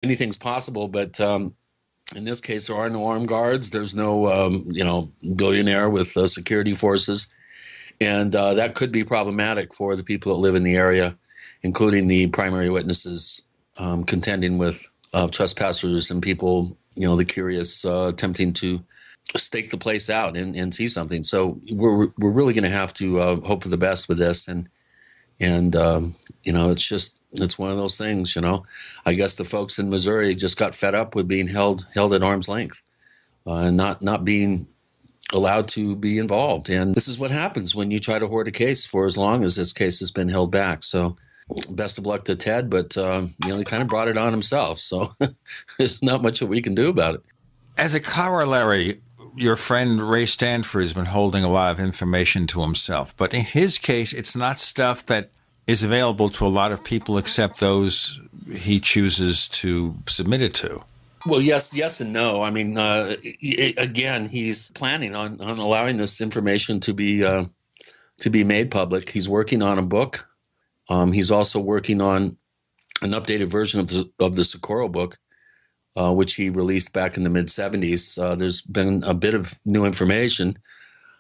anything's possible, but in this case, there are no armed guards. There's no, billionaire with security forces. And that could be problematic for the people that live in the area, including the primary witnesses contending with trespassers and people, the curious, attempting to stake the place out and see something. So we're really going to have to hope for the best with this. And it's one of those things, I guess the folks in Missouri just got fed up with being held at arm's length and not being allowed to be involved. And this is what happens when you try to hoard a case for as long as this case has been held back. So best of luck to Ted, but, he kind of brought it on himself. So there's not much that we can do about it. As a corollary, your friend Ray Stanford has been holding a lot of information to himself. But in his case, it's not stuff that is available to a lot of people except those he chooses to submit it to. Well, yes and no. I mean, again, he's planning on allowing this information to be made public. He's working on a book. He's also working on an updated version of the Socorro book, which he released back in the mid-'70s. There's been a bit of new information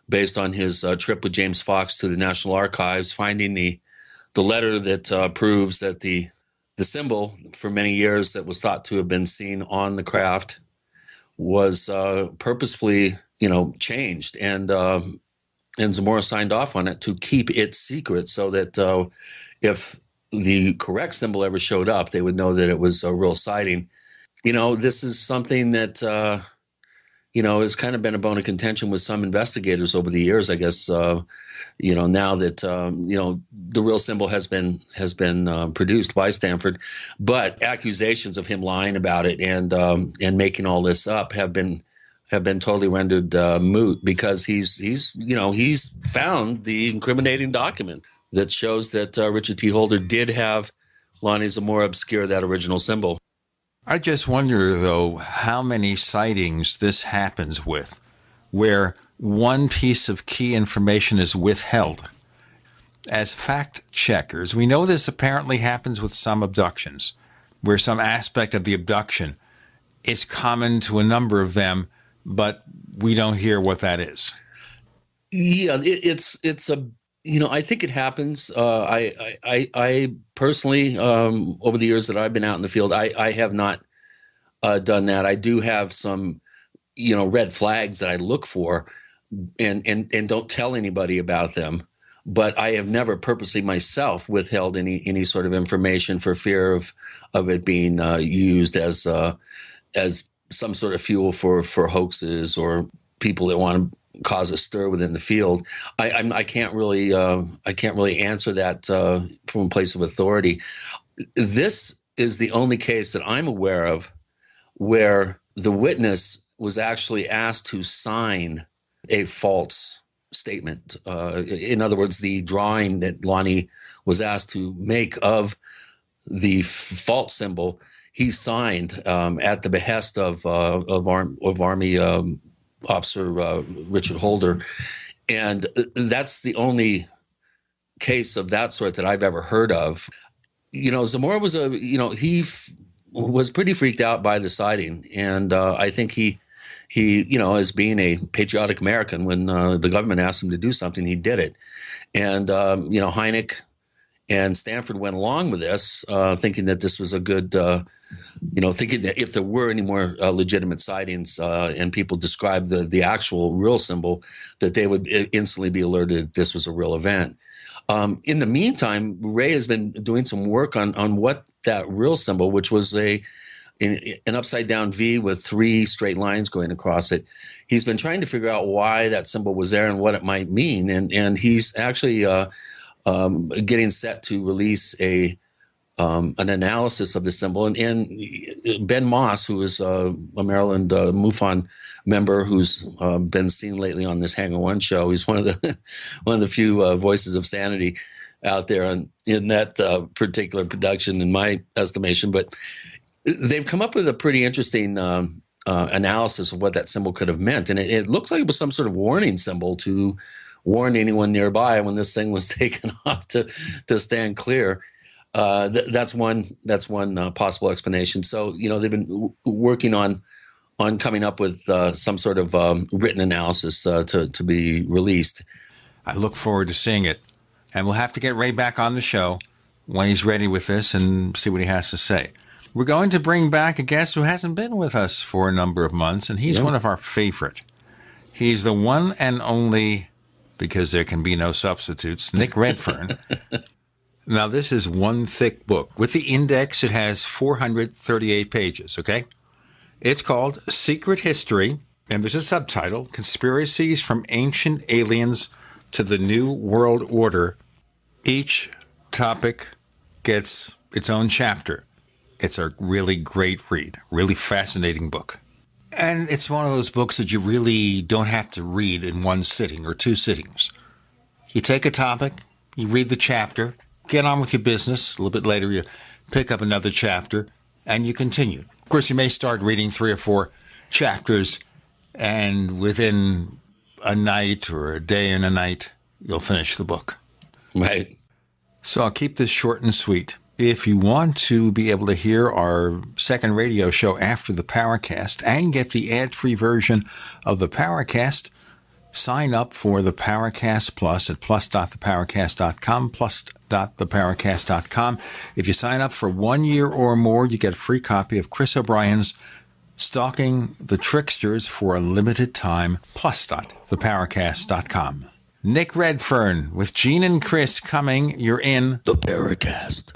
based on his trip with James Fox to the National Archives, finding the letter that proves that the symbol for many years that was thought to have been seen on the craft was purposefully, changed. And Zamora signed off on it to keep it secret so that if the correct symbol ever showed up, they would know that it was a real sighting. This is something that, has kind of been a bone of contention with some investigators over the years, I guess, now that, the real symbol has been produced by Stanford, but accusations of him lying about it and making all this up have been totally rendered moot because he's found the incriminating document that shows that Richard T. Holder did have Lonnie Zamora obscure that original symbol. I just wonder, though, how many sightings this happens with, where one piece of key information is withheld. As fact checkers, we know this apparently happens with some abductions, where some aspect of the abduction is common to a number of them, but we don't hear what that is. Yeah, I think it happens. I personally, over the years that I've been out in the field, I have not done that. I do have some, red flags that I look for and don't tell anybody about them. But I have never purposely myself withheld any sort of information for fear of it being used as some sort of fuel for hoaxes or people that want to cause a stir within the field. I can't really answer that from a place of authority. This is the only case that I'm aware of where the witness was actually asked to sign a false statement. In other words, the drawing that Lonnie was asked to make of the false symbol, he signed at the behest of Army Officer Richard Holder, and that's the only case of that sort that I've ever heard of. Zamora was he was pretty freaked out by the sighting, and I think he as being a patriotic American, when the government asked him to do something, he did it. And Hynek and Stanford went along with this, thinking that this was a good, thinking that if there were any more legitimate sightings and people described the actual real symbol, that they would instantly be alerted this was a real event. In the meantime, Ray has been doing some work on what that real symbol, which was an upside down V with 3 straight lines going across it. He's been trying to figure out why that symbol was there and what it might mean. And he's actually getting set to release an analysis of the symbol. And Ben Moss, who is a Maryland MUFON member who's been seen lately on this Hangar One show, he's one of the few voices of sanity out there in that particular production, in my estimation. But they've come up with a pretty interesting analysis of what that symbol could have meant. And it looks like it was some sort of warning symbol to warn anyone nearby when this thing was taken off to stand clear. That's one possible explanation. So they've been working on coming up with some sort of written analysis to be released. I look forward to seeing it, and we'll have to get Ray back on the show when he's ready with this and see what he has to say. We're going to bring back a guest who hasn't been with us for a number of months, and he's one of our favorite. He's the one and only, because there can be no substitutes, Nick Redfern. Now, this is one thick book. With the index, it has 438 pages, okay? It's called Secret History, and there's a subtitle, Conspiracies from Ancient Aliens to the New World Order. Each topic gets its own chapter. It's a really great read, really fascinating book. And it's one of those books that you really don't have to read in one sitting or two sittings. You take a topic, you read the chapter, get on with your business. A little bit later, you pick up another chapter, and you continue. Of course, you may start reading 3 or 4 chapters, and within a night or a day and a night, you'll finish the book. Right. So I'll keep this short and sweet. If you want to be able to hear our second radio show after the Paracast and get the ad-free version of the Paracast, sign up for the Paracast Plus at plus.theparacast.com, plus.theparacast.com. If you sign up for 1 year or more, you get a free copy of Chris O'Brien's Stalking the Tricksters for a limited time, plus.theparacast.com. Nick Redfern with Gene and Chris coming. You're in the Paracast.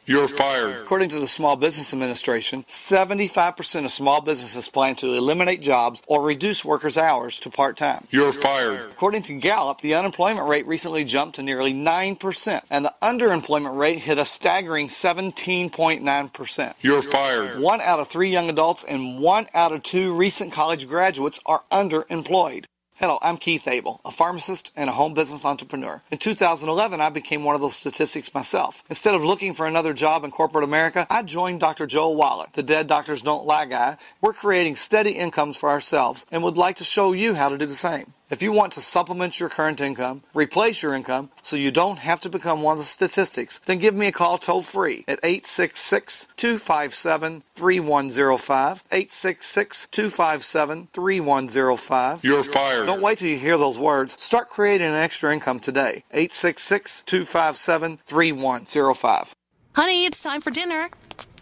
You're fired. According to the Small Business Administration, 75% of small businesses plan to eliminate jobs or reduce workers' hours to part-time. You're fired. According to Gallup, the unemployment rate recently jumped to nearly 9%, and the underemployment rate hit a staggering 17.9%. You're fired. 1 out of 3 young adults and 1 out of 2 recent college graduates are underemployed. Hello, I'm Keith Abel, a pharmacist and a home business entrepreneur. In 2011, I became one of those statistics myself. Instead of looking for another job in corporate America, I joined Dr. Joel Wallach, the Dead Doctors Don't Lie guy. We're creating steady incomes for ourselves and would like to show you how to do the same. If you want to supplement your current income, replace your income, so you don't have to become one of the statistics, then give me a call toll-free at 866-257-3105, 866-257-3105. You're fired. Don't wait till you hear those words. Start creating an extra income today. 866-257-3105. Honey, it's time for dinner.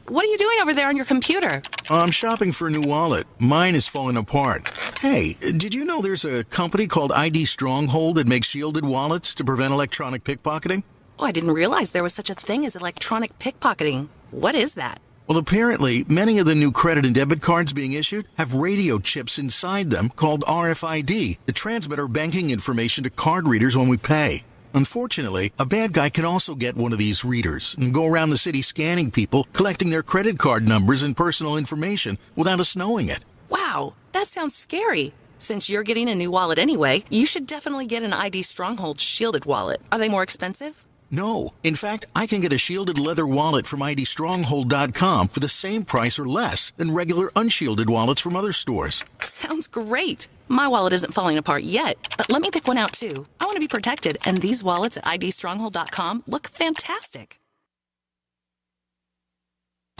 What are you doing over there on your computer? I'm shopping for a new wallet. Mine is falling apart. Hey, did you know there's a company called ID Stronghold that makes shielded wallets to prevent electronic pickpocketing? Oh, I didn't realize there was such a thing as electronic pickpocketing. What is that? Well, apparently, many of the new credit and debit cards being issued have radio chips inside them called RFID that transmit our banking information to card readers when we pay. Unfortunately, a bad guy can also get one of these readers and go around the city scanning people, collecting their credit card numbers and personal information without us knowing it. Wow, that sounds scary. Since you're getting a new wallet anyway, you should definitely get an ID Stronghold shielded wallet. Are they more expensive? No. In fact, I can get a shielded leather wallet from IDStronghold.com for the same price or less than regular unshielded wallets from other stores. Sounds great. My wallet isn't falling apart yet, but let me pick one out too. I want to be protected, and these wallets at IDStronghold.com look fantastic.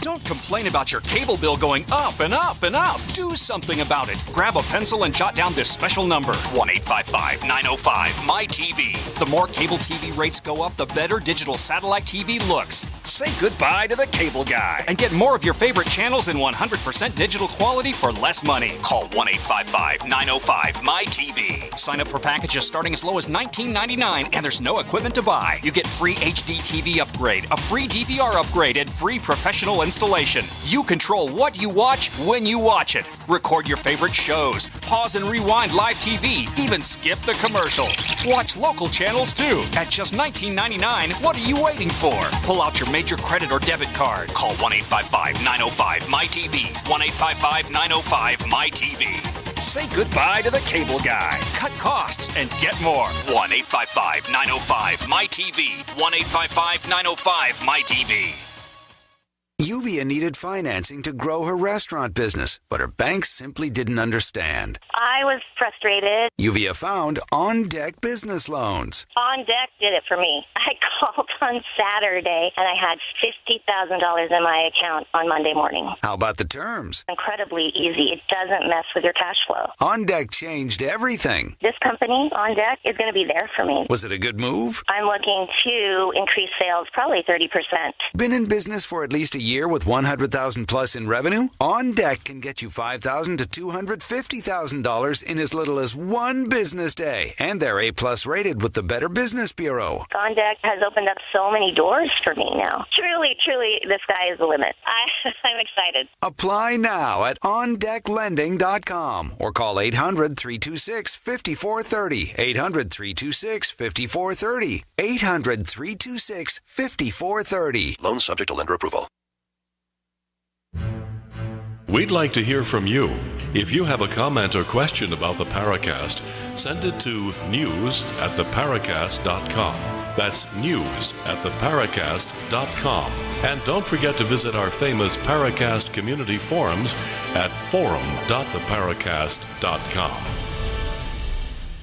Don't complain about your cable bill going up and up and up. Do something about it. Grab a pencil and jot down this special number, 1-855-905-MY-TV. The more cable TV rates go up, the better digital satellite TV looks. Say goodbye to the cable guy and get more of your favorite channels in 100% digital quality for less money. Call 1-855-905-MY-TV. Sign up for packages starting as low as $19.99, and there's no equipment to buy. You get free HD TV upgrade, a free DVR upgrade, and free professional installation. You control what you watch when you watch it. Record your favorite shows, pause and rewind live TV, even skip the commercials. Watch local channels too. At just $19.99, what are you waiting for? Pull out your major credit or debit card. Call 1-855-905-MY-TV. 1-855-905-MY-TV. Say goodbye to the cable guy. Cut costs and get more. 1-855-905-MY-TV. 1-855-905-MY-TV. Uvia needed financing to grow her restaurant business, but her bank simply didn't understand. I was frustrated. Uvia found On Deck Business Loans. On Deck did it for me. I called on Saturday, and I had $50,000 in my account on Monday morning. How about the terms? Incredibly easy. It doesn't mess with your cash flow. On Deck changed everything. This company, On Deck, is going to be there for me. Was it a good move? I'm looking to increase sales probably 30%. Been in business for at least a year with $100,000 plus in revenue? On Deck can get you $5,000 to $250,000 in as little as one business day. And they're A-plus rated with the Better Business Bureau. On Deck has opened up so many doors for me now. Truly, the sky is the limit. I'm excited. Apply now at OnDeckLending.com or call 800-326-5430. 800-326-5430. 800-326-5430. Loan subject to lender approval. We'd like to hear from you. If you have a comment or question about the Paracast, send it to news@theparacast.com. That's news@theparacast.com. And don't forget to visit our famous Paracast community forums at forum.theparacast.com.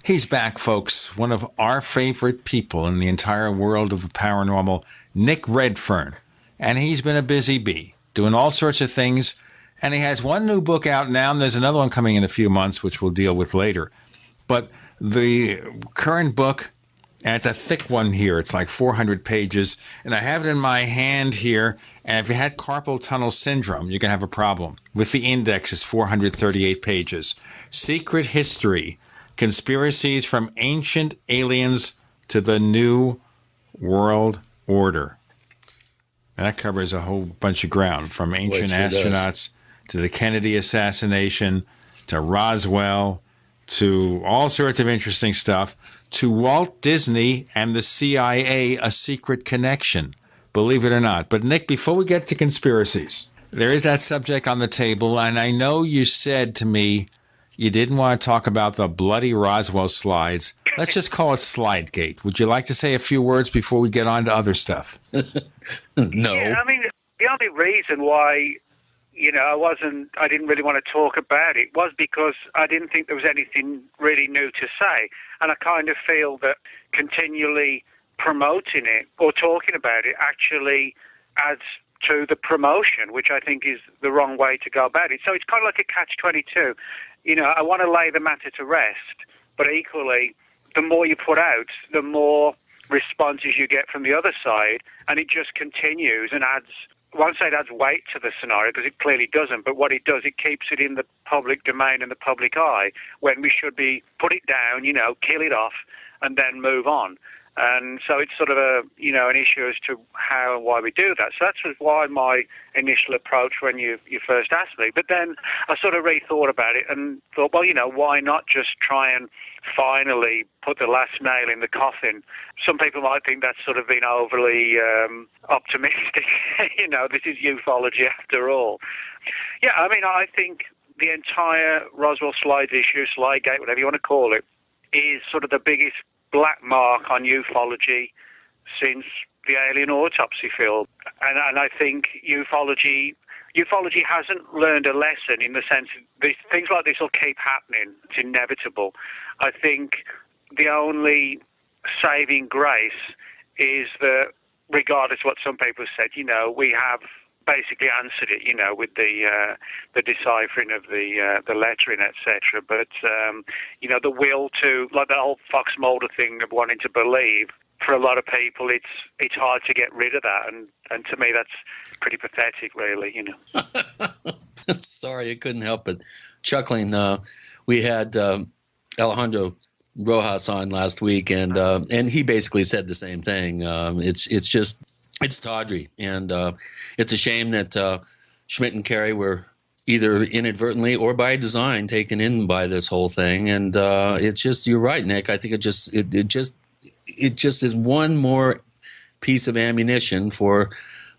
He's back, folks. One of our favorite people in the entire world of the paranormal, Nick Redfern. And he's been a busy bee, doing all sorts of things. And he has one new book out now, and there's another one coming in a few months, which we'll deal with later. But the current book, and it's a thick one here. It's like 400 pages. And I have it in my hand here. And if you had carpal tunnel syndrome, you're going to have a problem. With the index, it's 438 pages. Secret History. Conspiracies from Ancient Aliens to the New World Order. And that covers a whole bunch of ground, from ancient astronauts to the Kennedy assassination, to Roswell, to all sorts of interesting stuff, to Walt Disney and the CIA, a secret connection, believe it or not. But Nick, before we get to conspiracies, there is that subject on the table, and I know you said to me you didn't want to talk about the bloody Roswell slides. Let's just call it Slidegate. Would you like to say a few words before we get on to other stuff? No. Yeah, I mean, the only reason why, I didn't really want to talk about it was because I didn't think there was anything really new to say. And I kind of feel that continually promoting it or talking about it actually adds to the promotion, which I think is the wrong way to go about it. So it's kind of like a catch-22. I want to lay the matter to rest, but equally, the more you put out, the more responses you get from the other side, and it just continues and adds, I won't say it adds weight to the scenario, because it clearly doesn't, but what it does, it keeps it in the public domain and the public eye, when we should be put it down, kill it off, and then move on. And so it's sort of an issue as to how and why we do that. So that's why my initial approach when you first asked me. But then I sort of rethought about it and thought, well, why not just try and finally put the last nail in the coffin? Some people might think that's sort of been overly optimistic. This is ufology after all. Yeah, I mean, I think the entire Roswell Slides issue, Slidegate, whatever you want to call it, is sort of the biggest black mark on ufology since the alien autopsy film. And I think ufology hasn't learned a lesson, in the sense that things like this will keep happening. It's inevitable. I think the only saving grace is that, regardless of what some people said, we have basically answered it, with the deciphering of the lettering, etc. But the will to, like the whole Fox Mulder thing of wanting to believe, for a lot of people, it's hard to get rid of that, and to me that's pretty pathetic, really. Sorry, I couldn't help but chuckling. We had Alejandro Rojas on last week, and he basically said the same thing. It's tawdry, and it's a shame that Schmidt and Carey were either inadvertently or by design taken in by this whole thing. And it's just, you're right, Nick. I think it just is one more piece of ammunition for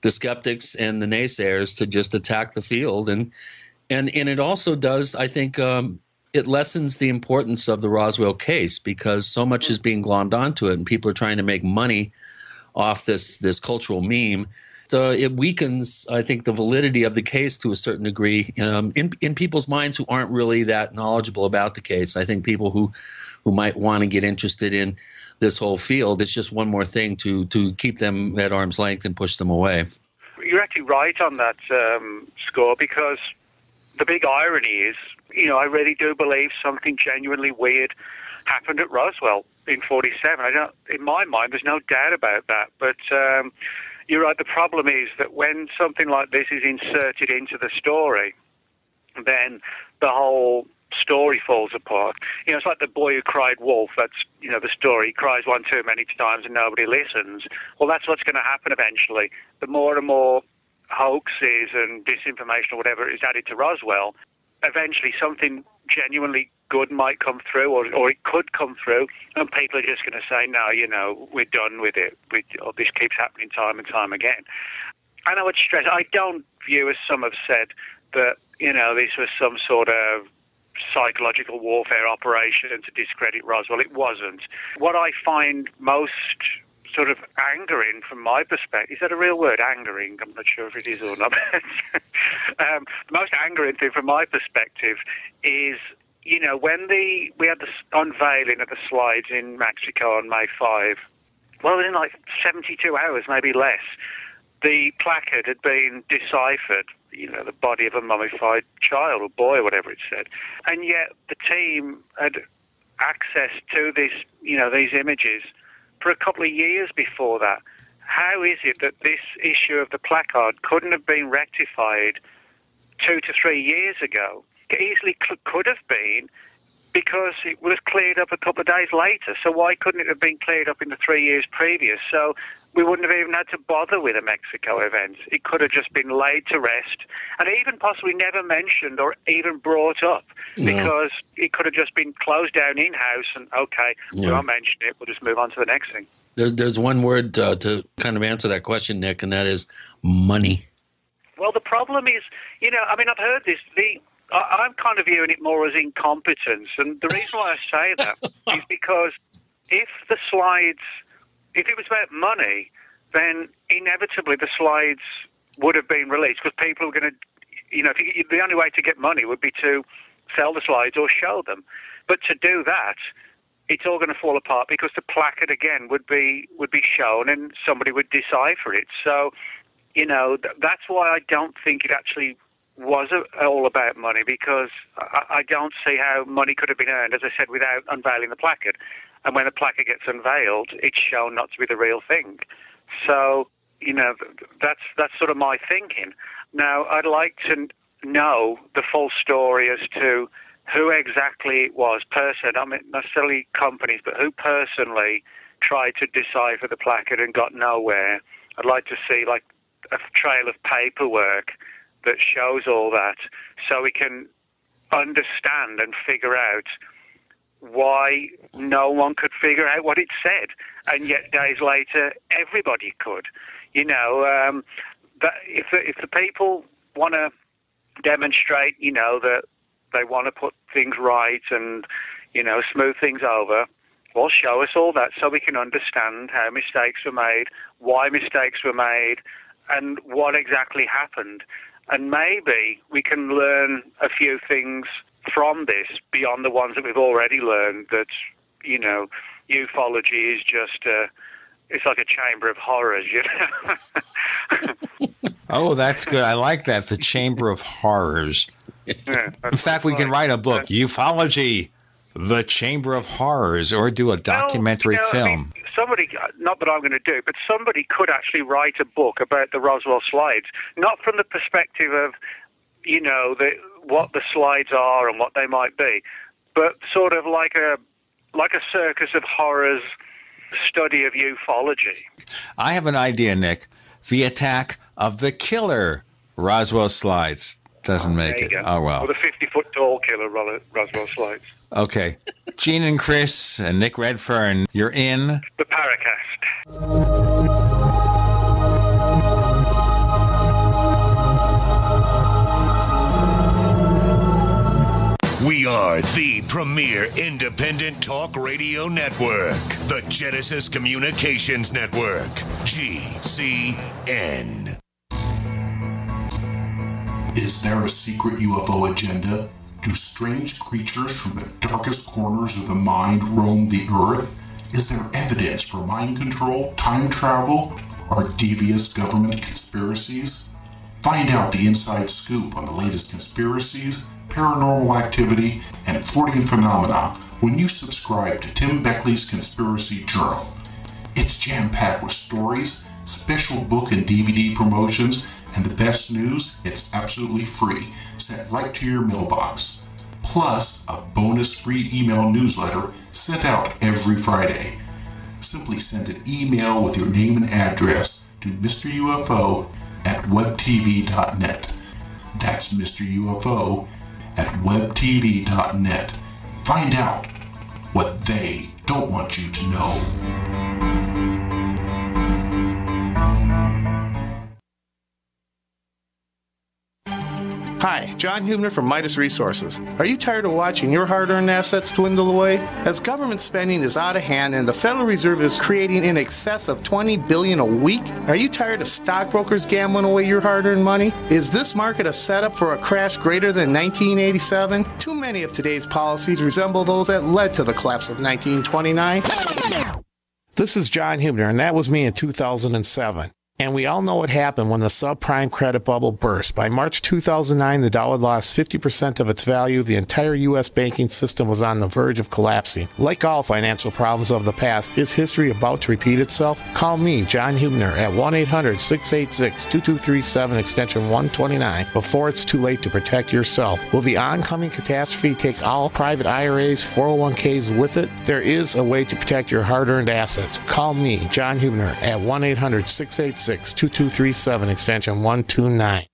the skeptics and the naysayers to just attack the field, and it also does, I think, it lessens the importance of the Roswell case, because so much is being glommed onto it, and people are trying to make money off this cultural meme. it weakens, I think, the validity of the case to a certain degree in people's minds who aren't really that knowledgeable about the case. I think people who might want to get interested in this whole field, it's just one more thing to keep them at arm's length and push them away. You're actually right on that score, because the big irony is, I really do believe something genuinely weird happened at Roswell in 47. In my mind, there's no doubt about that. But you're right. The problem is that when something like this is inserted into the story, then the whole story falls apart. It's like the boy who cried wolf. That's, the story. He cries one too many times and nobody listens. Well, that's what's going to happen eventually. The more and more hoaxes and disinformation or whatever is added to Roswell, eventually something genuinely good might come through, or it could come through, and people are just going to say, no, we're done with it. This keeps happening time and time again. And I would stress, I don't view, as some have said, that, this was some sort of psychological warfare operation to discredit Roswell. It wasn't. What I find most sort of angering from my perspective, is that a real word, angering? I'm not sure if it is or not. The most angering thing from my perspective is, when we had the unveiling of the slides in Mexico on May 5, well, within like 72 hours, maybe less, the placard had been deciphered, the body of a mummified child or boy or whatever it said. And yet the team had access to this, these images for a couple of years before that. How is it that this issue of the placard couldn't have been rectified 2 to 3 years ago? It easily could have been, because it was cleared up a couple of days later. So why couldn't it have been cleared up in the 3 years previous? So we wouldn't have even had to bother with a Mexico event. It could have just been laid to rest, and even possibly never mentioned or even brought up, because it could have just been closed down in-house and, okay, we won't mention it, we'll just move on to the next thing. There's one word to kind of answer that question, Nick, and that is money. Well, the problem is, I've heard this, I'm kind of viewing it more as incompetence, and the reason why I say that is because if it was about money, then inevitably the slides would have been released, because people are going to, the only way to get money would be to sell the slides or show them. But to do that, it's all going to fall apart, because the placard again would be shown and somebody would decipher it. So, that's why I don't think it actually was all about money, because I don't see how money could have been earned, as I said, without unveiling the placard. And when the placard gets unveiled, it's shown not to be the real thing. So, that's sort of my thinking. Now, I'd like to know the full story as to who exactly it was, not necessarily companies, but who personally tried to decipher the placard and got nowhere. I'd like to see, like, a trail of paperwork that shows all that, so we can understand and figure out why no one could figure out what it said, and yet days later everybody could. That if the people want to demonstrate, that they want to put things right and smooth things over, well, show us all that so we can understand how mistakes were made, why mistakes were made, and what exactly happened. And maybe we can learn a few things from this beyond the ones that we've already learned, that, ufology is just, it's like a chamber of horrors, Oh, that's good. I like that, the chamber of horrors. Yeah, in fact, we can write a book, Ufology, the Chamber of Horrors, or do a documentary film. Somebody, not that I'm going to do, but somebody could actually write a book about the Roswell slides, not from the perspective of, what the slides are and what they might be, but sort of like a circus of horrors study of ufology. I have an idea, Nick. The attack of the killer Roswell slides doesn't make it. Oh, well. Or the 50-foot tall killer Roswell slides. Okay. Gene and Chris and Nick Redfern, you're in the Paracast. We are the premier independent talk radio network, the Genesis Communications Network, GCN. Is there a secret UFO agenda? Do strange creatures from the darkest corners of the mind roam the Earth? Is there evidence for mind control, time travel, or devious government conspiracies? Find out the inside scoop on the latest conspiracies, paranormal activity, and Fortean phenomena when you subscribe to Tim Beckley's Conspiracy Journal. It's jam-packed with stories, special book and DVD promotions, and the best news, it's absolutely free, sent right to your mailbox. Plus, a bonus free email newsletter sent out every Friday. Simply send an email with your name and address to Mr. UFO at webtv.net. That's Mr. UFO at webtv.net. Find out what they don't want you to know. Hi, John Hubner from Midas Resources. Are you tired of watching your hard-earned assets dwindle away? As government spending is out of hand and the Federal Reserve is creating in excess of $20 billion a week, are you tired of stockbrokers gambling away your hard-earned money? Is this market a setup for a crash greater than 1987? Too many of today's policies resemble those that led to the collapse of 1929. This is John Hubner, and that was me in 2007. And we all know what happened when the subprime credit bubble burst. By March 2009, the dollar lost 50% of its value. The entire U.S. banking system was on the verge of collapsing. Like all financial problems of the past, is history about to repeat itself? Call me, John Hubner, at 1-800-686-2237, extension 129, before it's too late to protect yourself. Will the oncoming catastrophe take all private IRAs, 401ks with it? There is a way to protect your hard-earned assets. Call me, John Hubner, at 1-800-686-2237, extension 129.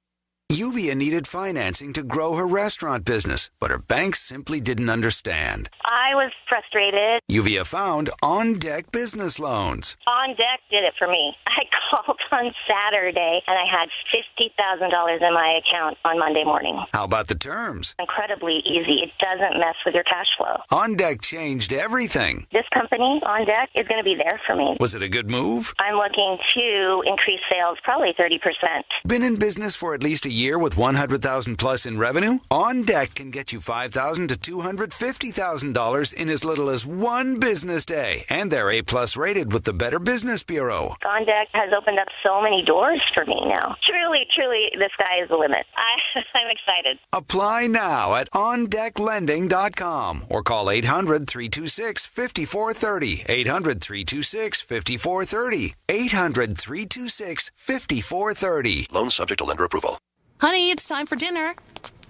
Yuvia needed financing to grow her restaurant business, but her banks simply didn't understand. I was frustrated. Yuvia found On Deck Business Loans. On Deck did it for me. I called on Saturday, and I had $50,000 in my account on Monday morning. How about the terms? Incredibly easy. It doesn't mess with your cash flow. On Deck changed everything. This company, On Deck, is going to be there for me. Was it a good move? I'm looking to increase sales probably 30%. Been in business for at least a year with $100,000 plus in revenue? On Deck can get you $5,000 to $250,000 in as little as one business day. And they're A-plus rated with the Better Business Bureau. On Deck has opened up so many doors for me now. Truly, the sky is the limit. I'm excited. Apply now at OnDeckLending.com or call 800-326-5430. 800-326-5430. 800-326-5430. Loan subject to lender approval. Honey, it's time for dinner.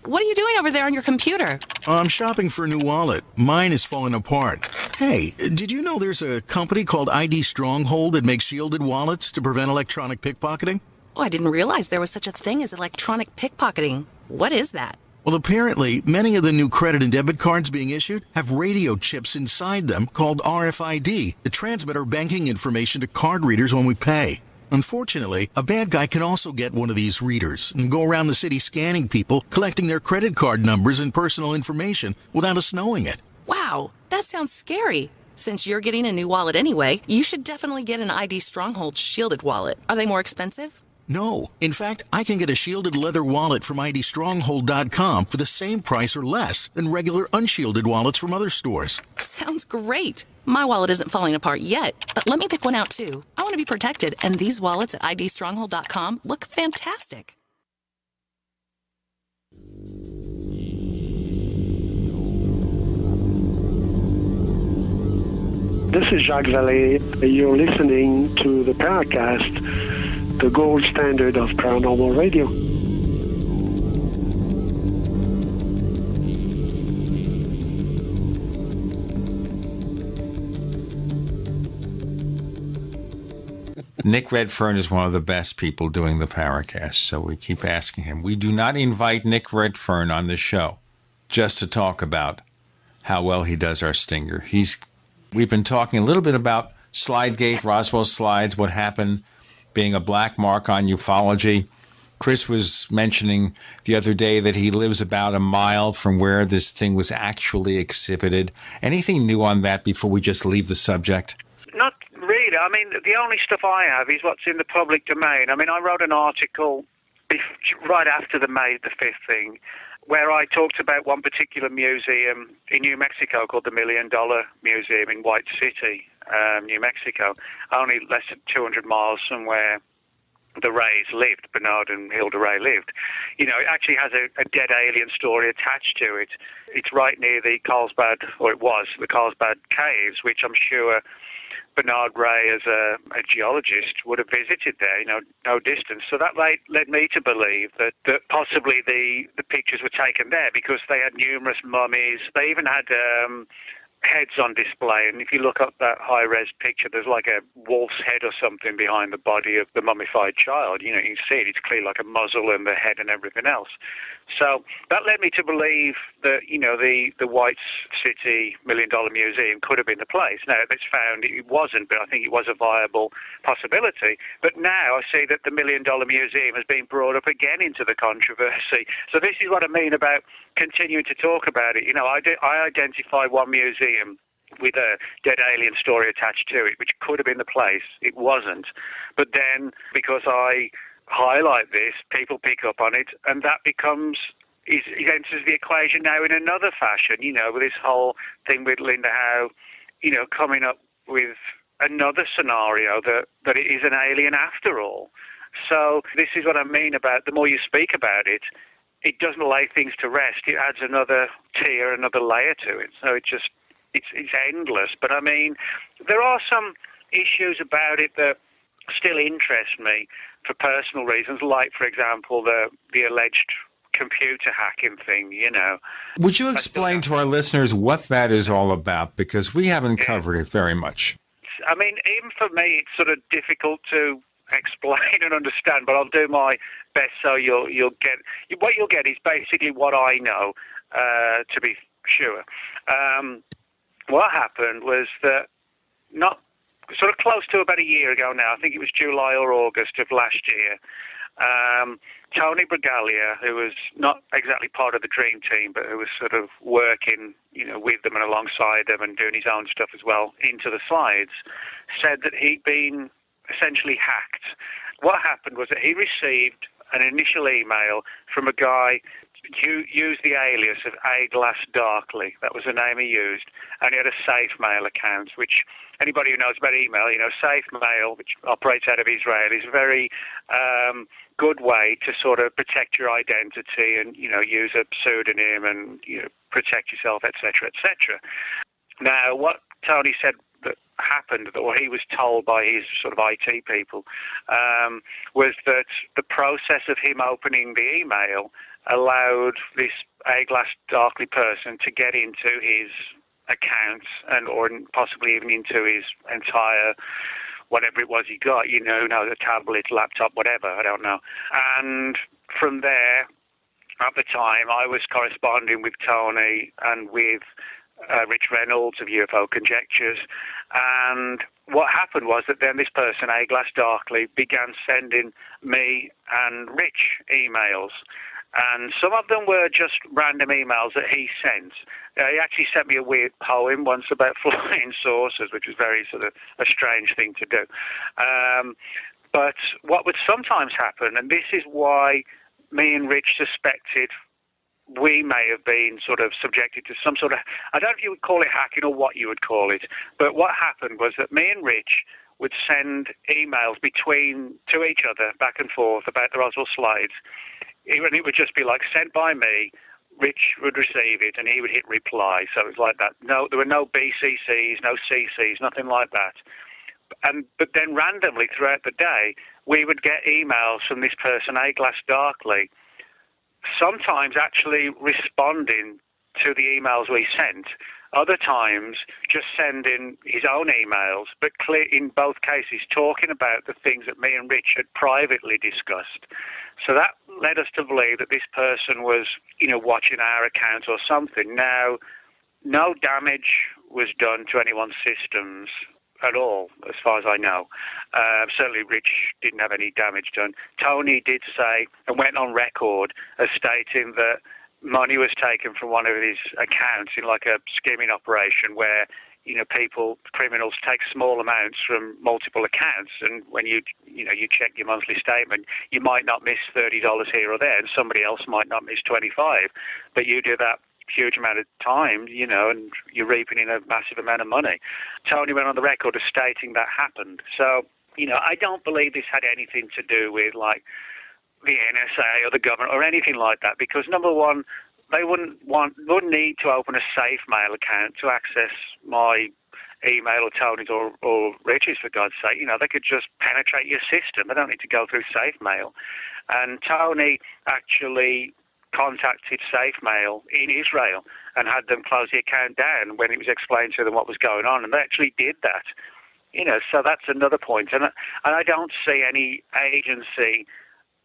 What are you doing over there on your computer? I'm shopping for a new wallet. Mine is falling apart. Hey, did you know there's a company called ID Stronghold that makes shielded wallets to prevent electronic pickpocketing? Oh, I didn't realize there was such a thing as electronic pickpocketing. What is that? Well, apparently, many of the new credit and debit cards being issued have radio chips inside them called RFID that transmit our banking information to card readers when we pay. Unfortunately, a bad guy can also get one of these readers and go around the city scanning people, collecting their credit card numbers and personal information without us knowing it. Wow, that sounds scary. Since you're getting a new wallet anyway, you should definitely get an ID Stronghold shielded wallet. Are they more expensive? No. In fact, I can get a shielded leather wallet from IDStronghold.com for the same price or less than regular unshielded wallets from other stores. Sounds great. My wallet isn't falling apart yet, but let me pick one out too. I want to be protected, and these wallets at IDStronghold.com look fantastic. This is Jacques Vallée. You're listening to the Paracast, the gold standard of paranormal radio. Nick Redfern is one of the best people doing the Paracast, so we keep asking him. We do not invite Nick Redfern on the show just to talk about how well he does our stinger. We've been talking a little bit about Slidegate, Roswell slides, what happened, being a black mark on ufology. Chris was mentioning the other day that he lives about a mile from where this thing was actually exhibited. Anything new on that before we just leave the subject? Not really. I mean, the only stuff I have is what's in the public domain. I mean, I wrote an article right after the May the 5th thing, where I talked about one particular museum in New Mexico called the $1 Million Museum in White City, New Mexico, only less than 200 miles from where the Rays lived, Bernard and Hilda Ray lived. It actually has a dead alien story attached to it. It's right near the Carlsbad, or it was, the Carlsbad Caves, which I'm sure Bernard Ray, as a geologist, would have visited there, no distance. So that led me to believe that possibly the pictures were taken there because they had numerous mummies. They even had heads on display, and if you look up that high-res picture, there's like a wolf's head or something behind the body of the mummified child. You can see it. It's clear like a muzzle and the head and everything else. So that led me to believe that, the White City $1 Million Museum could have been the place. Now, it's found it wasn't, but I think it was a viable possibility. But now I see that the $1 Million Museum has been brought up again into the controversy. So this is what I mean about continuing to talk about it. I identify one museum with a dead alien story attached to it, which could have been the place. It wasn't. But then, because I highlight this, people pick up on it, and that becomes, it enters the equation now in another fashion, with this whole thing with Linda Howe, coming up with another scenario that it is an alien after all. So this is what I mean about the more you speak about it, it doesn't lay things to rest. It adds another tier, another layer to it. So it's endless. But I mean, there are some issues about it that still interest me for personal reasons, like, for example, the alleged computer hacking thing, Would you explain to our listeners what that is all about? Because we haven't covered it very much. I mean, even for me, it's sort of difficult to explain and understand, but I'll do my best so you'll get... What you'll get is basically what I know, to be sure. What happened was that not sort of close to about a year ago now, I think it was July or August of last year, Tony Bragalia, who was not exactly part of the Dream Team, but who was sort of working, with them and alongside them and doing his own stuff as well into the slides, said that he'd been essentially hacked. What happened was that he received an initial email from a guy who used the alias of A Glass Darkly. That was the name he used. And he had a Safe Mail account, which anybody who knows about email, Safe Mail, which operates out of Israel, is a very good way to sort of protect your identity and, use a pseudonym and, protect yourself, etc., etc. Now, what Tony said that happened, or he was told by his sort of IT people, was that the process of him opening the email allowed this A Glass Darkly person to get into his accounts or possibly even into his entire whatever it was he got, the tablet, laptop, whatever, I don't know. And from there, at the time, I was corresponding with Tony and with Rich Reynolds of UFO Conjectures. And what happened was that then this person, A Glass Darkly, began sending me and Rich emails. And some of them were just random emails that he sent. He actually sent me a weird poem once about flying saucers, which was very sort of a strange thing to do. But what would sometimes happen, and this is why me and Rich suspected we may have been sort of subjected to some sort of, I don't know if you would call it hacking or what you would call it, but what happened was that me and Rich would send emails to each other back and forth about the Roswell slides. It would just be like sent by me, Rich would receive it, and he would hit reply. So it was like that. No, there were no BCCs, no CCs, nothing like that. But then randomly throughout the day, we would get emails from this person, A Glass Darkly, sometimes actually responding to the emails we sent, other times just sending his own emails, but in both cases talking about the things that me and Rich had privately discussed. So that led us to believe that this person was, watching our account or something. Now, no damage was done to anyone's systems at all, as far as I know. Certainly Rich didn't have any damage done. Tony did say, and went on record as stating that money was taken from one of his accounts in like a skimming operation where criminals take small amounts from multiple accounts, and when you check your monthly statement, you might not miss $30 here or there, and somebody else might not miss 25, but you do that huge amount of time, and you're reaping in a massive amount of money. Tony went on the record as stating that happened. So, I don't believe this had anything to do with like the NSA or the government or anything like that, because number one, they wouldn't need to open a safe mail account to access my email or Tony's or Rich's, for God's sake. They could just penetrate your system. They don't need to go through safe mail. And Tony actually contacted safe mail in Israel and had them close the account down when it was explained to them what was going on, and they actually did that. So that's another point. And I don't see any agency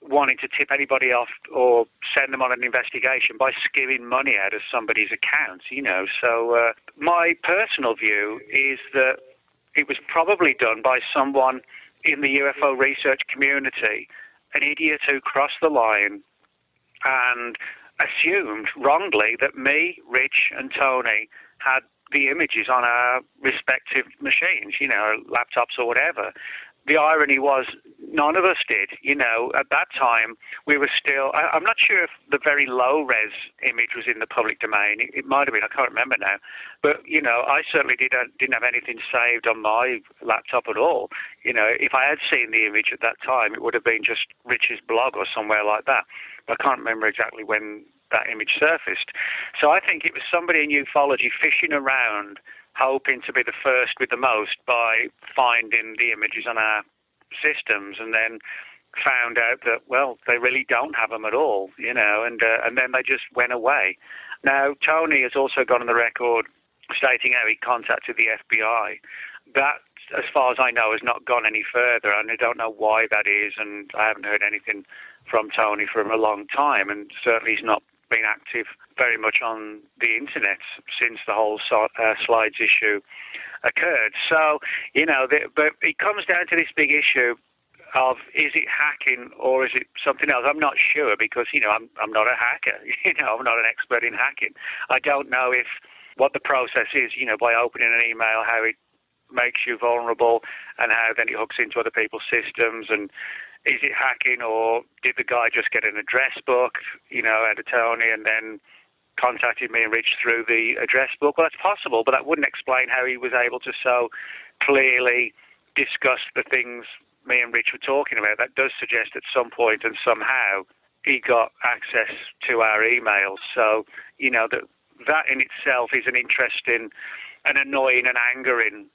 wanting to tip anybody off or send them on an investigation by skimming money out of somebody's account, So my personal view is that it was probably done by someone in the UFO research community, an idiot who crossed the line and assumed wrongly that me, Rich, and Tony had the images on our respective machines, laptops or whatever. The irony was none of us did. At that time, we were still... I'm not sure if the very low-res image was in the public domain. It might have been. I can't remember now. But, I certainly didn't have anything saved on my laptop at all. If I had seen the image at that time, it would have been just Rich's blog or somewhere like that. But I can't remember exactly when that image surfaced. So I think it was somebody in ufology fishing around, hoping to be the first with the most by finding the images on our systems, and then found out that, well, they really don't have them at all, and then they just went away. Now, Tony has also gone on the record stating how he contacted the FBI. That, as far as I know, has not gone any further, and I don't know why that is, and I haven't heard anything from Tony for a long time, and certainly he's not been active very much on the internet since the whole slides issue occurred. So, but it comes down to this big issue of, is it hacking or is it something else? I'm not sure, because, I'm not a hacker. I'm not an expert in hacking. I don't know what the process is, by opening an email, how it makes you vulnerable and how then it hooks into other people's systems, and is it hacking, or did the guy just get an address book, out of Tony, and then contacted me and Rich through the address book? Well, that's possible, but that wouldn't explain how he was able to so clearly discuss the things me and Rich were talking about. That does suggest at some point and somehow he got access to our emails. So, that in itself is an interesting and annoying and angering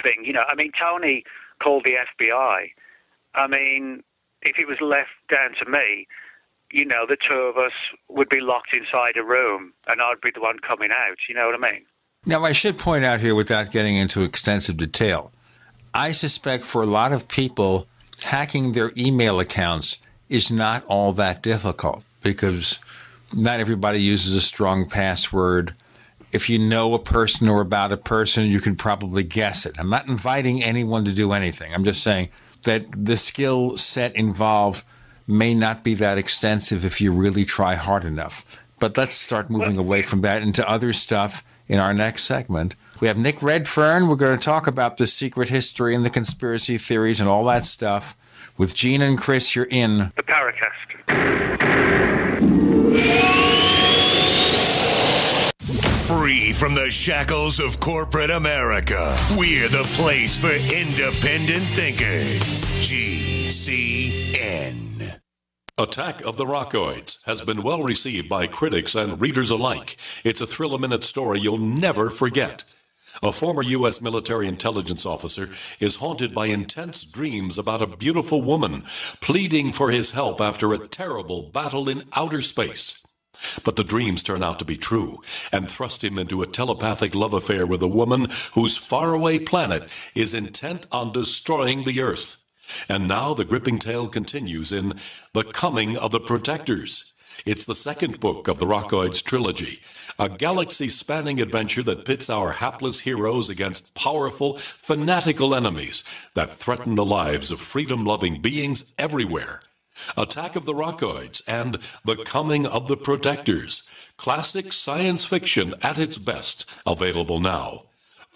thing. Tony called the FBI. If it was left down to me, the two of us would be locked inside a room and I'd be the one coming out. You know what I mean? Now, I should point out here, without getting into extensive detail, I suspect for a lot of people, hacking their email accounts is not all that difficult, because not everybody uses a strong password. If you know a person or about a person, you can probably guess it. I'm not inviting anyone to do anything. I'm just saying that the skill set involved may not be that extensive if you really try hard enough. But let's start moving away from that into other stuff in our next segment. We have Nick Redfern. We're going to talk about the secret history and the conspiracy theories and all that stuff. With Gene and Chris, you're in the Paracast. Free from the shackles of corporate America, we're the place for independent thinkers. GCN. Attack of the Rockoids has been well received by critics and readers alike. It's a thrill-a-minute story you'll never forget. A former U.S. military intelligence officer is haunted by intense dreams about a beautiful woman pleading for his help after a terrible battle in outer space. But the dreams turn out to be true and thrust him into a telepathic love affair with a woman whose faraway planet is intent on destroying the Earth. And now the gripping tale continues in The Coming of the Protectors. It's the second book of the Rockoids trilogy, a galaxy-spanning adventure that pits our hapless heroes against powerful, fanatical enemies that threaten the lives of freedom-loving beings everywhere. Attack of the Rockoids and The Coming of the Protectors. Classic science fiction at its best, available now.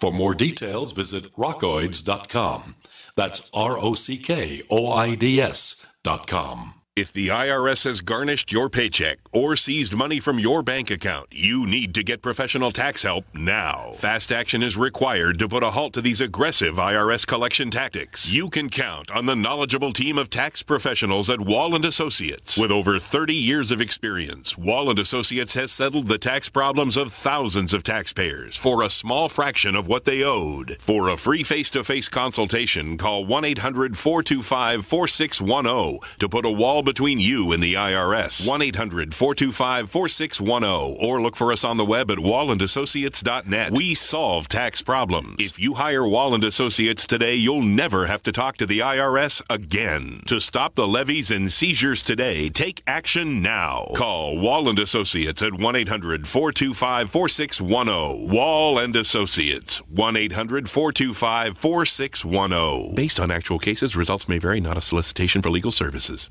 For more details, visit rockoids.com. That's ROCKOIDS.com. If the IRS has garnished your paycheck or seized money from your bank account, you need to get professional tax help now. Fast action is required to put a halt to these aggressive IRS collection tactics. You can count on the knowledgeable team of tax professionals at Wall & Associates. With over 30 years of experience, Wall & Associates has settled the tax problems of thousands of taxpayers for a small fraction of what they owed. For a free face-to-face consultation, call 1-800-425-4610 to put a wall between you and the IRS. 1-800-425-4610 or look for us on the web at wallandassociates.net. We solve tax problems. If you hire Wall & Associates today, you'll never have to talk to the IRS again. To stop the levies and seizures today, take action now. Call Wall & Associates at 1-800-425-4610. Wall & Associates, 1-800-425-4610. Based on actual cases, results may vary, not a solicitation for legal services.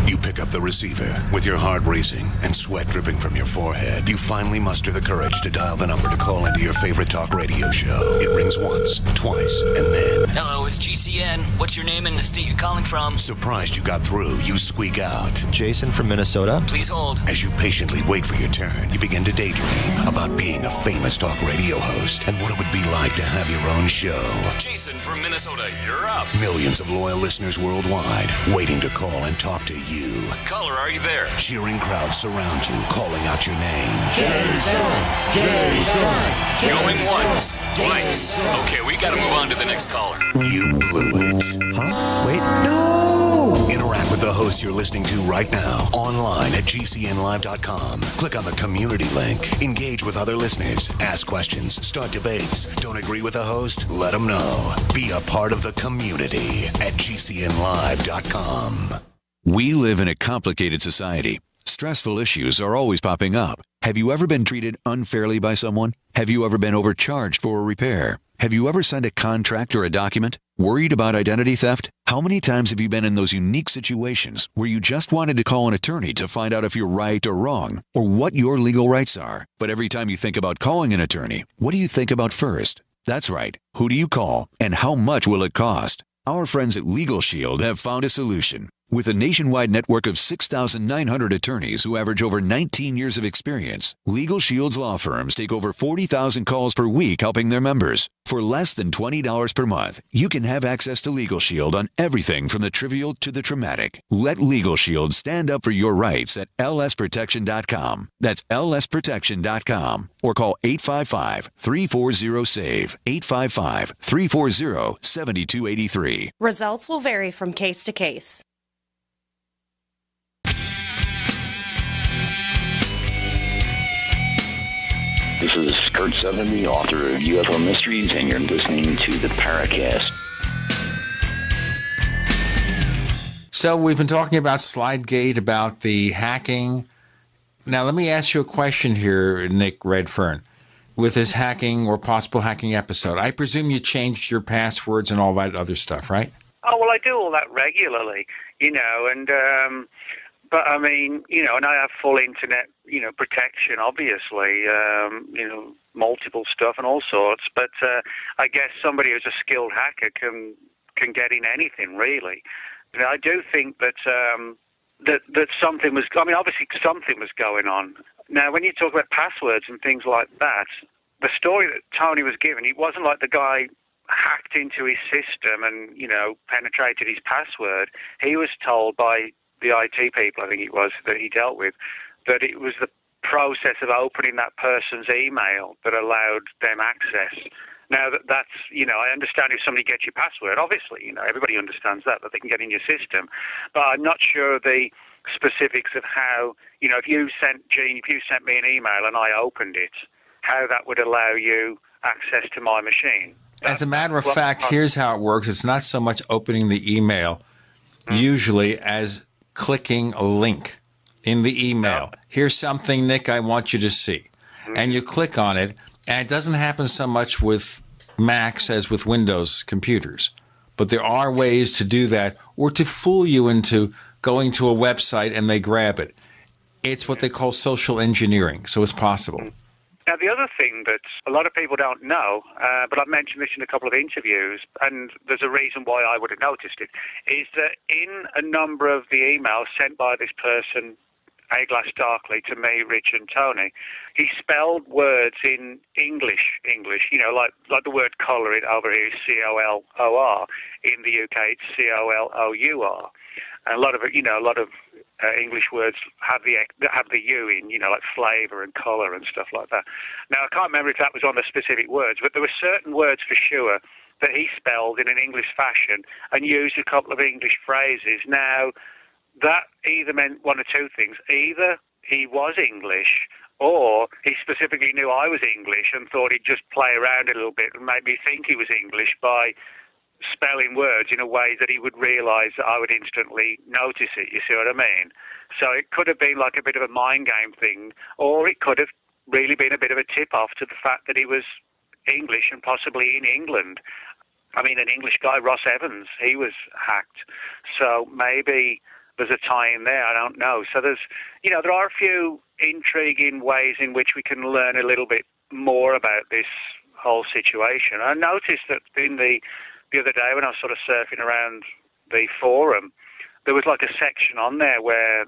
You pick up the receiver with your heart racing and sweat dripping from your forehead. You finally muster the courage to dial the number to call into your favorite talk radio show. It rings once, twice, and then... Hello, it's GCN. What's your name and the state you're calling from? Surprised you got through, you squeak out. Jason from Minnesota. Please hold. As you patiently wait for your turn, you begin to daydream about being a famous talk radio host and what it would be like to have your own show. Jason from Minnesota, you're up. Millions of loyal listeners worldwide waiting to call and talk to you. Caller, are you there? Cheering crowds surround you, calling out your name. Jason! Jason! Going once, twice. Okay, we gotta move on to the next caller. You blew it. Huh? Wait, no! Interact with the host you're listening to right now, online at GCNlive.com. Click on the community link. Engage with other listeners. Ask questions. Start debates. Don't agree with the host? Let them know. Be a part of the community at GCNlive.com. We live in a complicated society. Stressful issues are always popping up. Have you ever been treated unfairly by someone? Have you ever been overcharged for a repair? Have you ever signed a contract or a document? Worried about identity theft? How many times have you been in those unique situations where you just wanted to call an attorney to find out if you're right or wrong, or what your legal rights are? But every time you think about calling an attorney, what do you think about first? That's right. Who do you call, and how much will it cost? Our friends at Legal Shield have found a solution. With a nationwide network of 6,900 attorneys who average over 19 years of experience, Legal Shield's law firms take over 40,000 calls per week helping their members. For less than $20 per month, you can have access to Legal Shield on everything from the trivial to the traumatic. Let Legal Shield stand up for your rights at lsprotection.com. That's lsprotection.com. Or call 855-340-SAVE, 855-340-7283. Results will vary from case to case. This is Kurt Sutherland, the author of UFO Mysteries, and you're listening to the Paracast. So we've been talking about Slidegate, about the hacking. Now, let me ask you a question here, Nick Redfern. With this hacking or possible hacking episode, I presume you changed your passwords and all that other stuff, right? Oh, well, I do all that regularly, and... But I mean, and I have full internet, protection, obviously, multiple stuff and all sorts. But I guess somebody who's a skilled hacker can get in anything, really. I do think that that something was. I mean, obviously something was going on. Now, when you talk about passwords and things like that, the story that Tony was given, it wasn't like the guy hacked into his system and penetrated his password. He was told by the IT people, I think it was, that he dealt with, that it was the process of opening that person's email that allowed them access. Now, that's, I understand if somebody gets your password, obviously, everybody understands that they can get in your system. But I'm not sure the specifics of how, if you sent me an email and I opened it, how that would allow you access to my machine. As a matter of fact, here's how it works. It's not so much opening the email, usually, as clicking a link in the email. Here's something, Nick, I want you to see. And you click on it, and it doesn't happen so much with Macs as with Windows computers. But there are ways to do that, or to fool you into going to a website and they grab it. It's what they call social engineering, so it's possible. Now, the other thing that a lot of people don't know, but I've mentioned this in a couple of interviews, and there's a reason why I would have noticed it, is that in a number of the emails sent by this person, A Glass Darkly, to me, Rich and Tony, he spelled words in English, like the word colour it over here is C-O-L-O-R. In the UK, it's C-O-L-O-U-R. And a lot of English words have the U in, like flavour and colour and stuff like that. Now, I can't remember if that was on the specific words, but there were certain words for sure that he spelled in an English fashion and used a couple of English phrases. Now, that either meant one of two things. Either he was English, or he specifically knew I was English and thought he'd just play around a little bit and make me think he was English by spelling words in a way that he would realise that I would instantly notice it, you see what I mean? So it could have been like a bit of a mind game thing, or it could have really been a bit of a tip-off to the fact that he was English and possibly in England. I mean, an English guy, Ross Evans, he was hacked. So maybe there's a tie in there, I don't know. So there are a few intriguing ways in which we can learn a little bit more about this whole situation. I noticed that the other day when I was sort of surfing around the forum, there was like a section on there where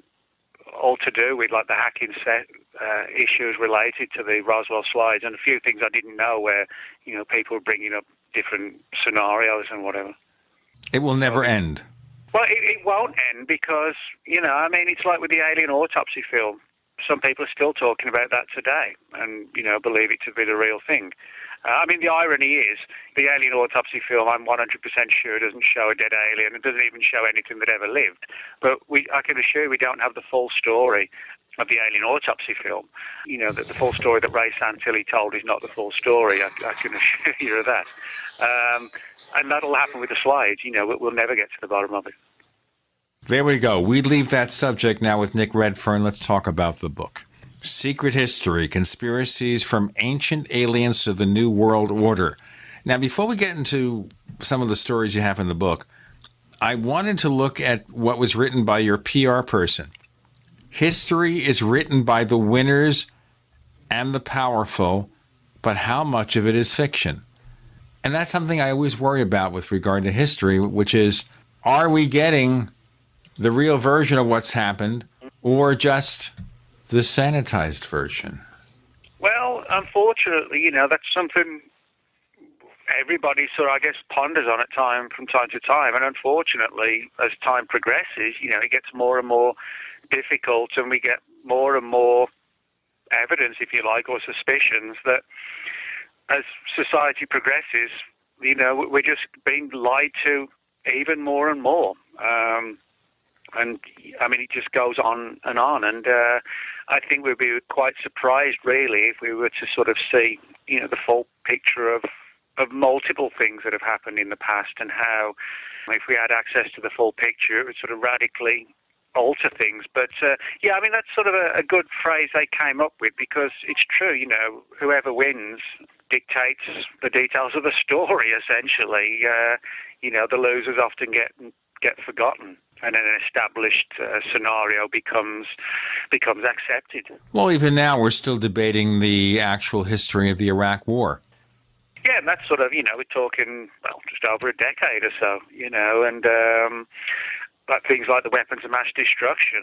all to do with like the hacking issues related to the Roswell slides and a few things I didn't know where, people were bringing up different scenarios and whatever. It will never end. Well, it won't end because, it's like with the alien autopsy film. Some people are still talking about that today and, believe it to be the real thing. The irony is, the alien autopsy film, I'm 100% sure, doesn't show a dead alien. It doesn't even show anything that ever lived. But I can assure you we don't have the full story of the alien autopsy film. That the full story that Ray Santilli told is not the full story. I can assure you of that. And that'll happen with the slides. We'll never get to the bottom of it. There we go. We leave that subject now with Nick Redfern. Let's talk about the book. Secret History, Conspiracies from Ancient Aliens to the New World Order. Now, before we get into some of the stories you have in the book, I wanted to look at what was written by your PR person. History is written by the winners and the powerful, but how much of it is fiction? And that's something I always worry about with regard to history, which is, are we getting the real version of what's happened or just the sanitized version? Well, unfortunately, that's something everybody sort of, I guess, ponders on from time to time. And unfortunately, as time progresses, it gets more and more difficult and we get more and more evidence, if you like, or suspicions that as society progresses, we're just being lied to even more and more. And it just goes on. And I think we'd be quite surprised, really, if we were to sort of see, the full picture of multiple things that have happened in the past and how, if we had access to the full picture, it would sort of radically alter things. But, that's sort of a good phrase they came up with because it's true, whoever wins dictates the details of the story, essentially. The losers often get forgotten. And an established scenario becomes accepted. Well, even now we're still debating the actual history of the Iraq War. Yeah, and that's sort of, we're talking, just over a decade or so, and but things like the weapons of mass destruction,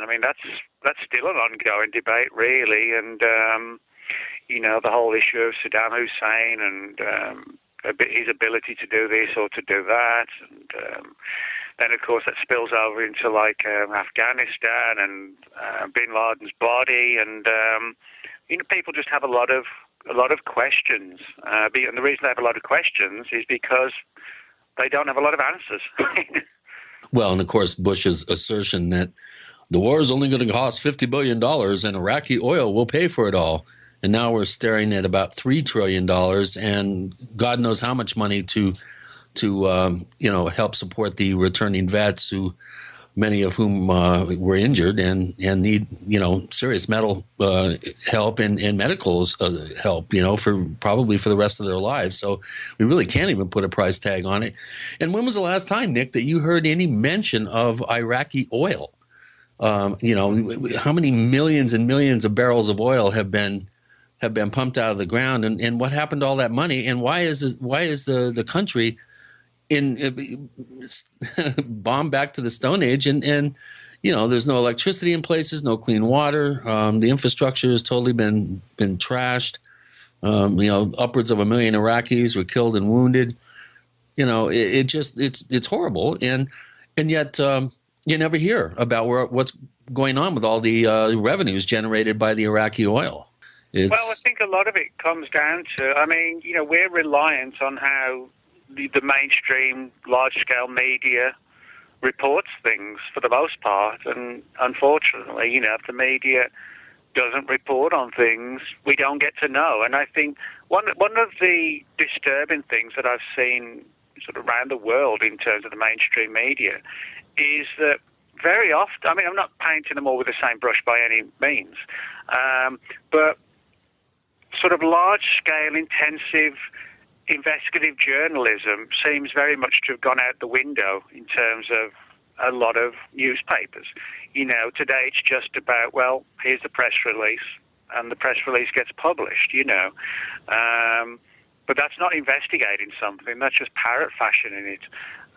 that's still an ongoing debate, really, and, the whole issue of Saddam Hussein and his ability to do this or to do that, and then, of course, that spills over into, Afghanistan and Bin Laden's body. And, people just have a lot of questions. And the reason they have a lot of questions is because they don't have a lot of answers. Well, and, of course, Bush's assertion that the war is only going to cost $50 billion and Iraqi oil will pay for it all. And now we're staring at about $3 trillion and God knows how much money to help support the returning vets, who many of whom were injured and need serious medical help and medical help for the rest of their lives. So we really can't even put a price tag on it. And when was the last time, Nick, that you heard any mention of Iraqi oil? How many millions and millions of barrels of oil have been have been pumped out of the ground, and what happened to all that money, and why is the country in bombed back to the Stone Age, and there's no electricity in places, no clean water, the infrastructure has totally been trashed. Upwards of 1 million Iraqis were killed and wounded. It's horrible, and yet you never hear about what's going on with all the revenues generated by the Iraqi oil. Well, I think a lot of it comes down to, we're reliant on how the mainstream large-scale media reports things for the most part, and unfortunately, if the media doesn't report on things, we don't get to know. And I think one of the disturbing things that I've seen sort of around the world in terms of the mainstream media is that very often, I'm not painting them all with the same brush by any means, but sort of large-scale, intensive, investigative journalism seems very much to have gone out the window in terms of a lot of newspapers. Today it's just about, well, here's the press release, and the press release gets published, but that's not investigating something, that's just parrot fashioning it.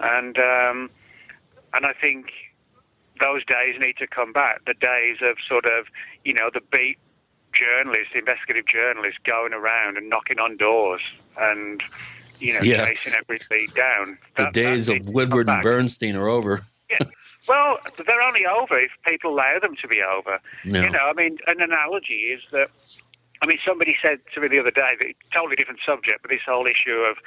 And I think those days need to come back, the days of sort of, the beat journalists, investigative journalists going around and knocking on doors and, chasing every beat down. The days of Woodward and Bernstein are over. Yeah. Well, they're only over if people allow them to be over. No. An analogy is that, somebody said to me the other day, that totally different subject, but this whole issue of,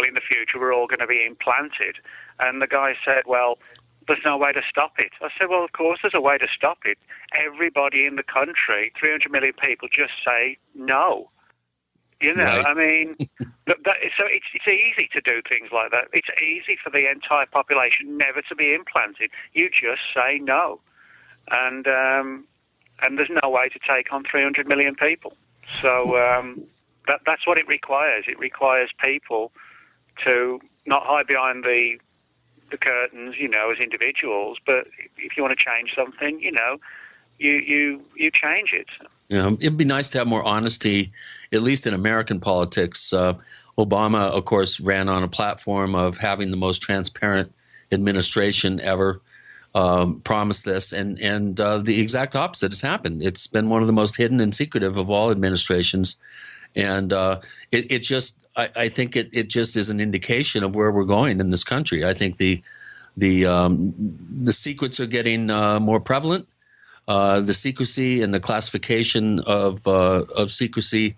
in the future we're all going to be implanted. And the guy said, well, there's no way to stop it. I said, well, of course there's a way to stop it. Everybody in the country, 300 million people, just say no. Right. So it's easy to do things like that. It's easy for the entire population never to be implanted. You just say no. And there's no way to take on 300 million people. So that's what it requires. It requires people to not hide behind the curtains, as individuals, but if you want to change something, you change it. It'd be nice to have more honesty, at least in American politics. Obama, of course, ran on a platform of having the most transparent administration ever, promised this, and the exact opposite has happened. It's been one of the most hidden and secretive of all administrations. And it just, I think it just is an indication of where we're going in this country. I think the secrets are getting more prevalent. The secrecy and the classification of secrecy,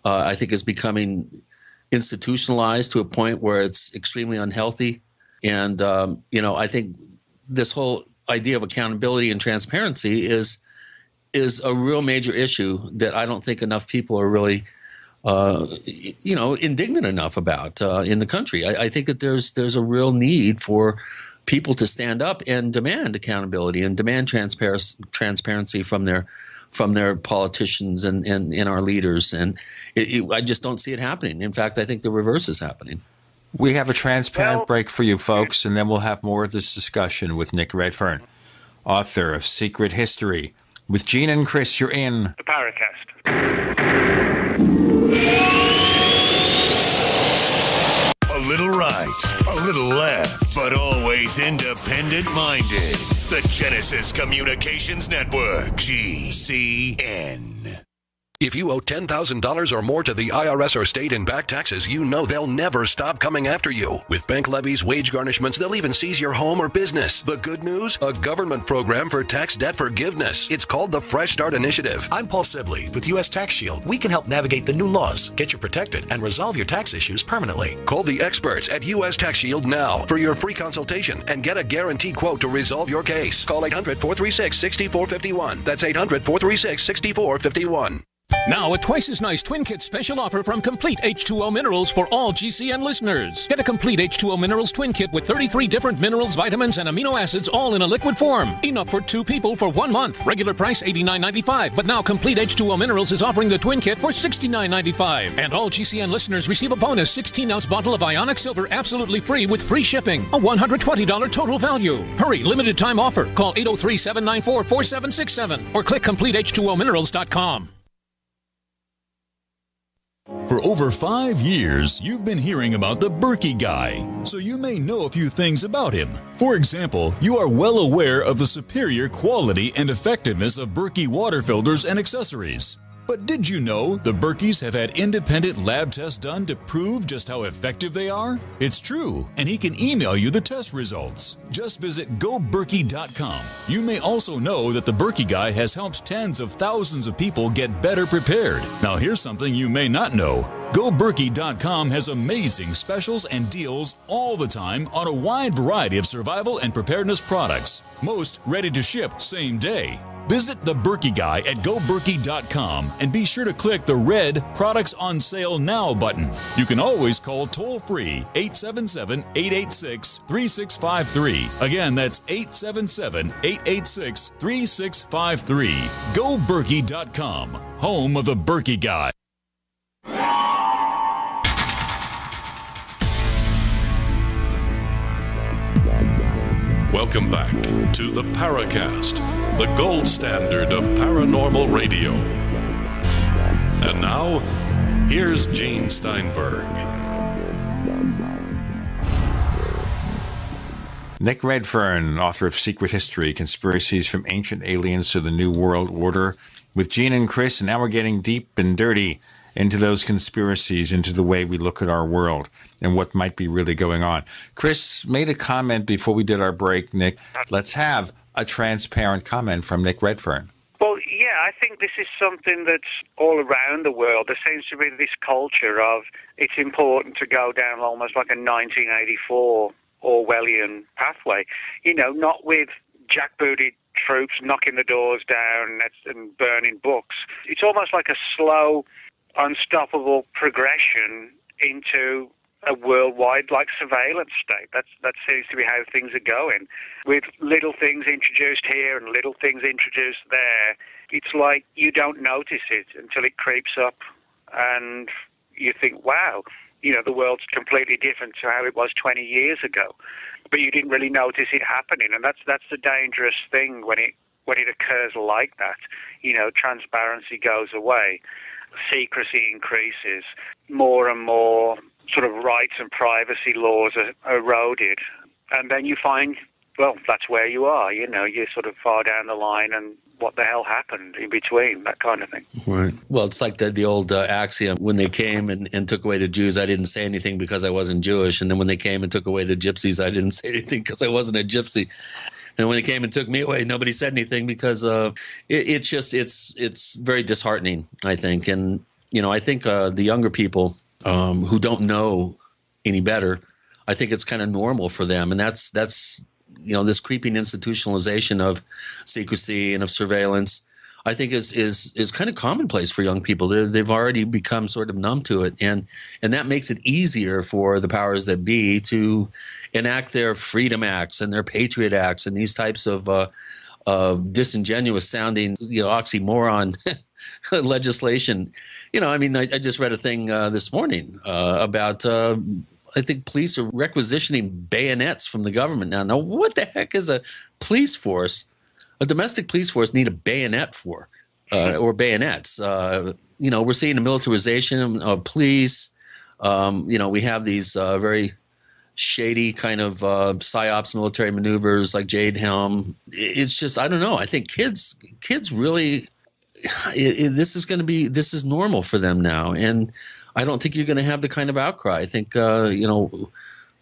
I think, is becoming institutionalized to a point where it's extremely unhealthy. And I think this whole idea of accountability and transparency is a real major issue that I don't think enough people are really indignant enough about in the country. I think that there's a real need for people to stand up and demand accountability and demand transparency from their politicians and our leaders. And I just don't see it happening. In fact, I think the reverse is happening. We have a transparent break for you folks, and then we'll have more of this discussion with Nick Redfern, author of Secret History. With Gene and Chris, you're in the Paracast. A little right, a little left, but always independent-minded. The Genesis Communications Network, GCN. If you owe $10,000 or more to the IRS or state in back taxes, you know they'll never stop coming after you. With bank levies, wage garnishments, they'll even seize your home or business. The good news? A government program for tax debt forgiveness. It's called the Fresh Start Initiative. I'm Paul Sibley with U.S. Tax Shield. We can help navigate the new laws, get you protected, and resolve your tax issues permanently. Call the experts at U.S. Tax Shield now for your free consultation and get a guaranteed quote to resolve your case. Call 800-436-6451. That's 800-436-6451. Now, a twice as nice Twin Kit special offer from Complete H2O Minerals for all GCN listeners. Get a Complete H2O Minerals Twin Kit with 33 different minerals, vitamins, and amino acids all in a liquid form. Enough for 2 people for 1 month. Regular price $89.95, but now Complete H2O Minerals is offering the Twin Kit for $69.95. And all GCN listeners receive a bonus 16-ounce bottle of Ionic Silver absolutely free with free shipping. A $120 total value. Hurry, limited time offer. Call 803-794-4767 or click CompleteH2OMinerals.com. For over 5 years, you've been hearing about the Berkey Guy, so you may know a few things about him. For example, you are well aware of the superior quality and effectiveness of Berkey water filters and accessories. But did you know the Berkeys have had independent lab tests done to prove just how effective they are? It's true, and he can email you the test results. Just visit goberkey.com. You may also know that the Berkey Guy has helped tens of thousands of people get better prepared. Now here's something you may not know. GoBerkey.com has amazing specials and deals all the time on a wide variety of survival and preparedness products. Most ready to ship same day. Visit the Berkey Guy at GoBerkey.com and be sure to click the red Products on Sale Now button. You can always call toll-free 877-886-3653. Again, that's 877-886-3653. GoBerkey.com, home of the Berkey Guy. Welcome back to the Paracast, the gold standard of paranormal radio. And now, here's Gene Steinberg. Nick Redfern, author of Secret History, Conspiracies from Ancient Aliens to the New World Order, with Gene and Chris, and now we're getting deep and dirty into those conspiracies, into the way we look at our world and what might be really going on. Chris made a comment before we did our break, Nick. Let's have a transparent comment from Nick Redfern. Well, yeah, I think this is something that's all around the world. There seems to be this culture of it's important to go down almost like a 1984 Orwellian pathway. You know, not with jackbooted troops knocking the doors down and burning books. It's almost like a slow, unstoppable progression into a worldwide surveillance state. That seems to be how things are going, with little things introduced here and little things introduced there. It's like you don't notice it until it creeps up and you think, wow, the world's completely different to how it was 20 years ago. But you didn't really notice it happening, and that's the dangerous thing when it occurs like that. Transparency goes away, secrecy increases, more and more sort of rights and privacy laws are eroded, and then you find, well, that's where you are. You're sort of far down the line, and what the hell happened in between, that kind of thing. Right. Well, it's like the old axiom, when they came and took away the Jews, I didn't say anything because I wasn't Jewish. And then when they came and took away the gypsies, I didn't say anything because I wasn't a gypsy. And when they came and took me away, nobody said anything because it's very disheartening, I think. And, I think the younger people who don't know any better, I think it's kind of normal for them. And that's this creeping institutionalization of secrecy and of surveillance, I think is kind of commonplace for young people. They've already become sort of numb to it, and that makes it easier for the powers that be to enact their Freedom Acts and their Patriot Acts and these types of disingenuous sounding, oxymoron legislation. I just read a thing this morning about. I think police are requisitioning bayonets from the government now. Now, what the heck is a police force? A domestic police force need a bayonet for, or bayonets. We're seeing a militarization of police. We have these very shady kind of psyops military maneuvers like Jade Helm. It's just, I don't know. I think kids really, this is normal for them now. And I don't think you're going to have the kind of outcry. I think,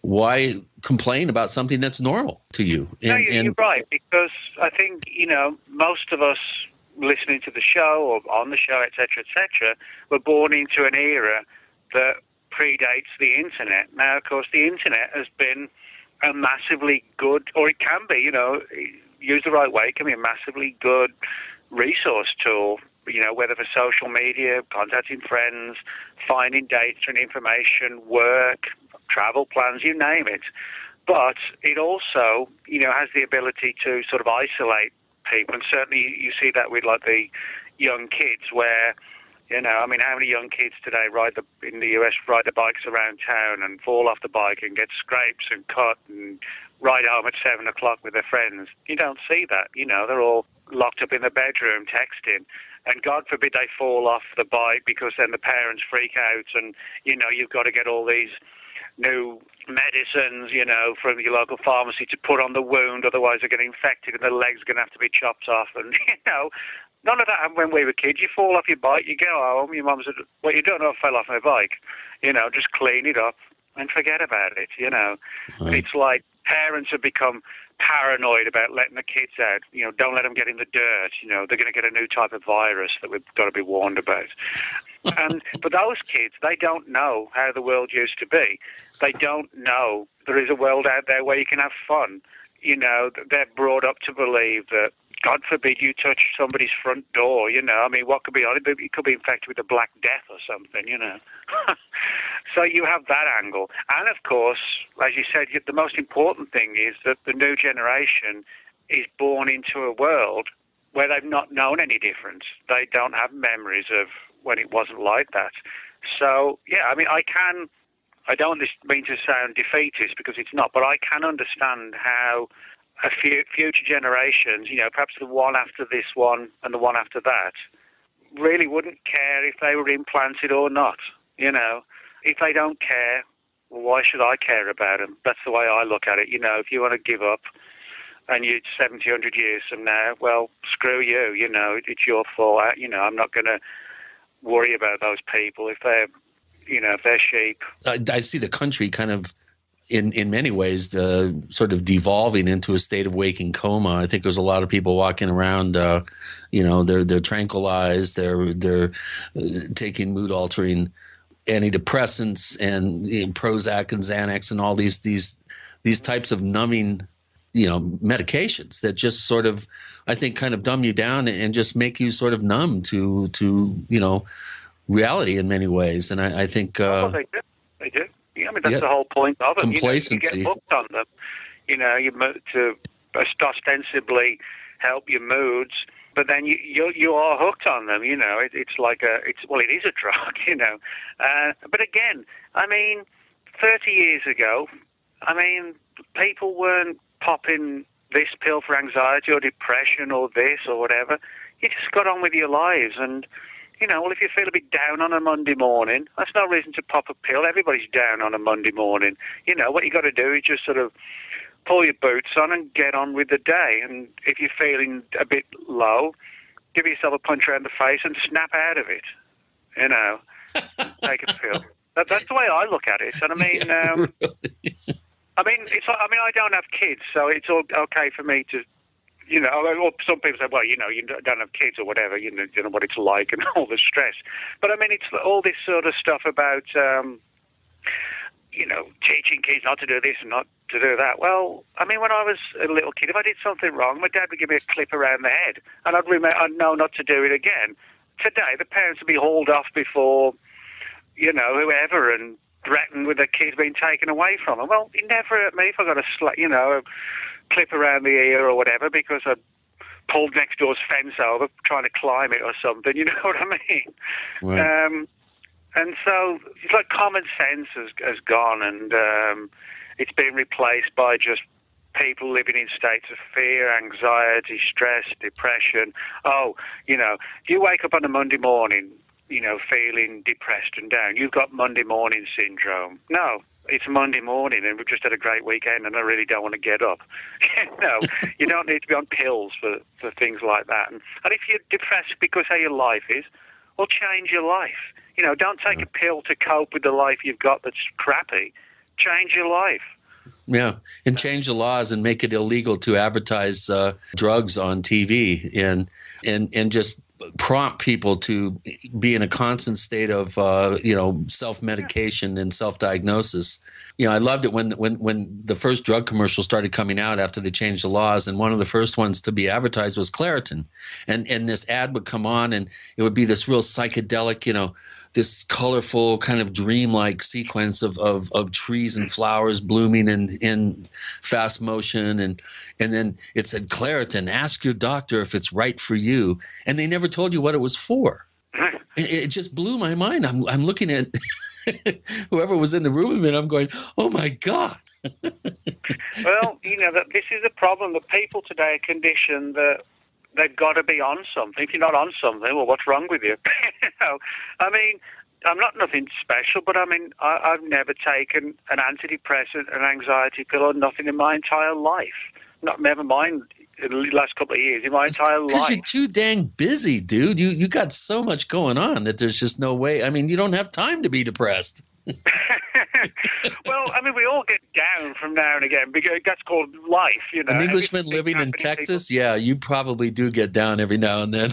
why complain about something that's normal to you? You're right, because I think, most of us listening to the show or on the show, et cetera, were born into an era that predates the internet. Now, of course, the internet has been a massively good, or it can be, used the right way, it can be a massively good resource tool, whether for social media, contacting friends, finding data and information, work, travel plans, you name it. But it also, has the ability to sort of isolate people. And certainly you see that with the young kids where, how many young kids today in the US ride the bikes around town and fall off the bike and get scrapes and cut and ride home at 7 o'clock with their friends? You don't see that. They're all locked up in the bedroom texting. And God forbid they fall off the bike because then the parents freak out and, you've got to get all these new medicines, from your local pharmacy to put on the wound, otherwise they're getting infected and the leg's going to have to be chopped off. And, none of that happened when we were kids. You fall off your bike, you go home, your mum said, "What you doing?" "Oh, I fell off my bike." Just clean it up and forget about it, Right. It's like parents have become paranoid about letting the kids out. Don't let them get in the dirt. They're going to get a new type of virus that we've got to be warned about. But those kids, they don't know how the world used to be. They don't know there is a world out there where you can have fun. They're brought up to believe that, God forbid, you touch somebody's front door, what could be on it? It could be infected with the Black Death or something, So you have that angle. And, of course, as you said, the most important thing is that the new generation is born into a world where they've not known any difference. They don't have memories of when it wasn't like that. So, yeah, I don't mean to sound defeatist because it's not, but I can understand how a future generations, perhaps the one after this one and the one after that, really wouldn't care if they were implanted or not. If they don't care, well, why should I care about them? That's the way I look at it. If you want to give up and you're 70, 100 years from now, well, screw you. It's your fault. I'm not going to worry about those people if they're, if they're sheep. I see the country kind of, in many ways, sort of devolving into a state of waking coma. I think there's a lot of people walking around, they're tranquilized, they're taking mood altering antidepressants and Prozac and Xanax and all these types of numbing, medications that just sort of, I think, kind of dumb you down and just make you sort of numb to reality in many ways. And I think they do. That's the whole point of them. Complacency. You get hooked on them. To ostensibly help your moods, but then you are hooked on them. It's like it is a drug. But again, 30 years ago, people weren't popping this pill for anxiety or depression or this or whatever. You just got on with your lives and. If you feel a bit down on a Monday morning, that's no reason to pop a pill. Everybody's down on a Monday morning. What you got to do is just sort of pull your boots on and get on with the day. And if you're feeling a bit low, give yourself a punch around the face and snap out of it. Take a pill. That's the way I look at it. And I don't have kids, so it's all okay for me to. Or some people say, well, you don't have kids or whatever, you know what it's like and all the stress. But, it's all this sort of stuff about, teaching kids not to do this and not to do that. Well, when I was a little kid, if I did something wrong, my dad would give me a clip around the head and I'd know not to do it again. Today, the parents would be hauled off before, whoever and threatened with the kids being taken away from them. Well, it never hurt me if I got a clip around the ear or whatever because I pulled next door's fence over trying to climb it or something, you know what I mean? Right. And so it's like common sense has gone and it's been replaced by just people living in states of fear, anxiety, stress, depression. You wake up on a Monday morning, feeling depressed and down. You've got Monday morning syndrome. No. It's Monday morning and we've just had a great weekend and I really don't want to get up. You don't need to be on pills for things like that. And if you're depressed because how your life is, well, change your life. Don't take a pill to cope with the life you've got that's crappy. Change your life. Yeah, and change the laws and make it illegal to advertise drugs on TV and just prompt people to be in a constant state of self-medication and self-diagnosis. I loved it when the first drug commercial started coming out after they changed the laws, and one of the first ones to be advertised was Claritin, and this ad would come on and it would be this real psychedelic, this colorful kind of dreamlike sequence of trees and flowers blooming in fast motion, and then it said Claritin, ask your doctor if it's right for you, and they never told you what it was for. It just blew my mind. I'm looking at whoever was in the room with me, and I'm going, oh my God. Well, this is a problem that people today are conditioned that they've got to be on something. If you're not on something, well, what's wrong with you? I mean, I'm not nothing special, but I mean, I've never taken an antidepressant, an anxiety pill, or nothing in my entire life. Never mind in the last couple of years, in my entire life. Because you're too dang busy, dude. You got so much going on that there's just no way. I mean, you don't have time to be depressed. Well, I mean, we all get down from now and again because that's called life, you know. An Englishman living in Texas, yeah, you probably do get down every now and then.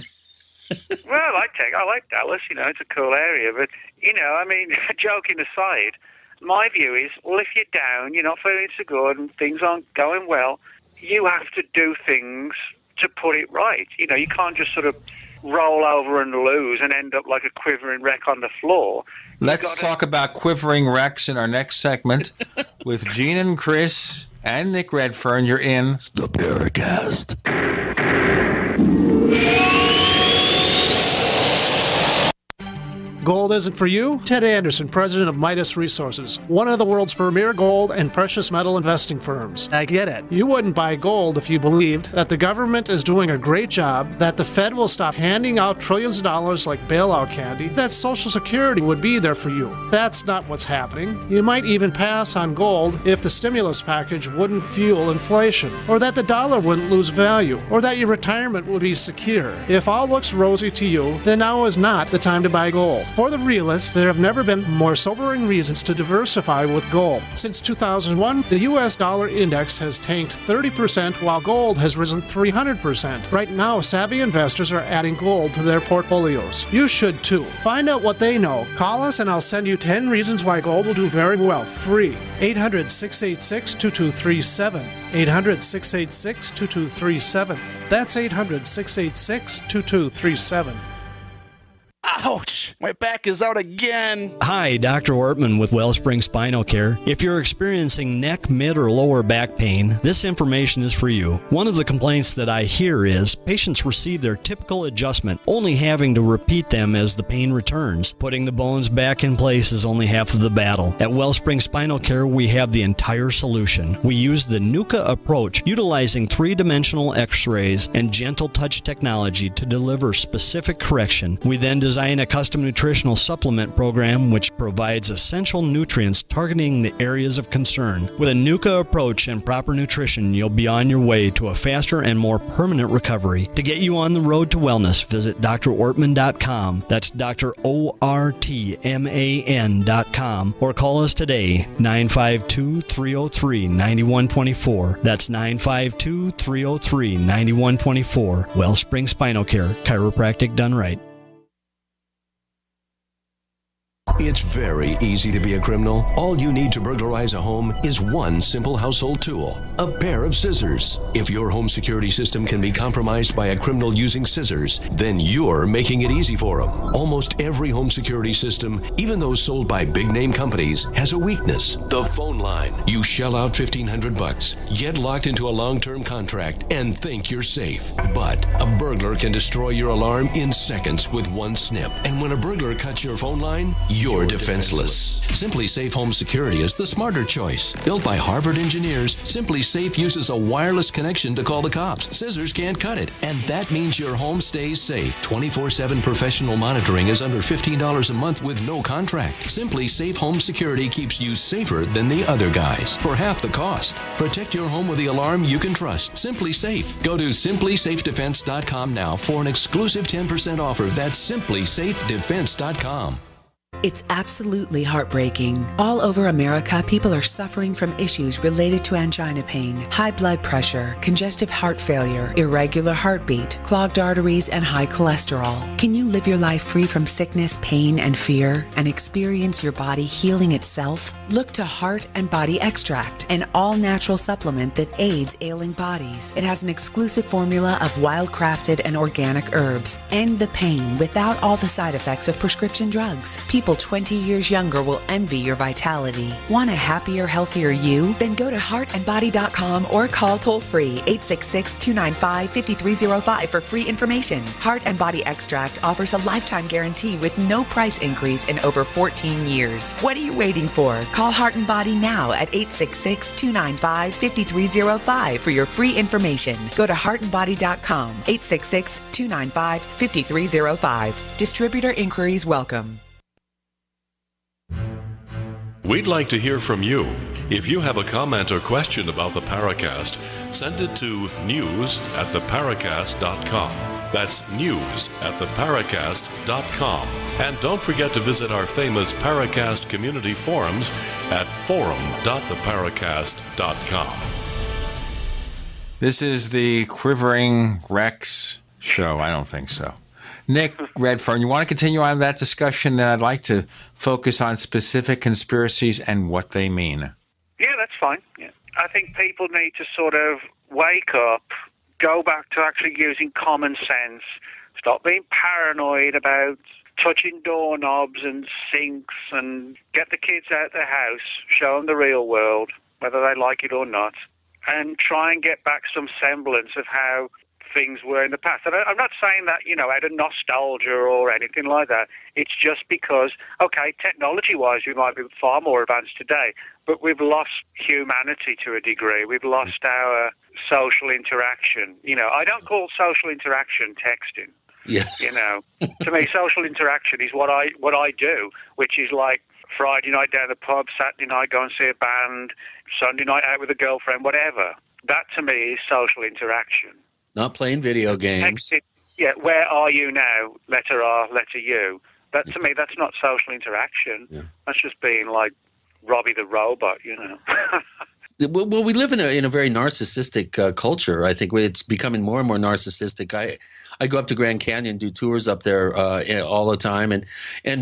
Well, I like Dallas, you know, it's a cool area. But, you know, I mean, joking aside, my view is, well, if you're down, you're not feeling so good and things aren't going well, you have to do things to put it right. You know, you can't just sort of roll over and lose and end up like a quivering wreck on the floor. Let's talk about quivering wrecks in our next segment with Gene and Chris and Nick Redfern. You're in the Paracast. Gold isn't for you? Ted Anderson, president of Midas Resources, one of the world's premier gold and precious metal investing firms. I get it. You wouldn't buy gold if you believed that the government is doing a great job, that the Fed will stop handing out trillions of dollars like bailout candy, that Social Security would be there for you. That's not what's happening. You might even pass on gold if the stimulus package wouldn't fuel inflation, or that the dollar wouldn't lose value, or that your retirement would be secure. If all looks rosy to you, then now is not the time to buy gold. For the realist, there have never been more sobering reasons to diversify with gold. Since 2001, the U.S. dollar index has tanked 30% while gold has risen 300%. Right now, savvy investors are adding gold to their portfolios. You should too. Find out what they know. Call us and I'll send you 10 reasons why gold will do very well, free. 800-686-2237. 800-686-2237. That's 800-686-2237. Ouch! My back is out again. Hi, Dr. Ortman with Wellspring Spinal Care. If you're experiencing neck, mid, or lower back pain, this information is for you. One of the complaints that I hear is patients receive their typical adjustment, only having to repeat them as the pain returns. Putting the bones back in place is only half of the battle. At Wellspring Spinal Care, we have the entire solution. We use the NUCA approach, utilizing three-dimensional x-rays and gentle touch technology to deliver specific correction. We then design a custom nutritional supplement program which provides essential nutrients targeting the areas of concern. With a NUCA approach and proper nutrition, you'll be on your way to a faster and more permanent recovery. To get you on the road to wellness, visit drortman.com. That's drortman.com, or call us today, 952-303-9124. That's 952-303-9124. Wellspring Spinal Care, chiropractic done right. It's very easy to be a criminal. All you need to burglarize a home is one simple household tool, a pair of scissors. If your home security system can be compromised by a criminal using scissors, then you're making it easy for them. Almost every home security system, even those sold by big-name companies, has a weakness: the phone line. You shell out $1,500, get locked into a long-term contract, and think you're safe. But a burglar can destroy your alarm in seconds with one snip. And when a burglar cuts your phone line, you're defenseless. Simply Safe Home Security is the smarter choice. Built by Harvard engineers, Simply Safe uses a wireless connection to call the cops. Scissors can't cut it, and that means your home stays safe. 24/7 professional monitoring is under $15 a month with no contract. Simply Safe Home Security keeps you safer than the other guys for half the cost. Protect your home with the alarm you can trust. Simply Safe. Go to simplysafedefense.com now for an exclusive 10% offer. That's simplysafedefense.com. It's absolutely heartbreaking. All over America, people are suffering from issues related to angina pain, high blood pressure, congestive heart failure, irregular heartbeat, clogged arteries, and high cholesterol. Can you live your life free from sickness, pain, and fear, and experience your body healing itself? Look to Heart and Body Extract, an all-natural supplement that aids ailing bodies. It has an exclusive formula of wild-crafted and organic herbs. End the pain without all the side effects of prescription drugs. People people 20 years younger will envy your vitality. Want a happier, healthier you? Then go to heartandbody.com or call toll-free 866-295-5305 for free information. Heart and Body Extract offers a lifetime guarantee with no price increase in over 14 years. What are you waiting for? Call Heart and Body now at 866-295-5305 for your free information. Go to heartandbody.com, 866-295-5305. Distributor inquiries welcome. We'd like to hear from you. If you have a comment or question about the Paracast, send it to news@theparacast.com. That's news@theparacast.com. And don't forget to visit our famous Paracast community forums at forum.theparacast.com. This is the Quivering Rex show. I don't think so. Nick Redfern, you want to continue on that discussion? Then I'd like to focus on specific conspiracies and what they mean. Yeah, that's fine. Yeah. I think people need to sort of wake up, go back to actually using common sense, stop being paranoid about touching doorknobs and sinks, and get the kids out of the house, show them the real world, whether they like it or not, and try and get back some semblance of how things were in the past. And I'm not saying that, out of nostalgia or anything like that. It's just because, okay, technology-wise, we might be far more advanced today, but we've lost humanity to a degree. We've lost our social interaction. I don't call social interaction texting. Yeah. To me, social interaction is what I do, which is like Friday night down the pub, Saturday night go and see a band, Sunday night out with a girlfriend, whatever. That to me is social interaction. Not playing video games. Yeah, where are you now? Letter R, letter U. That to me, that's not social interaction. Yeah. That's just being like Robbie the robot, Well, we live in a very narcissistic culture. I think it's becoming more and more narcissistic. I go up to Grand Canyon, do tours up there all the time, and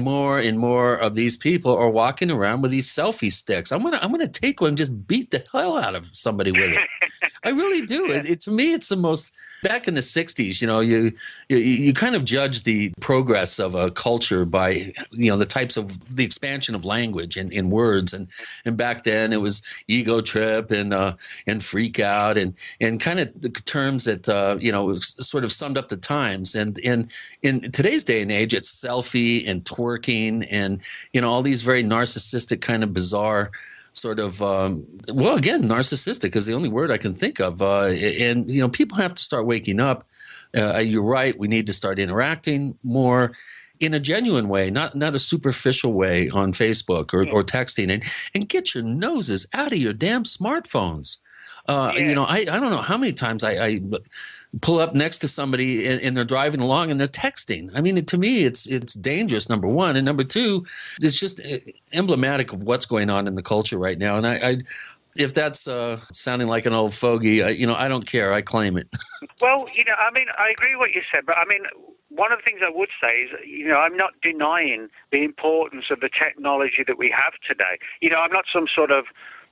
more of these people are walking around with these selfie sticks. I'm gonna take one and just beat the hell out of somebody with it. I really do. It to me, it's the most. Back in the 60s, you kind of judge the progress of a culture by, the types of the expansion of language and words. And back then it was ego trip and freak out and kind of the terms that, sort of summed up the times. And in today's day and age, it's selfie and twerking and, all these very narcissistic kind of bizarre sort of, again, narcissistic is the only word I can think of. And people have to start waking up. You're right. We need to start interacting more in a genuine way, not a superficial way on Facebook or texting, and get your noses out of your damn smartphones. I don't know how many times I pull up next to somebody and they're driving along and they're texting. I mean, to me, it's dangerous, number one. And number two, it's just emblematic of what's going on in the culture right now. And I if that's sounding like an old fogey, I don't care. I claim it. Well, I agree with what you said, but one of the things I would say is, I'm not denying the importance of the technology that we have today. I'm not some sort of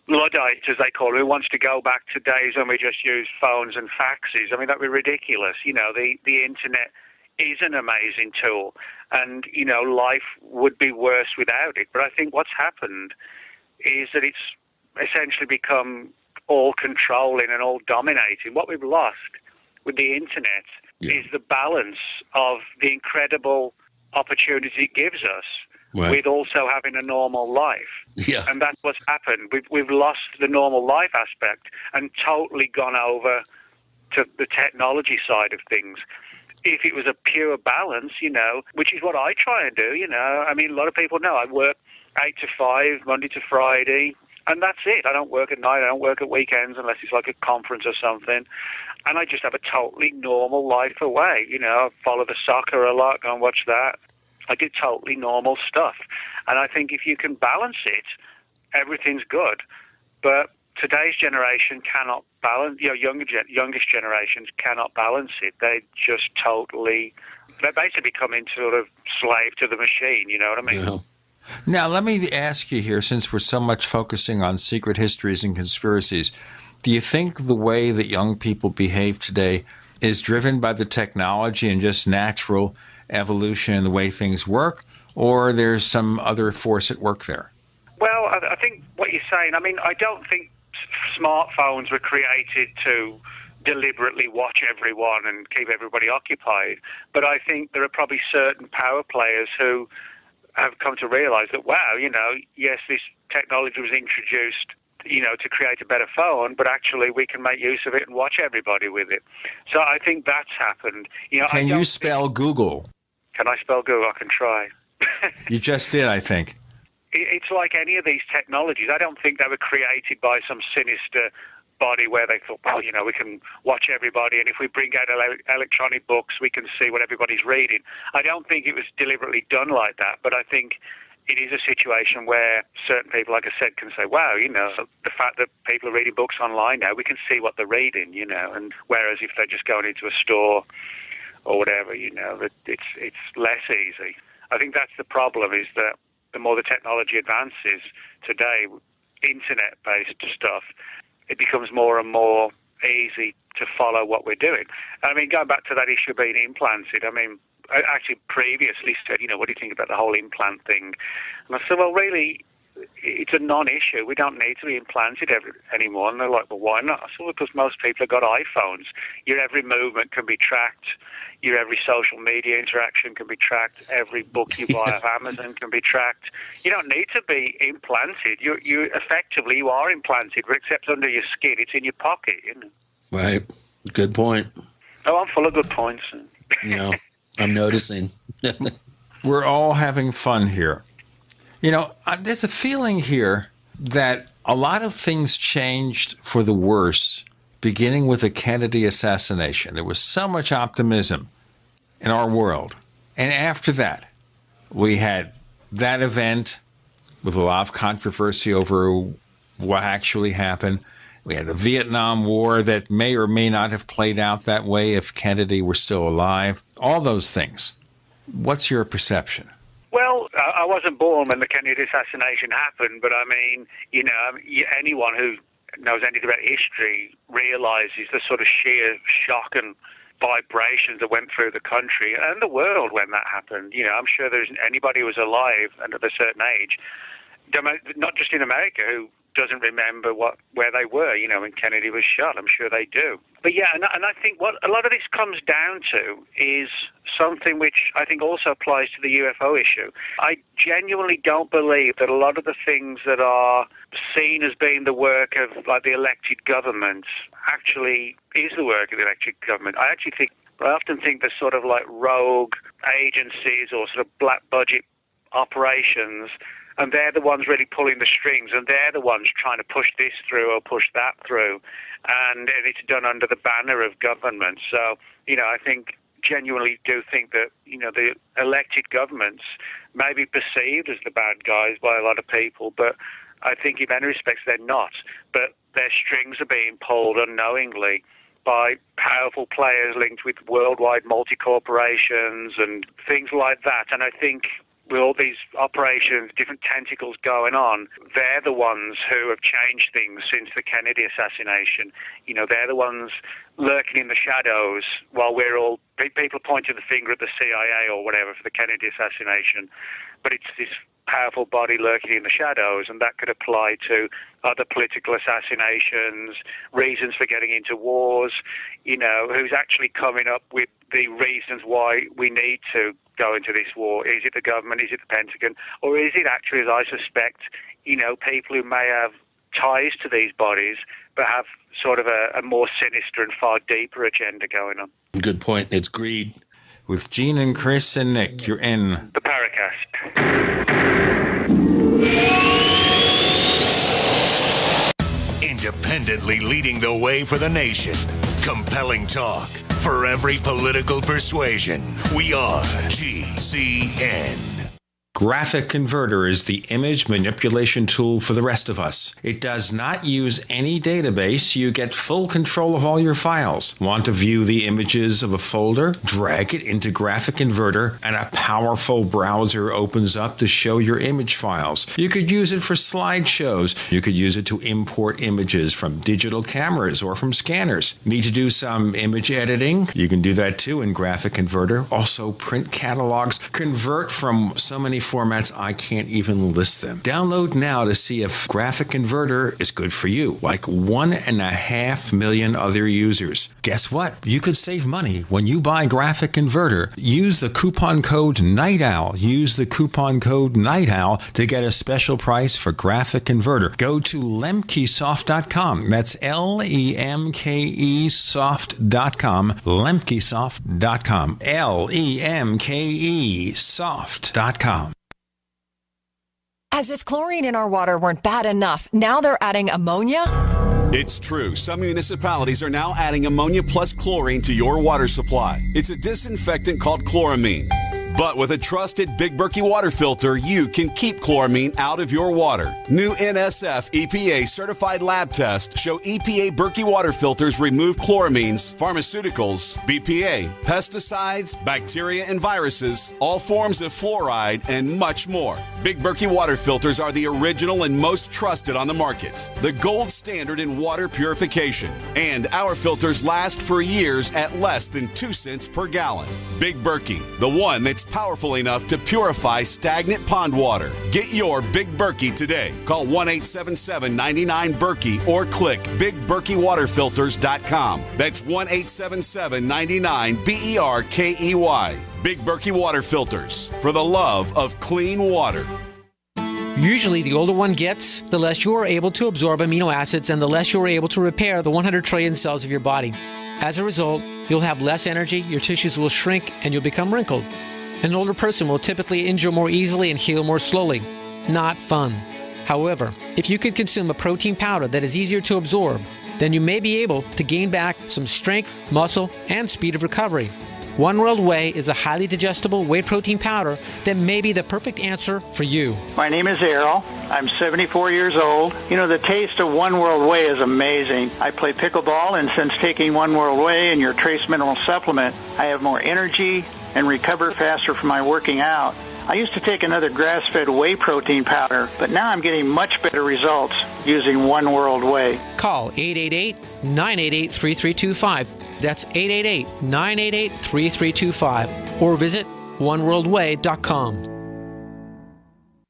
Luddite, as they call it, who wants to go back to days when we just used phones and faxes. That'd be ridiculous. The internet is an amazing tool, and, life would be worse without it. But I think what's happened is that it's essentially become all-controlling and all-dominating. What we've lost with the internet is the balance of the incredible opportunity it gives us, right, with also having a normal life. Yeah. And that's what's happened. We've lost the normal life aspect and totally gone over to the technology side of things. If it was a pure balance, which is what I try and do, a lot of people know I work 8 to 5, Monday to Friday, and that's it. I don't work at night. I don't work at weekends unless it's like a conference or something. And I just have a totally normal life away. I follow the soccer a lot, go and watch that. I do totally normal stuff. And I think if you can balance it, everything's good. But today's generation cannot balance, youngest generations cannot balance it. They're basically becoming sort of slave to the machine, you know what I mean? Yeah. Now, let me ask you here, since we're so much focusing on secret histories and conspiracies, do you think the way that young people behave today is driven by the technology and just natural evolution and the way things work? or there's some other force at work there? Well, I think what you're saying, I mean, I don't think smartphones were created to deliberately watch everyone and keep everybody occupied. But I think there are probably certain power players who have come to realize that, wow, yes, this technology was introduced, to create a better phone, but actually we can make use of it and watch everybody with it. So I think that's happened. Can you spell Google? Can I spell Google? I can try. You just did, I think. It's like any of these technologies. I don't think they were created by some sinister body where they thought, well, we can watch everybody, and if we bring out electronic books, we can see what everybody's reading. I don't think it was deliberately done like that, but I think it is a situation where certain people, like I said, can say, wow, the fact that people are reading books online now, we can see what they're reading, and whereas if they're just going into a store or whatever, it's less easy. I think that's the problem, is that the more the technology advances today, internet-based stuff, it becomes more and more easy to follow what we're doing. I mean, going back to that issue of being implanted, I mean, I actually previously said, what do you think about the whole implant thing? And I said, well, really, it's a non-issue. We don't need to be implanted anymore. And they're like, well, why not? I said, well, because most people have got iPhones. Your every movement can be tracked. Your every social media interaction can be tracked. Every book you buy off Amazon can be tracked. You don't need to be implanted. You effectively, you are implanted, except under your skin. It's in your pocket, Right. Good point. Oh, I'm full of good points. I'm noticing. We're all having fun here. There's a feeling here that a lot of things changed for the worse, beginning with the Kennedy assassination. There was so much optimism in our world. And after that, we had that event with a lot of controversy over what actually happened. We had the Vietnam War that may or may not have played out that way if Kennedy were still alive. All those things. What's your perception? Well, I wasn't born when the Kennedy assassination happened, but I mean, anyone who knows anything about history realizes the sort of sheer shock and vibrations that went through the country and the world when that happened. I'm sure there's anybody who was alive and of a certain age, not just in America, who doesn't remember where they were, when Kennedy was shot. I'm sure they do. But yeah, and I think what a lot of this comes down to is something which I think also applies to the UFO issue. I genuinely don't believe that a lot of the things that are seen as being the work of like the elected government actually is the work of the elected government. I often think there's sort of like rogue agencies or sort of black budget operations, and they're the ones really pulling the strings, and they're the ones trying to push this through or push that through, and it's done under the banner of government. So, I genuinely do think that, the elected governments may be perceived as the bad guys by a lot of people, but I think in many respects they're not. But their strings are being pulled unknowingly by powerful players linked with worldwide multi-corporations and things like that. And I think with all these operations, different tentacles going on, they're the ones who have changed things since the Kennedy assassination. They're the ones lurking in the shadows while people pointing the finger at the CIA or whatever for the Kennedy assassination. But it's this powerful body lurking in the shadows, and that could apply to other political assassinations, reasons for getting into wars, who's actually coming up with the reasons why we need to go into this war. Is it the government? Is it the Pentagon? Or is it actually, as I suspect, people who may have ties to these bodies but have sort of a more sinister and far deeper agenda going on? Good point. It's greed. With Gene and Chris and Nick, you're in the Paracast. Independently leading the way for the nation. Compelling talk for every political persuasion. We are GCN. Graphic Converter is the image manipulation tool for the rest of us. It does not use any database. You get full control of all your files. Want to view the images of a folder? Drag it into Graphic Converter and a powerful browser opens up to show your image files. You could use it for slideshows. You could use it to import images from digital cameras or from scanners. Need to do some image editing? You can do that too in Graphic Converter. Also print catalogs. Convert from so many formats, I can't even list them. Download now to see if Graphic Converter is good for you, like 1.5 million other users. Guess what? You could save money when you buy Graphic Converter. Use the coupon code Night Owl. Use the coupon code Night Owl to get a special price for Graphic Converter. Go to lemkesoft.com. That's LEMKE soft.com. lemkesoft.com. LEMKE soft.com. As if chlorine in our water weren't bad enough, now they're adding ammonia? It's true. Some municipalities are now adding ammonia plus chlorine to your water supply. It's a disinfectant called chloramine. But with a trusted Big Berkey water filter, you can keep chloramine out of your water. New NSF EPA certified lab tests show EPA Berkey water filters remove chloramines, pharmaceuticals, BPA, pesticides, bacteria and viruses, all forms of fluoride, and much more. Big Berkey water filters are the original and most trusted on the market. The gold standard in water purification. And our filters last for years at less than 2 cents per gallon. Big Berkey, the one that's powerful enough to purify stagnant pond water. Get your Big Berkey today. Call 1-877-99-BERKEY or click BigBerkeyWaterFilters.com. That's 1-877-99-BERKEY. Big Berkey Water Filters, for the love of clean water. Usually, the older one gets, the less you are able to absorb amino acids and the less you are able to repair the 100 trillion cells of your body. As a result, you'll have less energy, your tissues will shrink, and you'll become wrinkled. An older person will typically injure more easily and heal more slowly. Not fun. However, if you can consume a protein powder that is easier to absorb, then you may be able to gain back some strength, muscle, and speed of recovery. One World Whey is a highly digestible whey protein powder that may be the perfect answer for you. My name is Errol. I'm 74 years old. You know, the taste of One World Whey is amazing. I play pickleball, and since taking One World Whey and your trace mineral supplement, I have more energy and recover faster from my working out. I used to take another grass-fed whey protein powder, but now I'm getting much better results using One World Whey. Call 888-988-3325. That's 888-988-3325. Or visit oneworldway.com.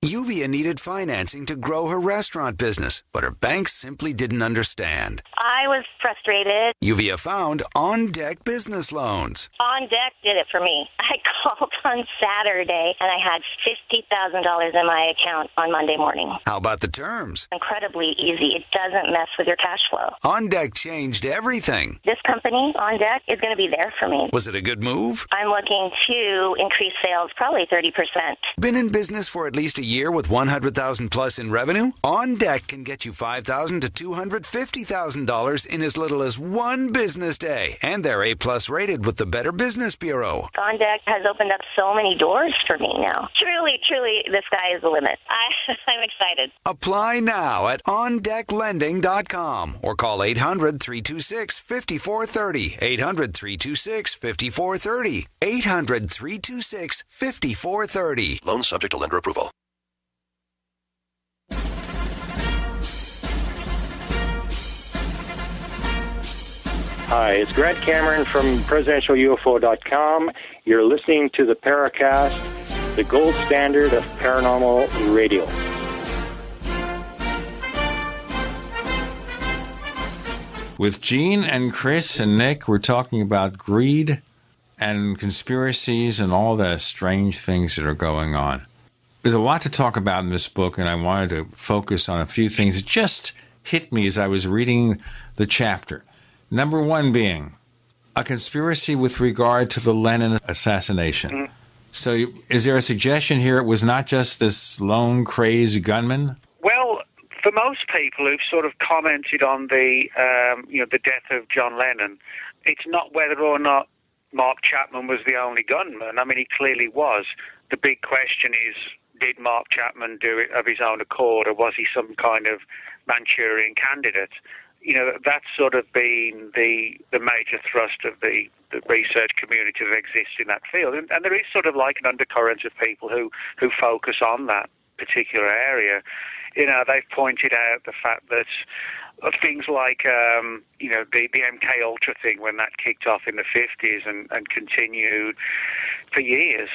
Yuvia needed financing to grow her restaurant business, but her banks simply didn't understand. I was frustrated. Yuvia found On Deck Business Loans. On Deck did it for me. I called on Saturday, and I had $50,000 in my account on Monday morning. How about the terms? Incredibly easy. It doesn't mess with your cash flow. On Deck changed everything. This company, On Deck, is going to be there for me. Was it a good move? I'm looking to increase sales probably 30%. Been in business for at least a year with $100,000 plus in revenue? On Deck can get you $5,000 to $250,000 in as little as one business day. And they're A-plus rated with the Better Business Bureau. On Deck has opened up so many doors for me now. Truly, the sky is the limit. I'm excited. Apply now at OnDeckLending.com or call 800-326-5430. 800-326-5430. 800-326-5430. Loan subject to lender approval. Hi, it's Grant Cameron from PresidentialUFO.com. You're listening to the Paracast, the gold standard of paranormal radio. With Gene and Chris and Nick, we're talking about greed and conspiracies and all the strange things that are going on. There's a lot to talk about in this book, and I wanted to focus on a few things that just hit me as I was reading the chapter. Number one being a conspiracy with regard to the Lenin assassination. Mm-hmm. So is there a suggestion here it was not just this lone crazed gunman? Well, for most people who've sort of commented on the death of John Lennon, it's not whether or not Mark Chapman was the only gunman. I mean, he clearly was. The big question is, did Mark Chapman do it of his own accord, or was he some kind of Manchurian candidate? You know, that's sort of been the major thrust of the research community that exists in that field. And there is sort of like an undercurrent of people who focus on that particular area. You know, they've pointed out the fact that things like, the MK Ultra thing, when that kicked off in the 50s and continued for years,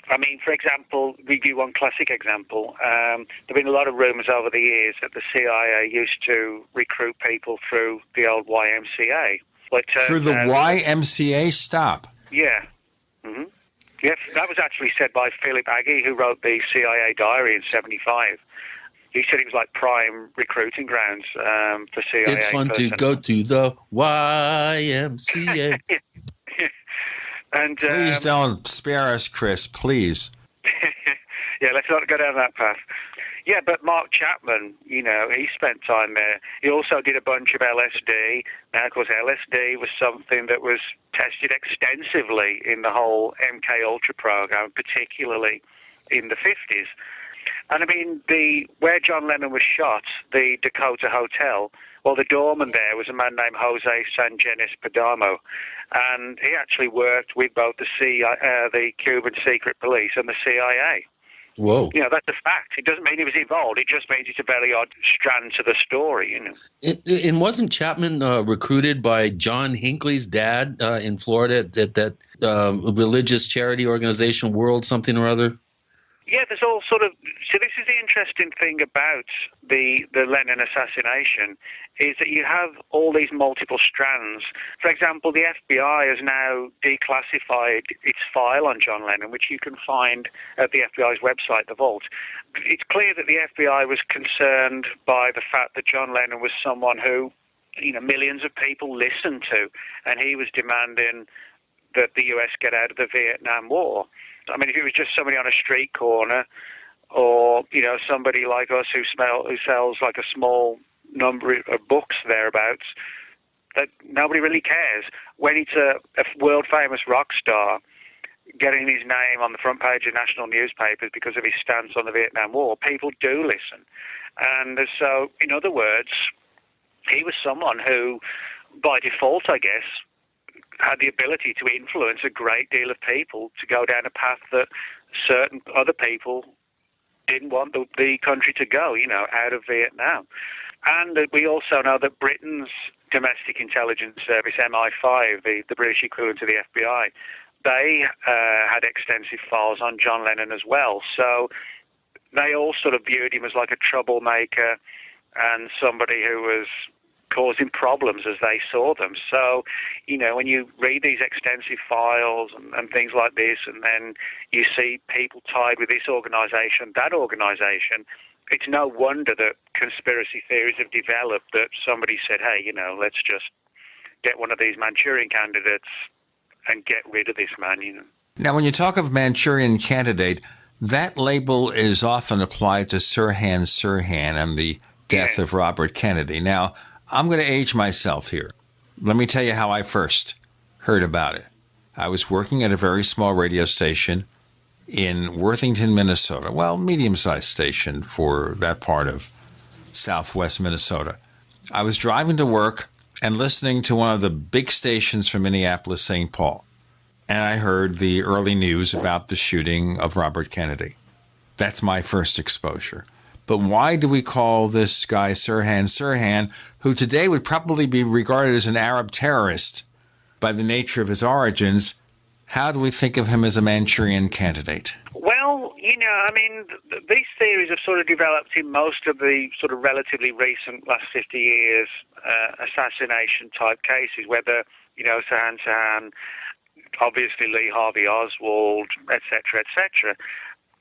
I mean, for example, we give one classic example. There have been a lot of rumours over the years that the CIA used to recruit people through the old YMCA. Well, through the YMCA? Stop. Yeah. Mm-hmm. Yes, that was actually said by Philip Agee, who wrote the CIA diary in '75. He said it was like prime recruiting grounds for CIA. It's fun to go to the YMCA. And please don't spare us, Chris, please. Yeah, let's not go down that path. Yeah, but Mark Chapman, you know, he spent time there. He also did a bunch of LSD. Now, of course, LSD was something that was tested extensively in the whole MK Ultra program, particularly in the 50s. And I mean, where John Lennon was shot, the Dakota Hotel, well, the doorman there was a man named Jose Sangenis Perdomo, and he actually worked with both the Cuban secret police and the CIA. Whoa. You know, that's a fact. It doesn't mean he was involved. It just means it's a very odd strand to the story, you know. And wasn't Chapman recruited by John Hinckley's dad in Florida at that religious charity organization, World something or other? Yeah, there's all sort of... So this is the interesting thing about the Lennon assassination, is that you have all these multiple strands. For example, the FBI has now declassified its file on John Lennon, which you can find at the FBI's website, The Vault. It's clear that the FBI was concerned by the fact that John Lennon was someone who, you know, millions of people listened to, and he was demanding that the US get out of the Vietnam War. I mean, if it was just somebody on a street corner, or, you know, somebody like us who sells like a small number of books thereabouts, that nobody really cares. When it's a world-famous rock star getting his name on the front page of national newspapers because of his stance on the Vietnam War, people do listen. And so, in other words, he was someone who, by default, I guess, had the ability to influence a great deal of people to go down a path that certain other people didn't want the country to go, you know, out of Vietnam. And we also know that Britain's domestic intelligence service, MI5, the British equivalent to the FBI, they had extensive files on John Lennon as well. So they all sort of viewed him as like a troublemaker and somebody who was causing problems as they saw them. So, you know, when you read these extensive files and things like this, and then you see people tied with this organization, that organization, it's no wonder that conspiracy theories have developed, that somebody said, hey, you know, let's just get one of these Manchurian candidates and get rid of this man, you know. Now, when you talk of Manchurian candidate, that label is often applied to Sirhan Sirhan and the death of Robert Kennedy. Now, I'm going to age myself here. Let me tell you how I first heard about it. I was working at a very small radio station in Worthington, Minnesota. Well, medium-sized station for that part of southwest Minnesota. I was driving to work and listening to one of the big stations from Minneapolis, St. Paul. And I heard the early news about the shooting of Robert Kennedy. That's my first exposure. But why do we call this guy Sirhan Sirhan, who today would probably be regarded as an Arab terrorist by the nature of his origins? How do we think of him as a Manchurian candidate? Well, you know, I mean, these theories have sort of developed in most of the sort of relatively recent last 50 years assassination-type cases, whether, you know, Sirhan Sirhan, obviously Lee Harvey Oswald, etc., etc.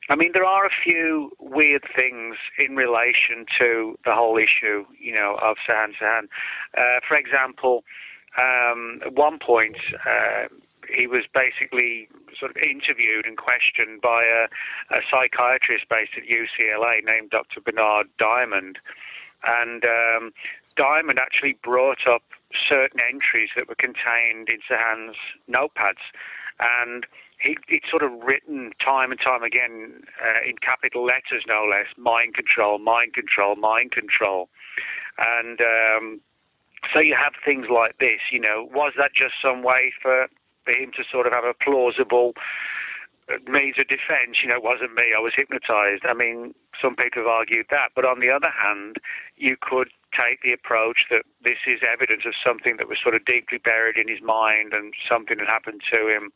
I mean, there are a few weird things in relation to the whole issue, you know, of Sirhan Sirhan. For example, at one point, he was basically sort of interviewed and questioned by a psychiatrist based at UCLA named Dr. Bernard Diamond. And Diamond actually brought up certain entries that were contained in Sirhan's notepads. And he'd sort of written time and time again, in capital letters no less, mind control, mind control, mind control. And so you have things like this, you know. Was that just some way for him to sort of have a plausible means of defense? You know, it wasn't me, I was hypnotized. I mean, some people have argued that. But on the other hand, you could take the approach that this is evidence of something that was sort of deeply buried in his mind and something that happened to him.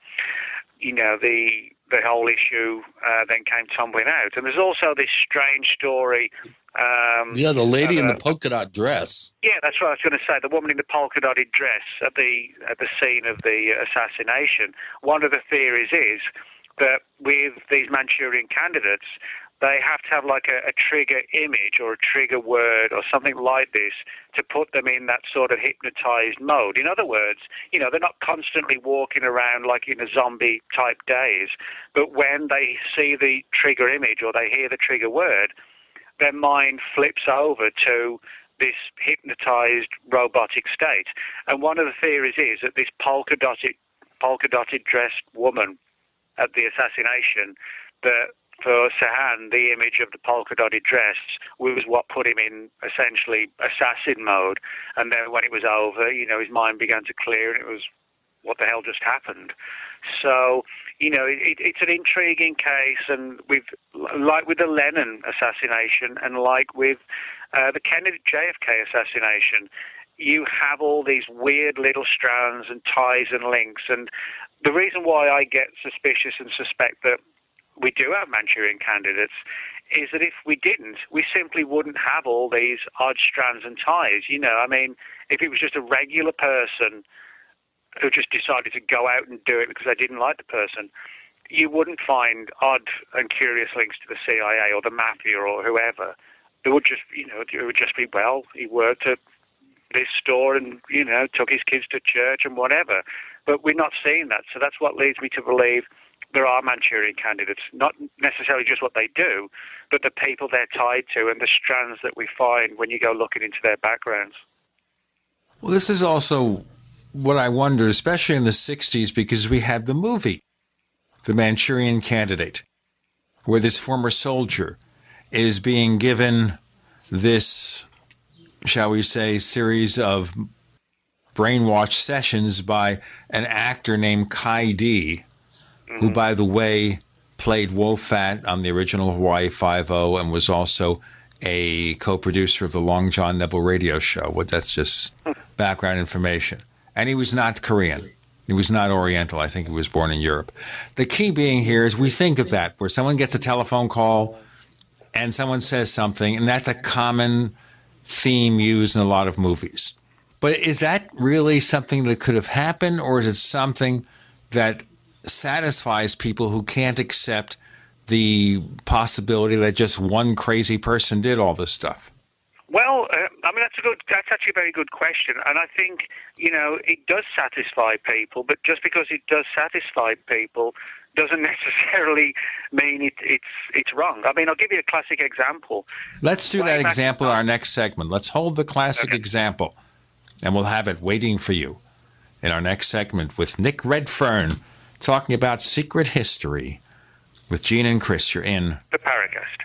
You know, the the whole issue then came tumbling out. And there's also this strange story. The lady in the polka dot dress. Yeah, that's what I was going to say. The woman in the polka dotted dress at the scene of the assassination. One of the theories is that with these Manchurian candidates, they have to have like a trigger image or a trigger word or something like this to put them in that sort of hypnotized mode. In other words, they're not constantly walking around like in a zombie type daze, but when they see the trigger image or they hear the trigger word, their mind flips over to this hypnotized robotic state. And one of the theories is that this polka dotted dressed woman at the assassination, that for Sahan, the image of the polka-dotted dress was what put him in essentially assassin mode. And then when it was over, his mind began to clear, and it was, what the hell just happened? So, it's an intriguing case, and like with the Lennon assassination and like with the Kennedy JFK assassination, you have all these weird little strands and ties and links. And the reason why I get suspicious and suspect that we do have Manchurian candidates is that if we didn't, we simply wouldn't have all these odd strands and ties. If it was just a regular person who just decided to go out and do it because they didn't like the person, you wouldn't find odd and curious links to the CIA or the mafia or whoever. It would just, it would just be, well, he worked at this store and, took his kids to church and whatever. But we're not seeing that. So that's what leads me to believe there are Manchurian candidates, not necessarily just what they do, but the people they're tied to and the strands that we find when you go looking into their backgrounds. Well, this is also what I wonder, especially in the 60s, because we had the movie, The Manchurian Candidate, where this former soldier is being given this, shall we say, series of brainwash sessions by an actor named Kai D, who, by the way, played Wo-Fat on the original Hawaii Five-0 and was also a co-producer of the Long John Nebel radio show. Well, that's just background information. And he was not Korean. He was not Oriental. I think he was born in Europe. The key being here is we think of that, where someone gets a telephone call and someone says something, and that's a common theme used in a lot of movies. But is that really something that could have happened, or is it something that satisfies people who can't accept the possibility that just one crazy person did all this stuff? Well, that's actually a very good question. And I think, it does satisfy people, but just because it does satisfy people doesn't necessarily mean it's wrong. I'll give you a classic example. Let's do that example in our next segment. Let's hold the classic example, and we'll have it waiting for you in our next segment with Nick Redfern, talking about secret history with Gene and Chris. You're in the Paracast.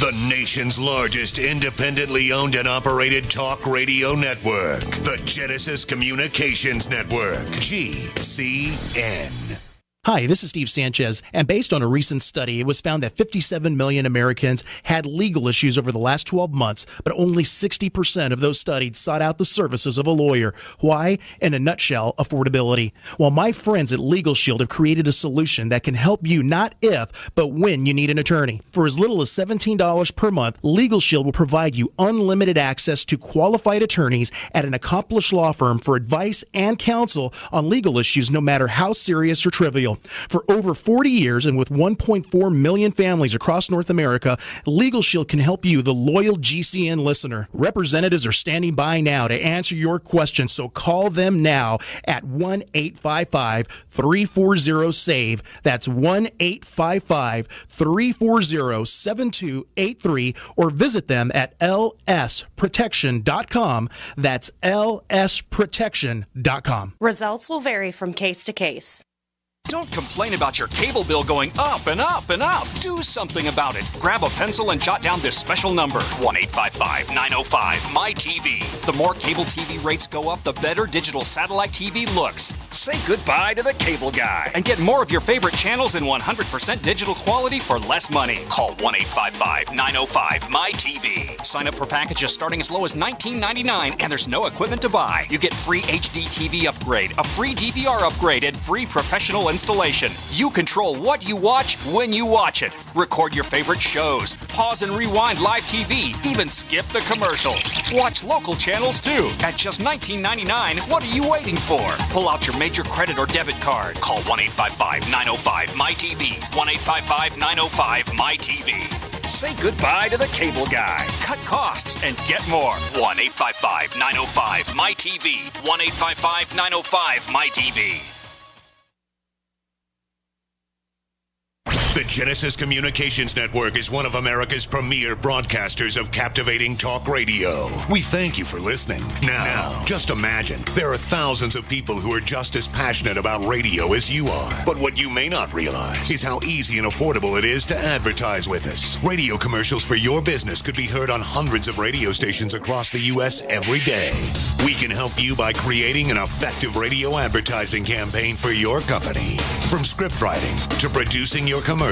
The nation's largest independently owned and operated talk radio network. The Genesis Communications Network. GCN. Hi, this is Steve Sanchez, and based on a recent study, it was found that 57 million Americans had legal issues over the last 12 months, but only 60% of those studied sought out the services of a lawyer. Why? In a nutshell, affordability. Well, my friends at Legal Shield have created a solution that can help you not if, but when you need an attorney. For as little as $17 per month, Legal Shield will provide you unlimited access to qualified attorneys at an accomplished law firm for advice and counsel on legal issues, no matter how serious or trivial. For over 40 years and with 1.4 million families across North America, Legal Shield can help you, the loyal GCN listener. Representatives are standing by now to answer your questions, so call them now at 1-855-340-SAVE. That's 1-855-340-7283, or visit them at lsprotection.com. That's lsprotection.com. Results will vary from case to case. Don't complain about your cable bill going up and up and up. Do something about it. Grab a pencil and jot down this special number, 1-855-905-MyTV. The more cable TV rates go up, the better digital satellite TV looks. Say goodbye to the cable guy and get more of your favorite channels in 100% digital quality for less money. Call 1-855-905-MyTV. Sign up for packages starting as low as $19.99, and there's no equipment to buy. You get free HD TV upgrade, a free DVR upgrade, and free professional installation. You control what you watch when you watch it. Record your favorite shows, pause and rewind live TV, even skip the commercials. Watch local channels too. At just $19.99, what are you waiting for? Pull out your major credit or debit card. Call 1-855-905-MyTV. 1-855-905-MyTV. Say goodbye to the cable guy. Cut costs and get more. 1-855-905-MyTV. 1-855-905-MyTV. The Genesis Communications Network is one of America's premier broadcasters of captivating talk radio. We thank you for listening. Now, just imagine, there are thousands of people who are just as passionate about radio as you are. But what you may not realize is how easy and affordable it is to advertise with us. Radio commercials for your business could be heard on hundreds of radio stations across the U.S. every day. We can help you by creating an effective radio advertising campaign for your company. From script writing to producing your commercial,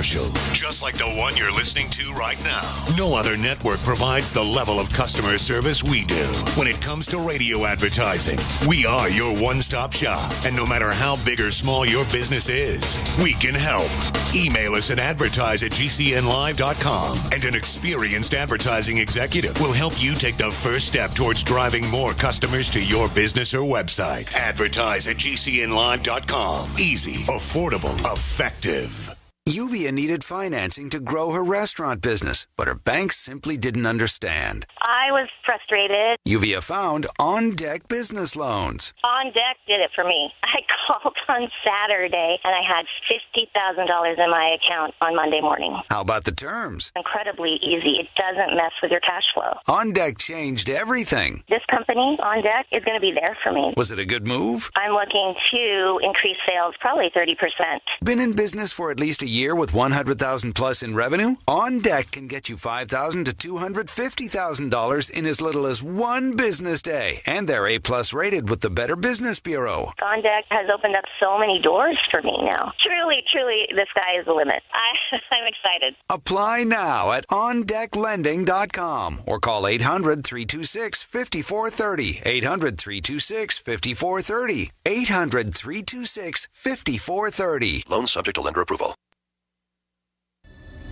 just like the one you're listening to right now. No other network provides the level of customer service we do. When it comes to radio advertising, we are your one-stop shop. And no matter how big or small your business is, we can help. Email us at advertise@gcnlive.com, and an experienced advertising executive will help you take the first step towards driving more customers to your business or website. Advertise@gcnlive.com. Easy, affordable, effective. Yuvia needed financing to grow her restaurant business, but her banks simply didn't understand. I was frustrated. Yuvia found On Deck Business Loans. On Deck did it for me. I called on Saturday, and I had $50,000 in my account on Monday morning. How about the terms? Incredibly easy. It doesn't mess with your cash flow. On Deck changed everything. This company, On Deck, is going to be there for me. Was it a good move? I'm looking to increase sales probably 30%. Been in business for at least a year with $100,000 plus in revenue? On Deck can get you $5,000 to $250,000 in as little as one business day. And they're A+ rated with the Better Business Bureau. On Deck has opened up so many doors for me now. Truly, the sky is the limit. I'm excited. Apply now at OnDeckLending.com or call 800-326-5430. 800-326-5430. 800-326-5430. Loan subject to lender approval.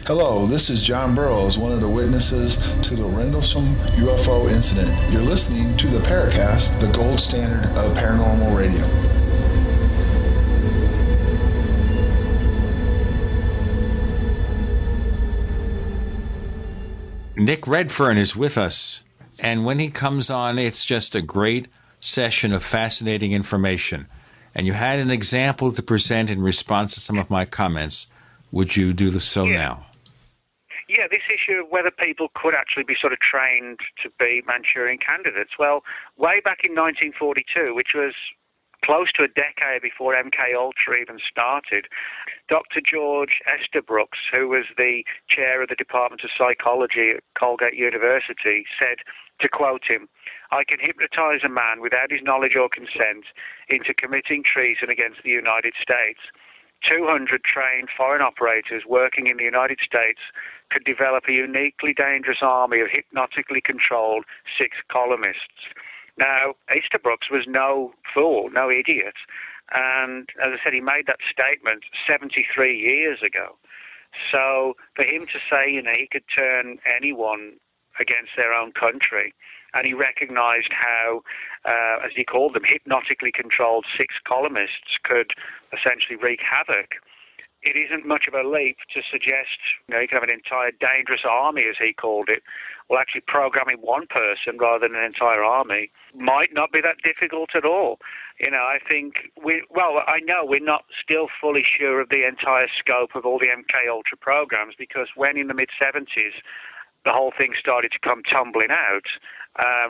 Hello, this is John Burroughs, one of the witnesses to the Rendlesham UFO incident. You're listening to the Paracast, the gold standard of paranormal radio. Nick Redfern is with us, and when he comes on, it's just a great session of fascinating information. And you had an example to present in response to some of my comments. Would you do so now? Yeah, this issue of whether people could actually be sort of trained to be Manchurian candidates. Well, way back in 1942, which was close to a decade before MKUltra even started, Dr. George Estabrooks, who was the chair of the Department of Psychology at Colgate University, said, to quote him, "I can hypnotize a man without his knowledge or consent into committing treason against the United States. 200 trained foreign operators working in the United States could develop a uniquely dangerous army of hypnotically controlled 6 columnists." Now, Easterbrooks was no fool, no idiot. And as I said, he made that statement 73 years ago. So for him to say, he could turn anyone against their own country, and he recognized how, as he called them, hypnotically controlled 6 columnists could essentially wreak havoc. It isn't much of a leap to suggest, you can have an entire dangerous army, as he called it. Well, actually programming one person rather than an entire army might not be that difficult at all. I think I know we're not still fully sure of the entire scope of all the MKUltra programs, because when in the mid-70s the whole thing started to come tumbling out,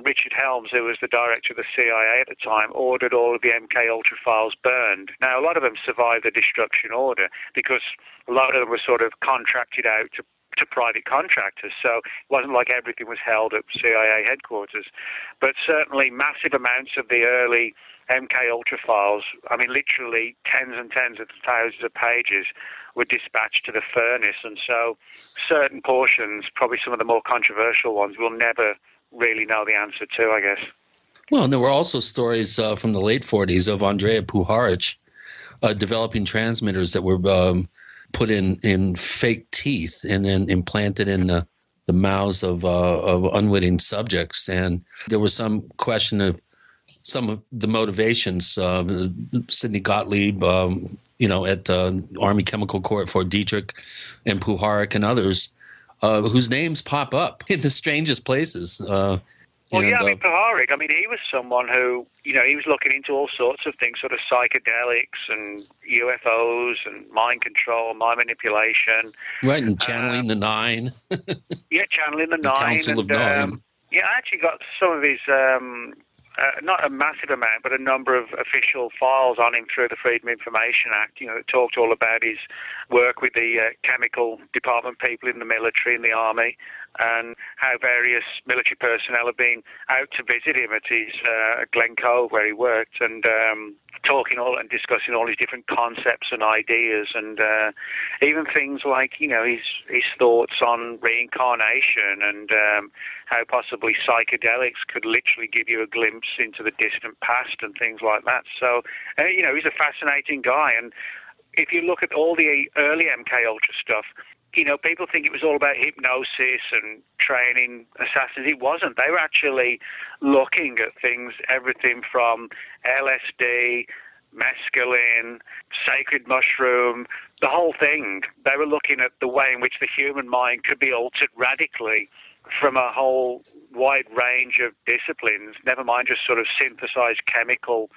Richard Helms, who was the director of the CIA at the time, ordered all of the MKUltra files burned. Now, a lot of them survived the destruction order because a lot of them were sort of contracted out to to private contractors. So it wasn't like everything was held at CIA headquarters. But certainly massive amounts of the early MK Ultra files, I mean, literally tens and tens of thousands of pages were dispatched to the furnace. And so certain portions, probably some of the more controversial ones, we'll never really know the answer to, I guess. Well, and there were also stories from the late 40s of Andrea Puharich developing transmitters that were put in fake teeth and then implanted in the mouths of unwitting subjects. And there was some question of some of the motivations. Sidney Gottlieb, at Army Chemical Corps at Fort Detrick, and Puharich and others, whose names pop up in the strangest places. Well, yeah, I mean, Puharich, he was someone who, he was looking into all sorts of things, sort of psychedelics and UFOs and mind control, mind manipulation. Right, and channeling the Nine. Yeah, channeling the The Nine. Council of Nine. Yeah, I actually got some of his, not a massive amount, but a number of official files on him through the Freedom of Information Act, that talked all about his work with the chemical department people in the military and the army, and how various military personnel have been out to visit him at his Glen Cove where he worked, and talking all and discussing all his different concepts and ideas, and even things like his thoughts on reincarnation and how possibly psychedelics could literally give you a glimpse into the distant past and things like that. So he's a fascinating guy, and if you look at all the early MK Ultra stuff, people think it was all about hypnosis and training assassins. It wasn't. They were actually looking at things, everything from LSD, mescaline, sacred mushroom, the whole thing. They were looking at the way in which the human mind could be altered radically from a whole wide range of disciplines, never mind just sort of synthesized chemical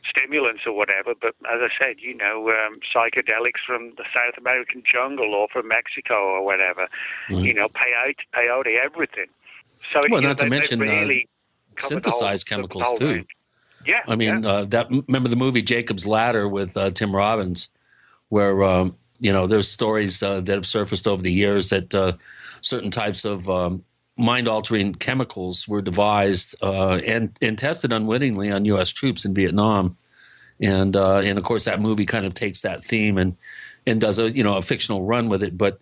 stimulants or whatever, but as I said, psychedelics from the South American jungle or from Mexico or whatever, peyote, everything. So not to mention really synthesized chemicals too. Range. Yeah, remember the movie Jacob's Ladder with Tim Robbins, where there's stories that have surfaced over the years that certain types of mind-altering chemicals were devised and tested unwittingly on U.S. troops in Vietnam, and of course that movie kind of takes that theme and does a fictional run with it, but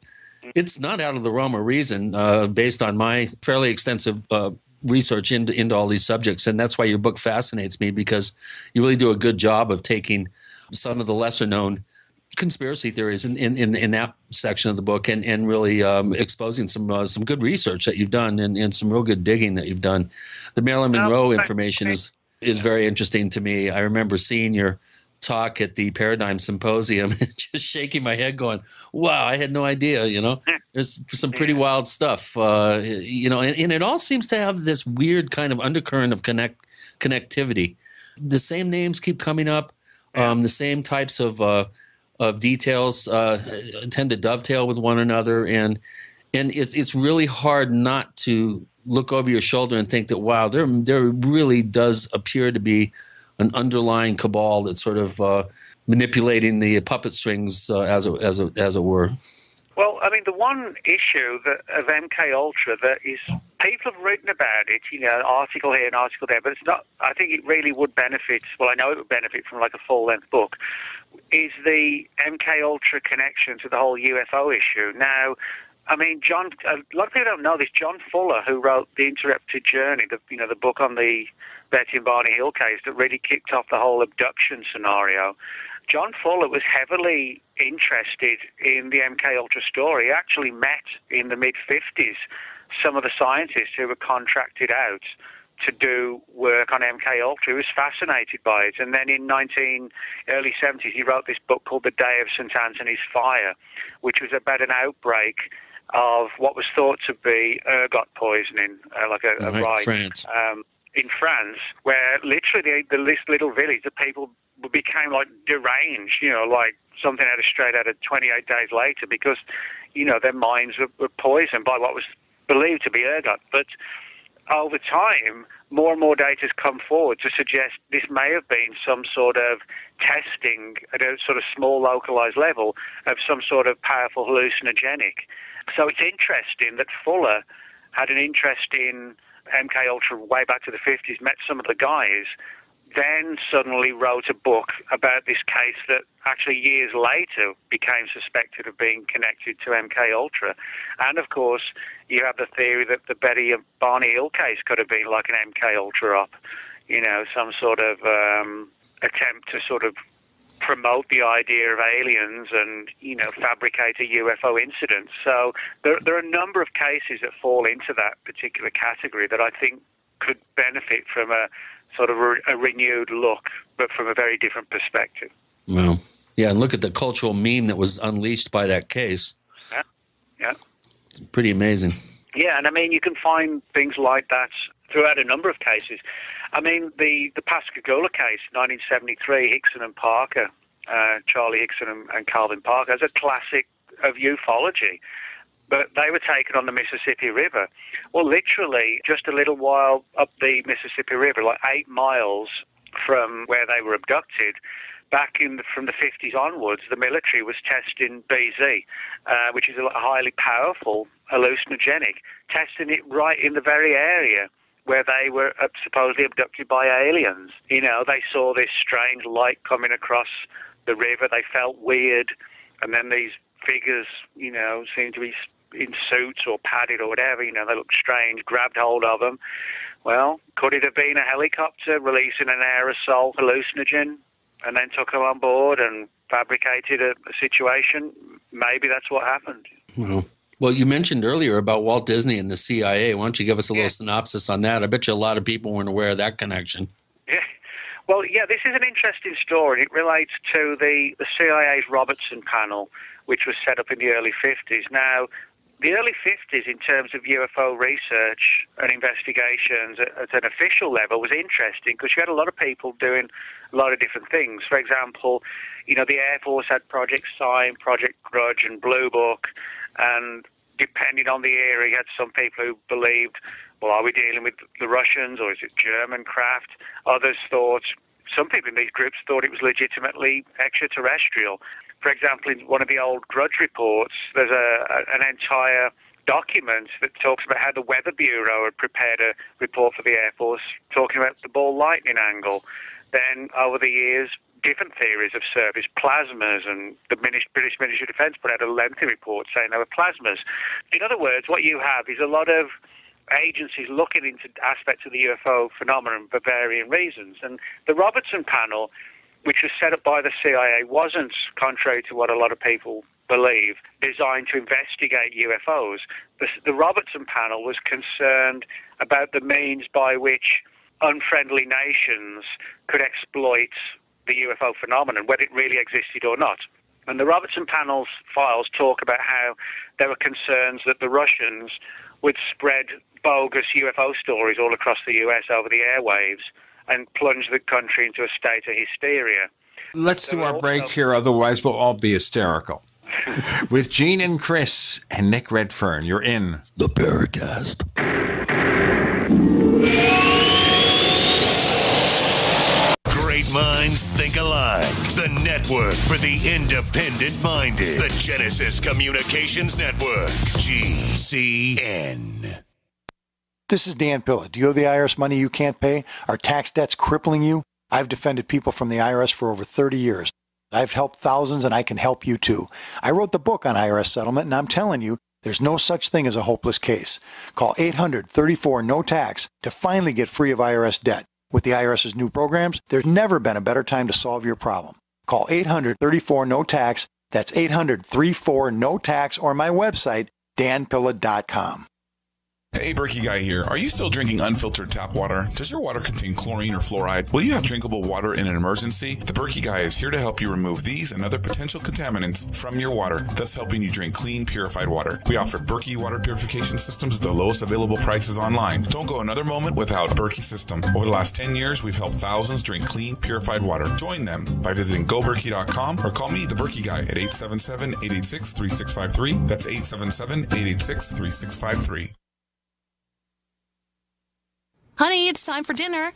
it's not out of the realm of reason based on my fairly extensive research into all these subjects, and that's why your book fascinates me, because you really do a good job of taking some of the lesser-known conspiracy theories in that section of the book and really exposing some good research that you've done and some real good digging that you've done. The Marilyn Monroe information is very interesting to me. I remember seeing your talk at the Paradigm Symposium and just shaking my head going, wow, I had no idea, There's some pretty wild stuff, and it all seems to have this weird kind of undercurrent of connectivity. The same names keep coming up, the same types of details tend to dovetail with one another, and it's really hard not to look over your shoulder and think that, wow, there really does appear to be an underlying cabal that's sort of manipulating the puppet strings, as it were. Well, the one issue of MK Ultra that is, people have written about it, an article here, an article there, but it's not. I think it really would benefit. Well, I know it would benefit from like a full-length book. Is the MK Ultra connection to the whole UFO issue? Now, John. A lot of people don't know this. John Fuller, who wrote The Interrupted Journey, the book on the Betty and Barney Hill case that really kicked off the whole abduction scenario. John Fuller was heavily interested in the MK Ultra story. He actually met in the mid-50s some of the scientists who were contracted out to do work on MK Ultra. He was fascinated by it. And then in early 70s, he wrote this book called The Day of St. Anthony's Fire, which was about an outbreak of what was thought to be ergot poisoning, like a rite. France. In France, where literally this little village, the people became like deranged, like something straight out of 28 Days Later, because, their minds were poisoned by what was believed to be ergot. But over time, more and more data has come forward to suggest this may have been some sort of testing at a sort of small localized level of some sort of powerful hallucinogenic. So it's interesting that Fuller had an interest in MK Ultra way back to the 50s, met some of the guys, then suddenly wrote a book about this case that actually years later became suspected of being connected to MK Ultra. And of course, you have the theory that the Betty and Barney Hill case could have been like an MK Ultra op, you know, some sort of attempt to sort of promote the idea of aliens and, you know, fabricate a UFO incident. So there are a number of cases that fall into that particular category that I think could benefit from a sort of a renewed look, but from a very different perspective. Well, yeah, and look at the cultural meme that was unleashed by that case. Yeah. It's pretty amazing. Yeah, and I mean, you can find things like that throughout a number of cases. I mean, the Pascagoula case, 1973, Hickson and Parker, Charlie Hickson and Calvin Parker, is a classic of ufology. But they were taken on the Mississippi River. Well, literally, just a little while up the Mississippi River, like 8 miles from where they were abducted, back from the 50s onwards, the military was testing BZ, which is a highly powerful hallucinogenic, testing it right in the very area where they were supposedly abducted by aliens. You know, they saw this strange light coming across the river. They felt weird. And then these figures, you know, seemed to be in suits or padded or whatever, you know, they looked strange, grabbed hold of them. Well, could it have been a helicopter releasing an aerosol hallucinogen and then took them on board and fabricated a situation? Maybe that's what happened. Well, you mentioned earlier about Walt Disney and the CIA. Why don't you give us a little synopsis on that? I bet you a lot of people weren't aware of that connection. Yeah. Well, yeah, this is an interesting story. It relates to the CIA's Robertson panel, which was set up in the early 50s. Now, the early 50s, in terms of UFO research and investigations at an official level, was interesting because you had a lot of people doing a lot of different things. For example, you know, the Air Force had Project Sign, Project Grudge, and Blue Book, and depending on the era, you had some people who believed, well, are we dealing with the Russians or is it German craft? Others thought, some people in these groups thought it was legitimately extraterrestrial. For example, in one of the old Grudge reports, there's an entire document that talks about how the Weather Bureau had prepared a report for the Air Force talking about the ball lightning angle. Then, over the years, different theories have surfaced, plasmas, and the British Ministry of Defence put out a lengthy report saying there were plasmas. In other words, what you have is a lot of agencies looking into aspects of the UFO phenomenon for varying reasons. And the Robertson panel, which was set up by the CIA, wasn't, contrary to what a lot of people believe, designed to investigate UFOs. The Robertson panel was concerned about the means by which unfriendly nations could exploit the UFO phenomenon, whether it really existed or not. And the Robertson panel's files talk about how there were concerns that the Russians would spread bogus UFO stories all across the US over the airwaves and plunge the country into a state of hysteria. Let's do our break here, otherwise we'll all be hysterical. With Gene and Chris and Nick Redfern, you're in the Paracast. Great minds think alike. The network for the independent-minded. The Genesis Communications Network. GCN. This is Dan Pilla. Do you owe the IRS money you can't pay? Are tax debts crippling you? I've defended people from the IRS for over 30 years. I've helped thousands, and I can help you too. I wrote the book on IRS settlement, and I'm telling you, there's no such thing as a hopeless case. Call 800-34-NO-TAX to finally get free of IRS debt. With the IRS's new programs, there's never been a better time to solve your problem. Call 800-34-NO-TAX. That's 800-34-NO-TAX, or my website, danpilla.com. Hey, Berkey Guy here. Are you still drinking unfiltered tap water? Does your water contain chlorine or fluoride? Will you have drinkable water in an emergency? The Berkey Guy is here to help you remove these and other potential contaminants from your water, thus helping you drink clean, purified water. We offer Berkey water purification systems at the lowest available prices online. Don't go another moment without a Berkey system. Over the last 10 years, we've helped thousands drink clean, purified water. Join them by visiting goberkey.com or call me, the Berkey Guy, at 877-886-3653. That's 877-886-3653. Honey, it's time for dinner.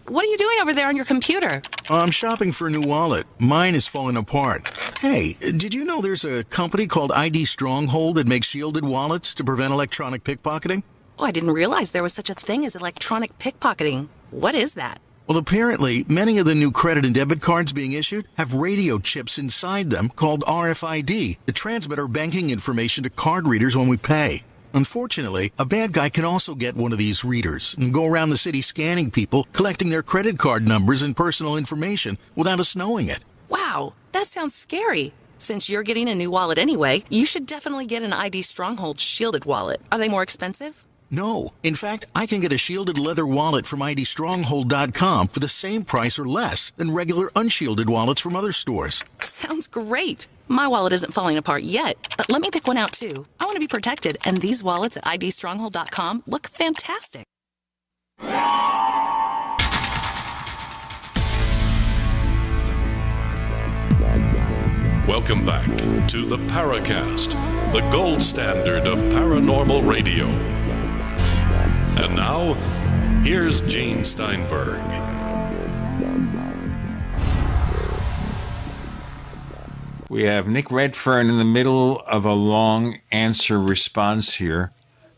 What are you doing over there on your computer? I'm shopping for a new wallet. Mine is falling apart. Hey, did you know there's a company called ID Stronghold that makes shielded wallets to prevent electronic pickpocketing? Oh, I didn't realize there was such a thing as electronic pickpocketing. What is that? Well, apparently, many of the new credit and debit cards being issued have radio chips inside them called RFID that transmit our banking information to card readers when we pay. Unfortunately, a bad guy can also get one of these readers and go around the city scanning people, collecting their credit card numbers and personal information without us knowing it. Wow, that sounds scary. Since you're getting a new wallet anyway, you should definitely get an ID Stronghold shielded wallet. Are they more expensive? No. In fact, I can get a shielded leather wallet from IDStronghold.com for the same price or less than regular unshielded wallets from other stores. Sounds great. My wallet isn't falling apart yet, but let me pick one out too. I want to be protected, and these wallets at IDStronghold.com look fantastic. Welcome back to the Paracast, the gold standard of paranormal radio. And now, here's Gene Steinberg. We have Nick Redfern in the middle of a long answer response here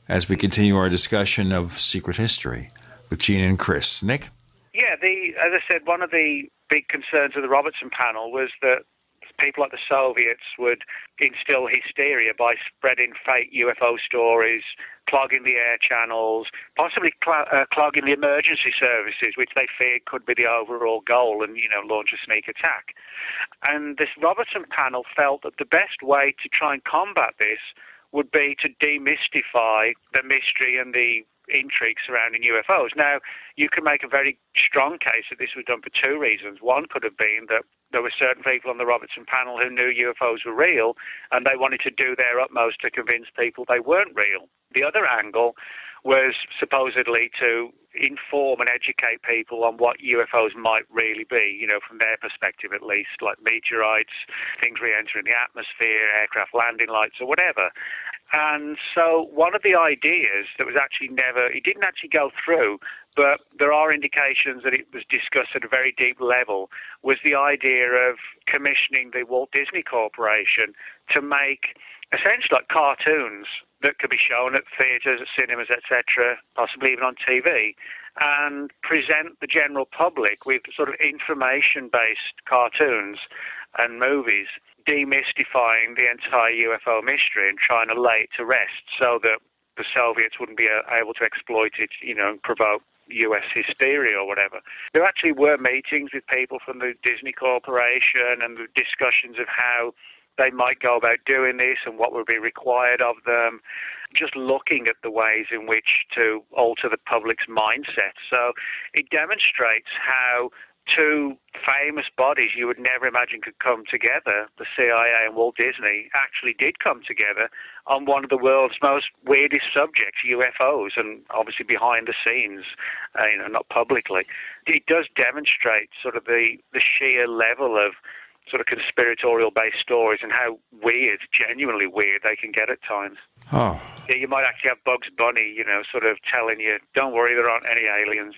as we continue our discussion of secret history with Gene and Chris. Nick? Yeah, as I said, one of the big concerns of the Robertson panel was that people like the Soviets would instill hysteria by spreading fake UFO stories, clogging the air channels, possibly clogging the emergency services, which they feared could be the overall goal, and, launch a sneak attack. And this Robertson panel felt that the best way to try and combat this would be to demystify the mystery and the intrigue surrounding UFOs. Now, you can make a very strong case that this was done for two reasons. One could have been that there were certain people on the Robertson panel who knew UFOs were real, and they wanted to do their utmost to convince people they weren't real. The other angle was supposedly to inform and educate people on what UFOs might really be, from their perspective at least, like meteorites, things re-entering the atmosphere, aircraft landing lights or whatever. And so one of the ideas that was actually it didn't actually go through, but there are indications that it was discussed at a very deep level, was the idea of commissioning the Walt Disney Corporation to make essentially like cartoons that could be shown at theatres, at cinemas, etc., possibly even on TV, and present the general public with sort of information-based cartoons and movies, demystifying the entire UFO mystery and trying to lay it to rest so that the Soviets wouldn't be able to exploit it, and provoke US hysteria or whatever. There actually were meetings with people from the Disney Corporation and the discussions of how they might go about doing this and what would be required of them, just looking at the ways in which to alter the public's mindset. So it demonstrates how two famous bodies you would never imagine could come together, the CIA and Walt Disney, actually did come together on one of the world's most weirdest subjects, UFOs, and obviously behind the scenes, not publicly. It does demonstrate sort of the sheer level of sort of conspiratorial-based stories and how weird, genuinely weird, they can get at times. Oh. Yeah, you might actually have Bugs Bunny, sort of telling you, don't worry, there aren't any aliens,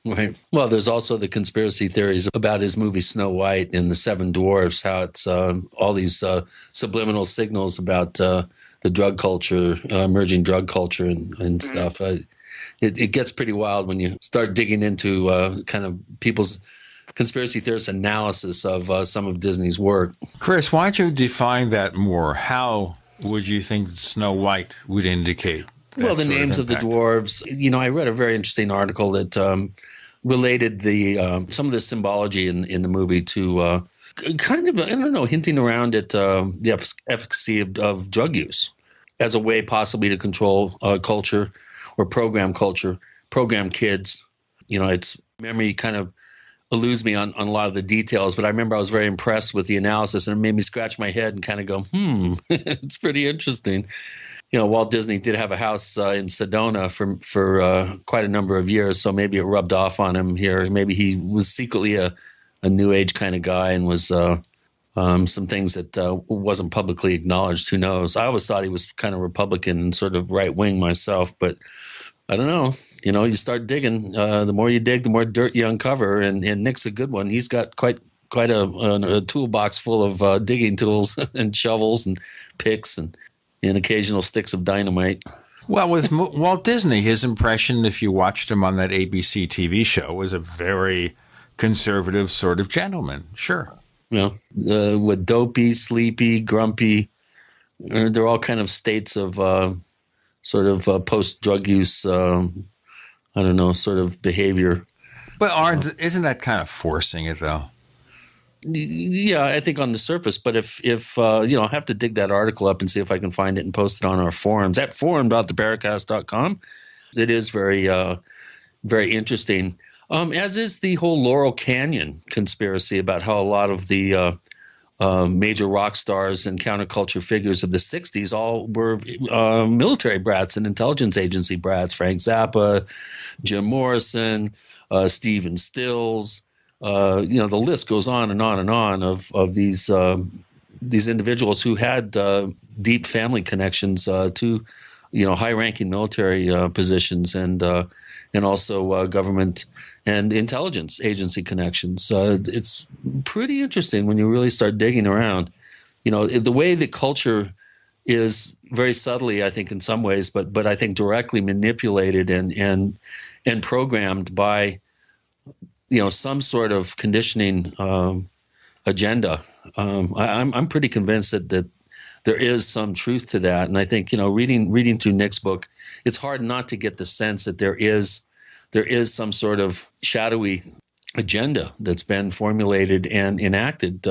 Right. Well, there's also the conspiracy theories about his movie Snow White and the Seven Dwarfs, how it's all these subliminal signals about the drug culture, emerging drug culture and stuff. It gets pretty wild when you start digging into kind of people's conspiracy theorist analysis of some of Disney's work. Chris, why don't you define that more? How would you think Snow White would indicate? Well, the names of the dwarves. I read a very interesting article that related some of the symbology in the movie to kind of, hinting around at the efficacy of drug use as a way possibly to control culture or program kids. It's memory kind of eludes me on a lot of the details, but I remember I was very impressed with the analysis, and it made me scratch my head and kind of go, it's pretty interesting. Walt Disney did have a house in Sedona for quite a number of years, so maybe it rubbed off on him here. Maybe he was secretly a New Age kind of guy and was some things that wasn't publicly acknowledged. Who knows? I always thought he was kind of Republican and sort of right-wing myself, but I don't know. You start digging. The more you dig, the more dirt you uncover, and Nick's a good one. He's got quite quite a toolbox full of digging tools and shovels and picks and occasional sticks of dynamite. Well, with Walt Disney, his impression, if you watched him on that ABC TV show, was a very conservative sort of gentleman. Sure. With dopey, sleepy, grumpy, they're all kind of states of sort of post-drug use, sort of behavior. But isn't that kind of forcing it, though? Yeah, I think on the surface. But if I have to dig that article up and see if I can find it and post it on our forums at forum.theparacast.com. It is very, very interesting. As is the whole Laurel Canyon conspiracy about how a lot of the major rock stars and counterculture figures of the 60s all were military brats and intelligence agency brats. Frank Zappa, Jim Morrison, Stephen Stills. The list goes on and on and on of these individuals who had deep family connections to high-ranking military positions and also government and intelligence agency connections. It's pretty interesting when you really start digging around. The way the culture is very subtly, I think, in some ways, but I think directly manipulated and programmed by some sort of conditioning agenda. I'm pretty convinced that there is some truth to that, and I think reading through Nick's book, it's hard not to get the sense that there is some sort of shadowy agenda that's been formulated and enacted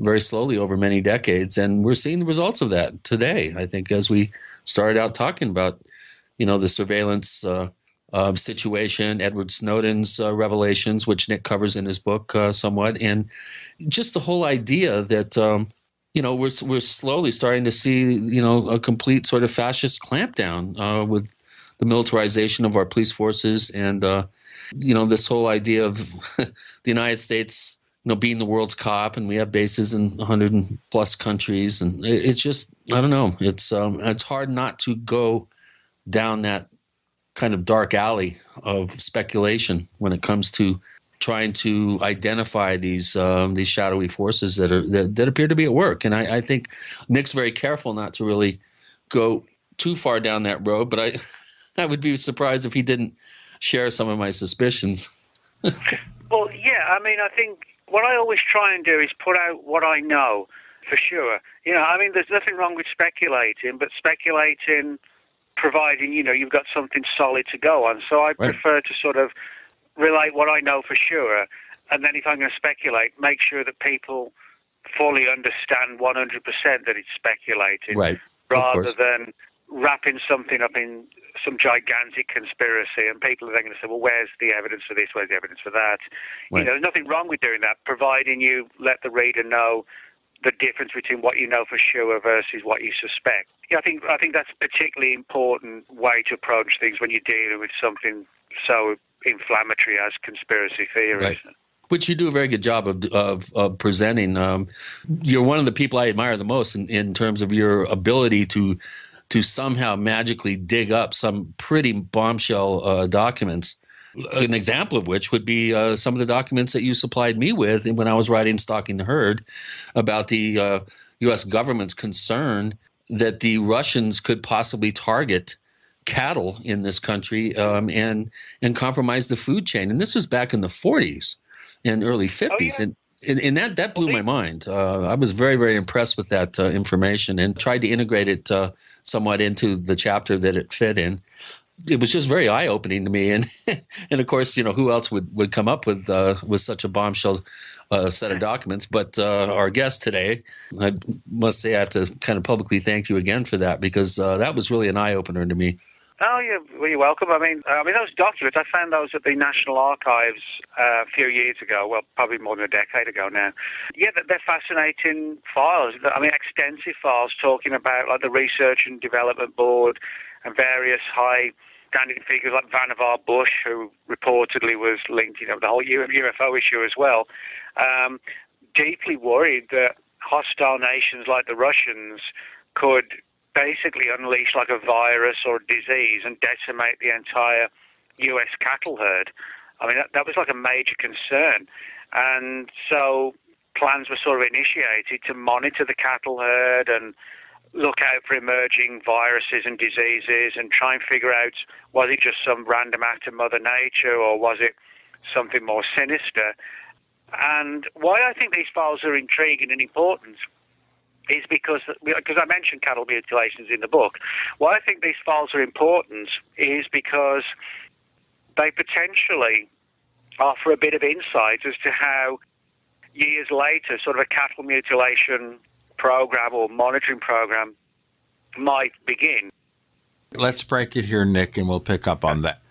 very slowly over many decades, and we're seeing the results of that today. I think as we started out talking about, the surveillance situation, Edward Snowden's revelations, which Nick covers in his book somewhat, and just the whole idea that we're slowly starting to see a complete sort of fascist clampdown with the militarization of our police forces, and this whole idea of the United States being the world's cop, and we have bases in 100 plus countries, and it's just, I don't know, it's hard not to go down that kind of dark alley of speculation when it comes to trying to identify these shadowy forces that appear to be at work. And I think Nick's very careful not to really go too far down that road, but I would be surprised if he didn't share some of my suspicions. Well, yeah, I think what I always try and do is put out what I know for sure. There's nothing wrong with speculating, but speculating providing, you've got something solid to go on. So I prefer to sort of relate what I know for sure, and then if I'm going to speculate, make sure that people fully understand 100% that it's speculating, rather than wrapping something up in some gigantic conspiracy, and people are then going to say, well, where's the evidence for this, where's the evidence for that? There's nothing wrong with doing that, providing you let the reader know the difference between what you know for sure versus what you suspect. I think that's a particularly important way to approach things when you're dealing with something so inflammatory as conspiracy theories. Right. Which you do a very good job of presenting. You're one of the people I admire the most in terms of your ability to somehow magically dig up some pretty bombshell documents. An example of which would be some of the documents that you supplied me with when I was writing Stalking the Herd about the U.S. government's concern that the Russians could possibly target cattle in this country and compromise the food chain. And this was back in the 40s and early 50s. Oh, yeah. And that blew my mind. I was very, very impressed with that information and tried to integrate it somewhat into the chapter that it fit in. It was just very eye-opening to me, and of course, who else would come up with such a bombshell set of documents? But our guest today, I must say, I have to kind of publicly thank you again for that, because that was really an eye-opener to me. Oh, you're welcome. I mean, those documents, I found those at the National Archives a few years ago. Well, probably more than a decade ago now. Yeah, they're fascinating files. Extensive files talking about like the Research and Development Board and various high-standing figures like Vannevar Bush, who reportedly was linked, the whole UFO issue as well. Deeply worried that hostile nations like the Russians could basically unleash like a virus or a disease and decimate the entire U.S. cattle herd. I mean, that was like a major concern. And so plans were sort of initiated to monitor the cattle herd and look out for emerging viruses and diseases and try and figure out, was it just some random act of Mother Nature or was it something more sinister? And why I think these files are intriguing and important is because I mentioned cattle mutilations in the book. Why I think these files are important is because they potentially offer a bit of insight as to how years later sort of a cattle mutilation program or monitoring program might begin. Let's break it here, Nick, and we'll pick up on that.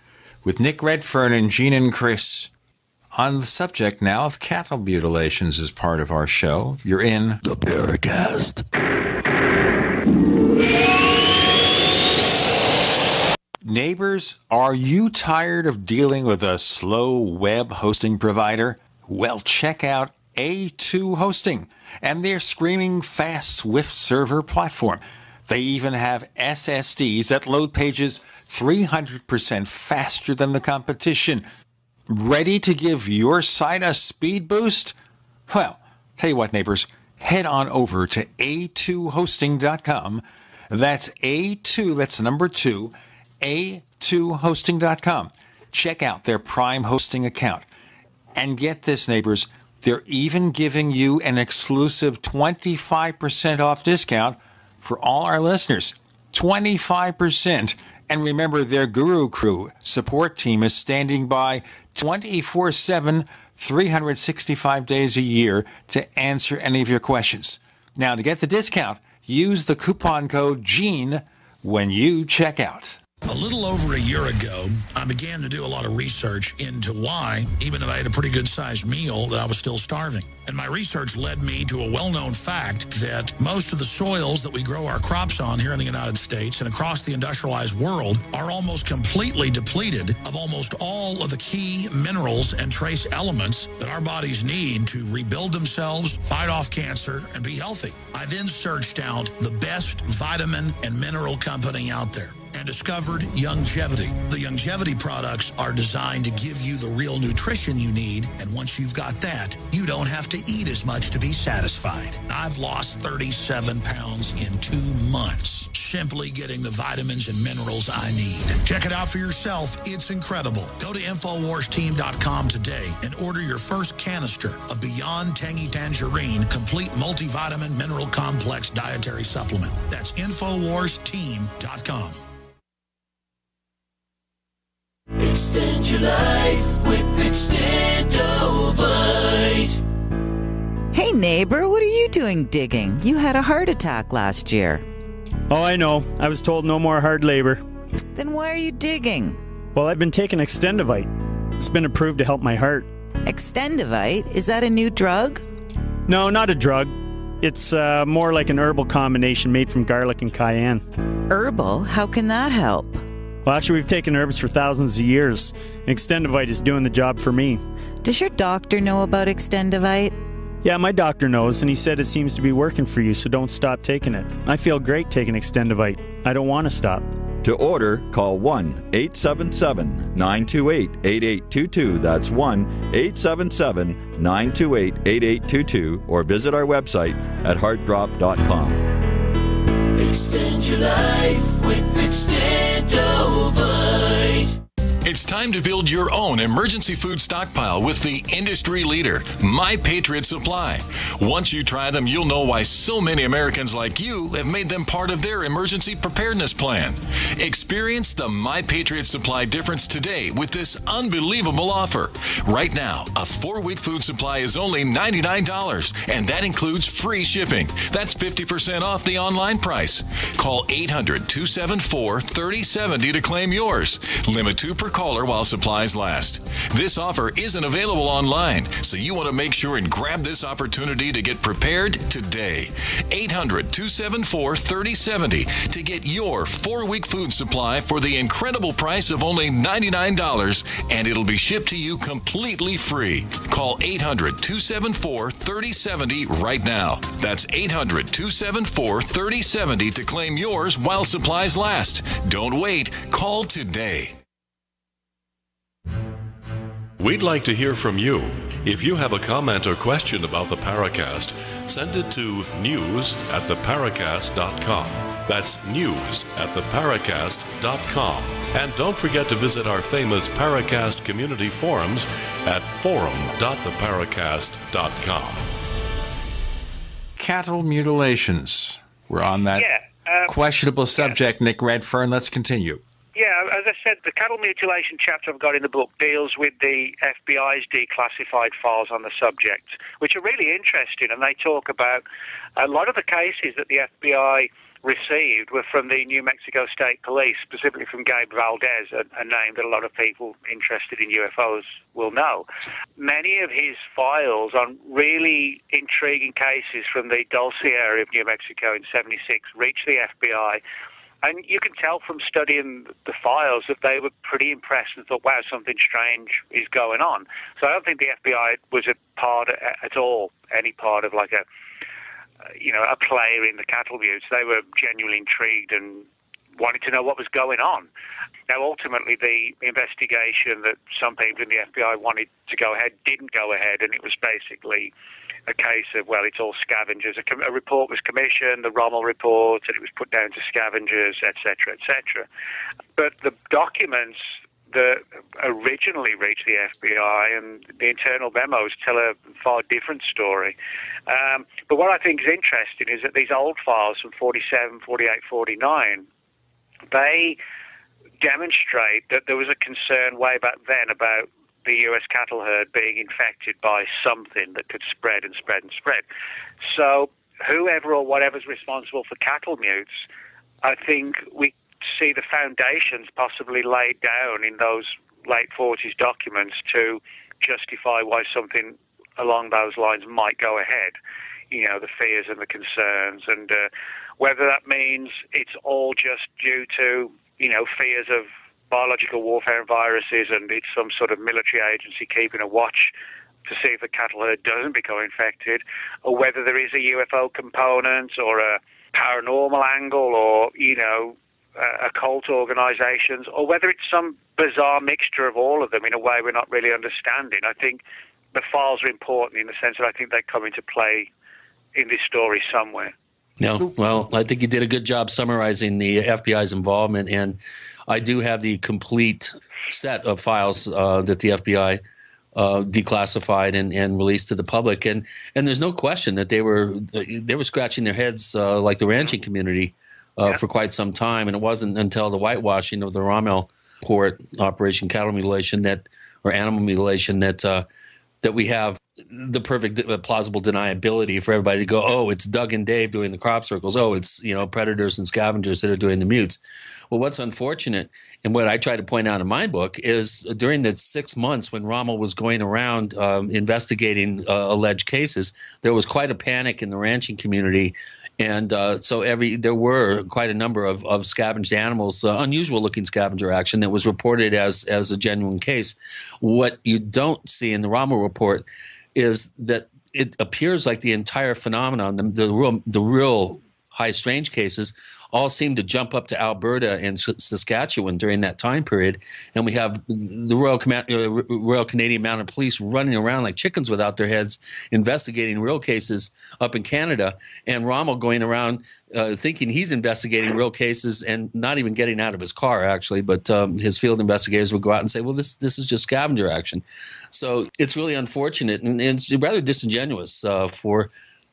With Nick Redfern and Gene and Chris on the subject now of cattle mutilations as part of our show. You're in the Paracast. Neighbors, are you tired of dealing with a slow web hosting provider? Well, check out A2 Hosting and their screaming fast Swift server platform. They even have SSDs that load pages 300% faster than the competition. Ready to give your site a speed boost? Well, tell you what, neighbors, head on over to a2hosting.com. That's A2, that's number 2, a2hosting.com. Check out their Prime hosting account. And get this, neighbors, they're even giving you an exclusive 25% off discount for all our listeners. 25%. And remember, their Guru Crew support team is standing by 24/7, 365 days a year to answer any of your questions. Now, to get the discount, use the coupon code GENE when you check out. A little over a year ago, I began to do a lot of research into why, even though I had a pretty good-sized meal, that I was still starving. And my research led me to a well-known fact that most of the soils that we grow our crops on here in the United States and across the industrialized world are almost completely depleted of almost all of the key minerals and trace elements that our bodies need to rebuild themselves, fight off cancer, and be healthy. I then searched out the best vitamin and mineral company out there and discovered Youngevity. The Youngevity products are designed to give you the real nutrition you need, and once you've got that, you don't have to eat as much to be satisfied. I've lost 37 pounds in 2 months, simply getting the vitamins and minerals I need. Check it out for yourself. It's incredible. Go to InfoWarsTeam.com today and order your first canister of Beyond Tangy Tangerine Complete Multivitamin Mineral Complex Dietary Supplement. That's InfoWarsTeam.com. Extend your life with Extendovite. Hey neighbor, what are you doing digging? You had a heart attack last year. Oh, I know. I was told no more hard labor. Then why are you digging? Well, I've been taking Extendovite. It's been approved to help my heart. Extendovite? Is that a new drug? No, not a drug. It's more like an herbal combination made from garlic and cayenne. Herbal? How can that help? Well, actually, we've taken herbs for thousands of years. Extendovite is doing the job for me. Does your doctor know about Extendovite? Yeah, my doctor knows, and he said it seems to be working for you, so don't stop taking it. I feel great taking Extendovite. I don't want to stop. To order, call 1-877-928-8822. That's 1-877-928-8822. Or visit our website at heartdrop.com. Extend your life with Extendovite. It's time to build your own emergency food stockpile with the industry leader, My Patriot Supply. Once you try them, you'll know why so many Americans like you have made them part of their emergency preparedness plan. Experience the My Patriot Supply difference today with this unbelievable offer. Right now, a 4-week food supply is only $99, and that includes free shipping. That's 50% off the online price. Call 800-274-3070 to claim yours. Limit 2 per caller while supplies last. This offer isn't available online, so you want to make sure and grab this opportunity to get prepared today. 800-274-3070 to get your 4-week food supply for the incredible price of only $99, and it'll be shipped to you completely free. Call 800-274-3070 right now. That's 800-274-3070 to claim yours while supplies last. Don't wait. Call today. We'd like to hear from you. If you have a comment or question about the Paracast, send it to news@theparacast.com. That's news@theparacast.com. And don't forget to visit our famous Paracast community forums at forum.theparacast.com. Cattle mutilations. We're on that questionable subject, Nick Redfern. Let's continue. Yeah, as I said, the cattle mutilation chapter I've got in the book deals with the FBI's declassified files on the subject, which are really interesting, and they talk about a lot of the cases that the FBI received were from the New Mexico State Police, specifically from Gabe Valdez, a name that a lot of people interested in UFOs will know. Many of his files on really intriguing cases from the Dulce area of New Mexico in '76 reached the FBI. And you can tell from studying the files that they were pretty impressed and thought, wow, something strange is going on. So I don't think the FBI was a part at all, any part of like a player in the cattle mutes. They were genuinely intrigued and wanted to know what was going on. Now, ultimately, the investigation that some people in the FBI wanted to go ahead didn't go ahead, and it was basically a case of, well, it's all scavengers. A report was commissioned, the Rommel report, and it was put down to scavengers, etc., etc. But the documents that originally reached the FBI and the internal memos tell a far different story. But what I think is interesting is that these old files from 47, 48, 49, they demonstrate that there was a concern way back then about the U.S. cattle herd being infected by something that could spread and spread and spread. So whoever or whatever's responsible for cattle mutes, I think we see the foundations possibly laid down in those late 40s documents to justify why something along those lines might go ahead. You know, the fears and the concerns, and whether that means it's all just due to, fears of biological warfare and viruses, and it's some sort of military agency keeping a watch to see if the cattle herd doesn't become infected, or whether there is a UFO component or a paranormal angle or, occult organizations, or whether it's some bizarre mixture of all of them in a way we're not really understanding. I think the files are important in the sense that I think they come into play in this story somewhere. No, well, I think you did a good job summarizing the FBI's involvement, and I do have the complete set of files that the FBI declassified and released to the public, and there's no question that they were scratching their heads like the ranching community for quite some time, and it wasn't until the whitewashing of the Rommel Port Operation Cattle Mutilation or Animal Mutilation that we have the perfect plausible deniability for everybody to go, oh, it's Doug and Dave doing the crop circles. Oh, it's predators and scavengers that are doing the mutes. Well, what's unfortunate, and what I try to point out in my book, is during the 6 months when Rommel was going around investigating alleged cases, there was quite a panic in the ranching community. And so there were quite a number of scavenged animals, unusual looking scavenger action that was reported as a genuine case. What you don't see in the Rommel report is that it appears like the entire phenomenon, the real high strange cases, all seem to jump up to Alberta and Saskatchewan during that time period. And we have the Royal Canadian Mounted Police running around like chickens without their heads, investigating real cases up in Canada, and Rommel going around thinking he's investigating real cases and not even getting out of his car, actually. But his field investigators would go out and say, well, this is just scavenger action. So it's really unfortunate, and it's rather disingenuous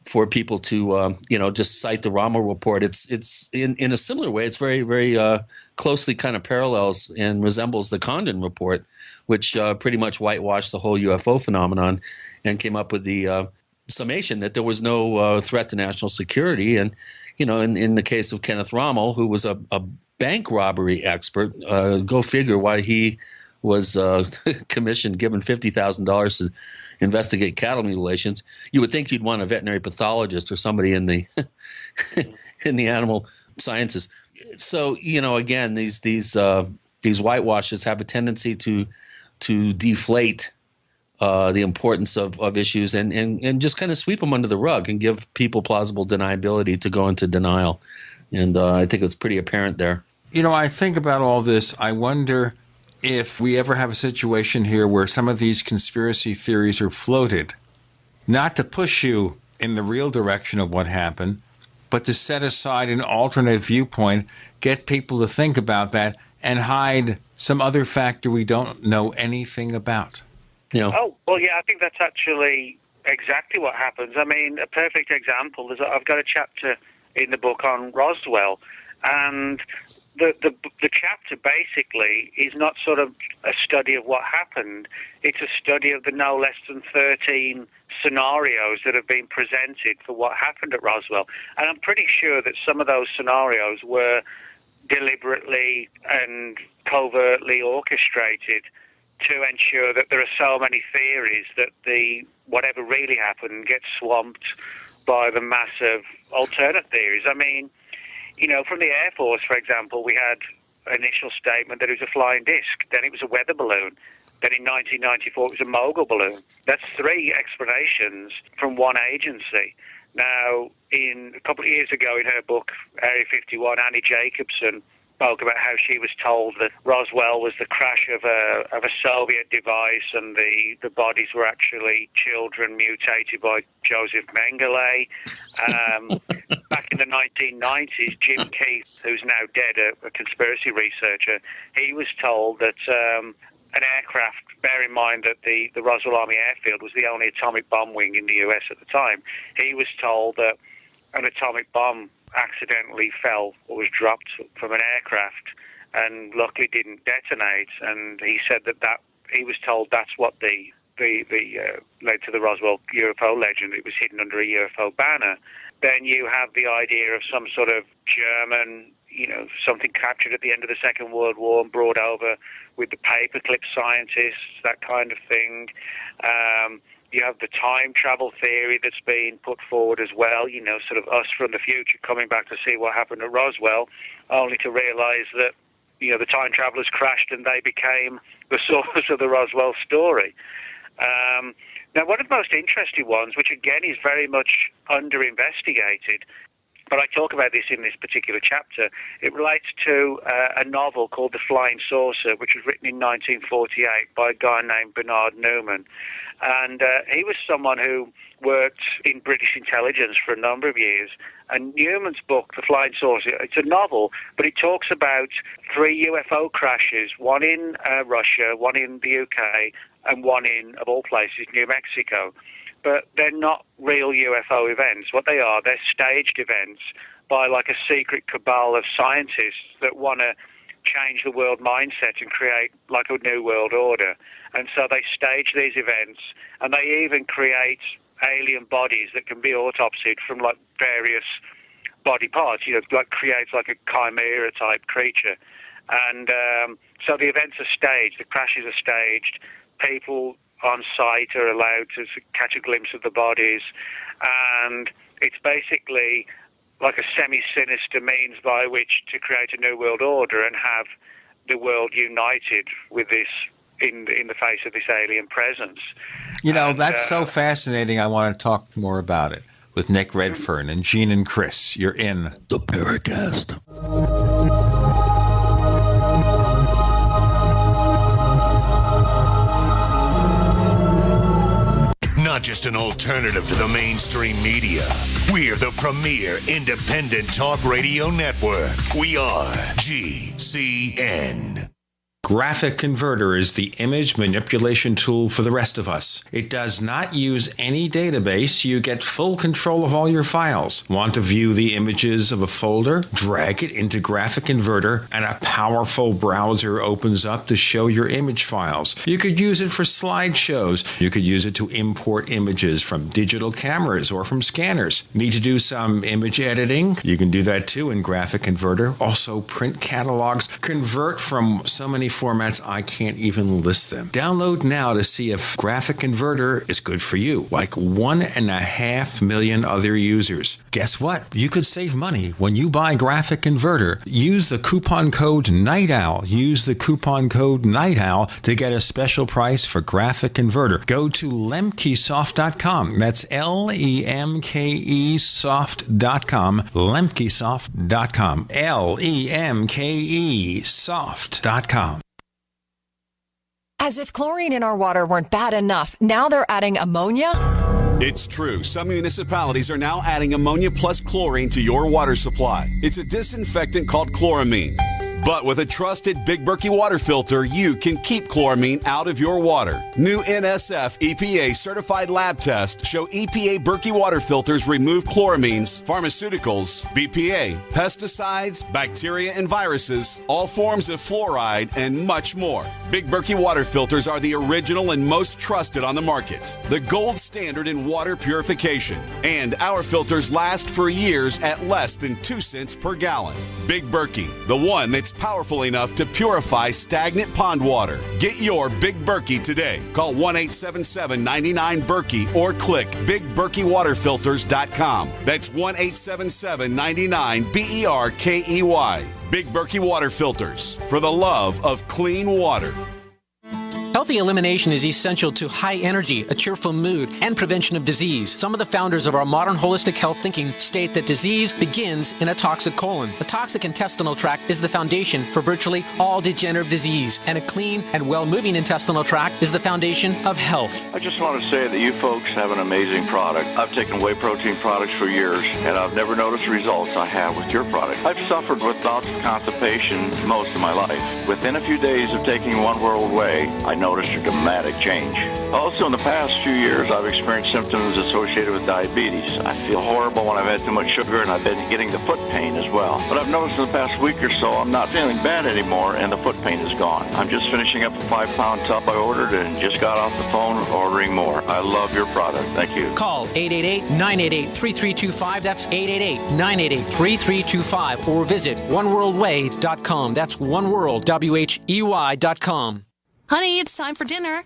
for people to just cite the Rommel report. It's in a similar way. It's very, very closely kind of parallels and resembles the Condon report, which pretty much whitewashed the whole UFO phenomenon and came up with the summation that there was no threat to national security. And in the case of Kenneth Rommel, who was a bank robbery expert, go figure why he was commissioned, given $50,000 to investigate cattle mutilations. You would think you'd want a veterinary pathologist or somebody in the in the animal sciences. So again, these whitewashes have a tendency to deflate the importance of issues and just kind of sweep them under the rug and give people plausible deniability to go into denial. And I think it's pretty apparent there. I think about all this. I wonder if we ever have a situation here where some of these conspiracy theories are floated, not to push you in the real direction of what happened, but to set aside an alternate viewpoint, get people to think about that, and hide some other factor we don't know anything about. Yeah. Oh, well, yeah, I think that's actually exactly what happens. I mean, a perfect example is I've got a chapter in the book on Roswell, and the chapter basically is not sort of a study of what happened. It's a study of the no less than 13 scenarios that have been presented for what happened at Roswell. And I'm pretty sure that some of those scenarios were deliberately and covertly orchestrated to ensure that there are so many theories that whatever really happened gets swamped by the massive alternate theories. I mean, you know, from the Air Force, for example, we had an initial statement that it was a flying disc, then it was a weather balloon, then in 1994 it was a mogul balloon. That's 3 explanations from one agency. Now, a couple of years ago in her book, Area 51, Annie Jacobson spoke about how she was told that Roswell was the crash of a Soviet device and the bodies were actually children mutated by Joseph Mengele. Back in the 1990s, Jim Keith, who's now dead, a conspiracy researcher, he was told that an aircraft, bear in mind that the Roswell Army Airfield was the only atomic bomb wing in the US at the time, he was told that an atomic bomb accidentally fell or was dropped from an aircraft and luckily didn't detonate, and he said that he was told that's what the led to the Roswell UFO legend. It was hidden under a UFO banner. Then you have the idea of some sort of German, you know, something captured at the end of the Second World War and brought over with the paperclip scientists, that kind of thing. You have the time travel theory that's been put forward as well, you know, sort of us from the future coming back to see what happened at Roswell, only to realize that, you know, the time travelers crashed and they became the source of the Roswell story. Now, one of the most interesting ones, which again is very much under-investigated, but I talk about this in this particular chapter, it relates to a novel called The Flying Saucer, which was written in 1948 by a guy named Bernard Newman. And he was someone who worked in British intelligence for a number of years. And Newman's book, The Flying Saucer, it's a novel, but it talks about 3 UFO crashes, one in Russia, one in the UK, and one in, of all places, New Mexico. But they're not real UFO events. What they are, they're staged events by like a secret cabal of scientists that want to change the world mindset and create like a new world order. And so they stage these events, and they even create alien bodies that can be autopsied from like various body parts, you know, like creates like a chimera type creature. And so the events are staged, the crashes are staged, people on site are allowed to catch a glimpse of the bodies, and it's basically like a semi-sinister means by which to create a new world order and have the world united with this in the face of this alien presence. You know, that's so fascinating. I want to talk more about it with Nick Redfern and Gene and Chris. You're in the Paracast. Not just an alternative to the mainstream media. We're the premier independent talk radio network. We are GCN. Graphic Converter is the image manipulation tool for the rest of us. It does not use any database. You get full control of all your files. Want to view the images of a folder? Drag it into Graphic Converter and a powerful browser opens up to show your image files. You could use it for slideshows. You could use it to import images from digital cameras or from scanners. Need to do some image editing? You can do that too in Graphic Converter. Also print catalogs. Convert from so many formats I can't even list them. Download now to see if Graphic Converter is good for you, like 1.5 million other users. Guess what? You could save money when you buy Graphic Converter. Use the coupon code Night Owl. Use the coupon code Night Owl to get a special price for Graphic Converter. Go to lemkesoft.com. That's LEMKE soft.com. lemkesoft.com. LEMKE soft.com. As if chlorine in our water weren't bad enough, now they're adding ammonia? It's true. Some municipalities are now adding ammonia plus chlorine to your water supply. It's a disinfectant called chloramine. But with a trusted Big Berkey water filter, you can keep chloramine out of your water. New NSF EPA certified lab tests show EPA Berkey water filters remove chloramines, pharmaceuticals, BPA, pesticides, bacteria and viruses, all forms of fluoride, and much more. Big Berkey water filters are the original and most trusted on the market. The gold standard in water purification. And our filters last for years at less than 2 cents per gallon. Big Berkey, the one that's powerful enough to purify stagnant pond water. Get your Big Berkey today. Call 1-877-99-BERKEY or click BigBerkeyWaterFilters.com. That's 1-877-99-BERKEY. Big Berkey Water Filters, for the love of clean water. Healthy elimination is essential to high energy, a cheerful mood, and prevention of disease. Some of the founders of our modern holistic health thinking state that disease begins in a toxic colon. A toxic intestinal tract is the foundation for virtually all degenerative disease, and a clean and well-moving intestinal tract is the foundation of health. I just want to say that you folks have an amazing product. I've taken whey protein products for years, and I've never noticed the results I have with your product. I've suffered with bouts of constipation most of my life. Within a few days of taking One World Whey, I noticed a dramatic change. Also, in the past few years, I've experienced symptoms associated with diabetes. I feel horrible when I've had too much sugar, and I've been getting the foot pain as well. But I've noticed in the past week or so, I'm not feeling bad anymore, and the foot pain is gone. I'm just finishing up a 5-pound tub I ordered and just got off the phone ordering more. I love your product. Thank you. Call 888-988-3325. That's 888-988-3325. Or visit oneworldwhey.com. That's oneworldwhey.com. Honey, it's time for dinner.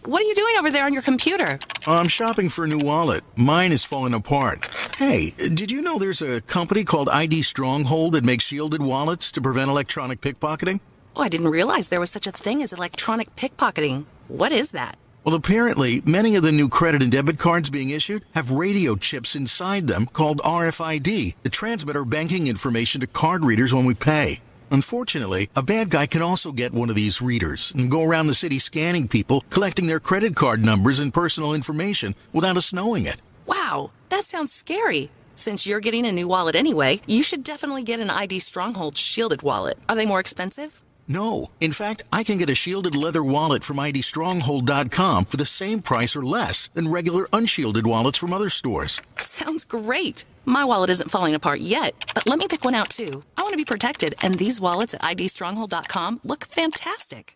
What are you doing over there on your computer? I'm shopping for a new wallet. Mine is falling apart. Hey, did you know there's a company called ID Stronghold that makes shielded wallets to prevent electronic pickpocketing? Oh, I didn't realize there was such a thing as electronic pickpocketing. What is that? Well, apparently, many of the new credit and debit cards being issued have radio chips inside them called RFID that transmit our banking information to card readers when we pay. Unfortunately, a bad guy can also get one of these readers and go around the city scanning people, collecting their credit card numbers and personal information without us knowing it. Wow, that sounds scary. Since you're getting a new wallet anyway, you should definitely get an ID Stronghold shielded wallet. Are they more expensive? No. In fact, I can get a shielded leather wallet from IDStronghold.com for the same price or less than regular unshielded wallets from other stores. Sounds great. My wallet isn't falling apart yet, but let me pick one out too. I want to be protected, and these wallets at IDStronghold.com look fantastic.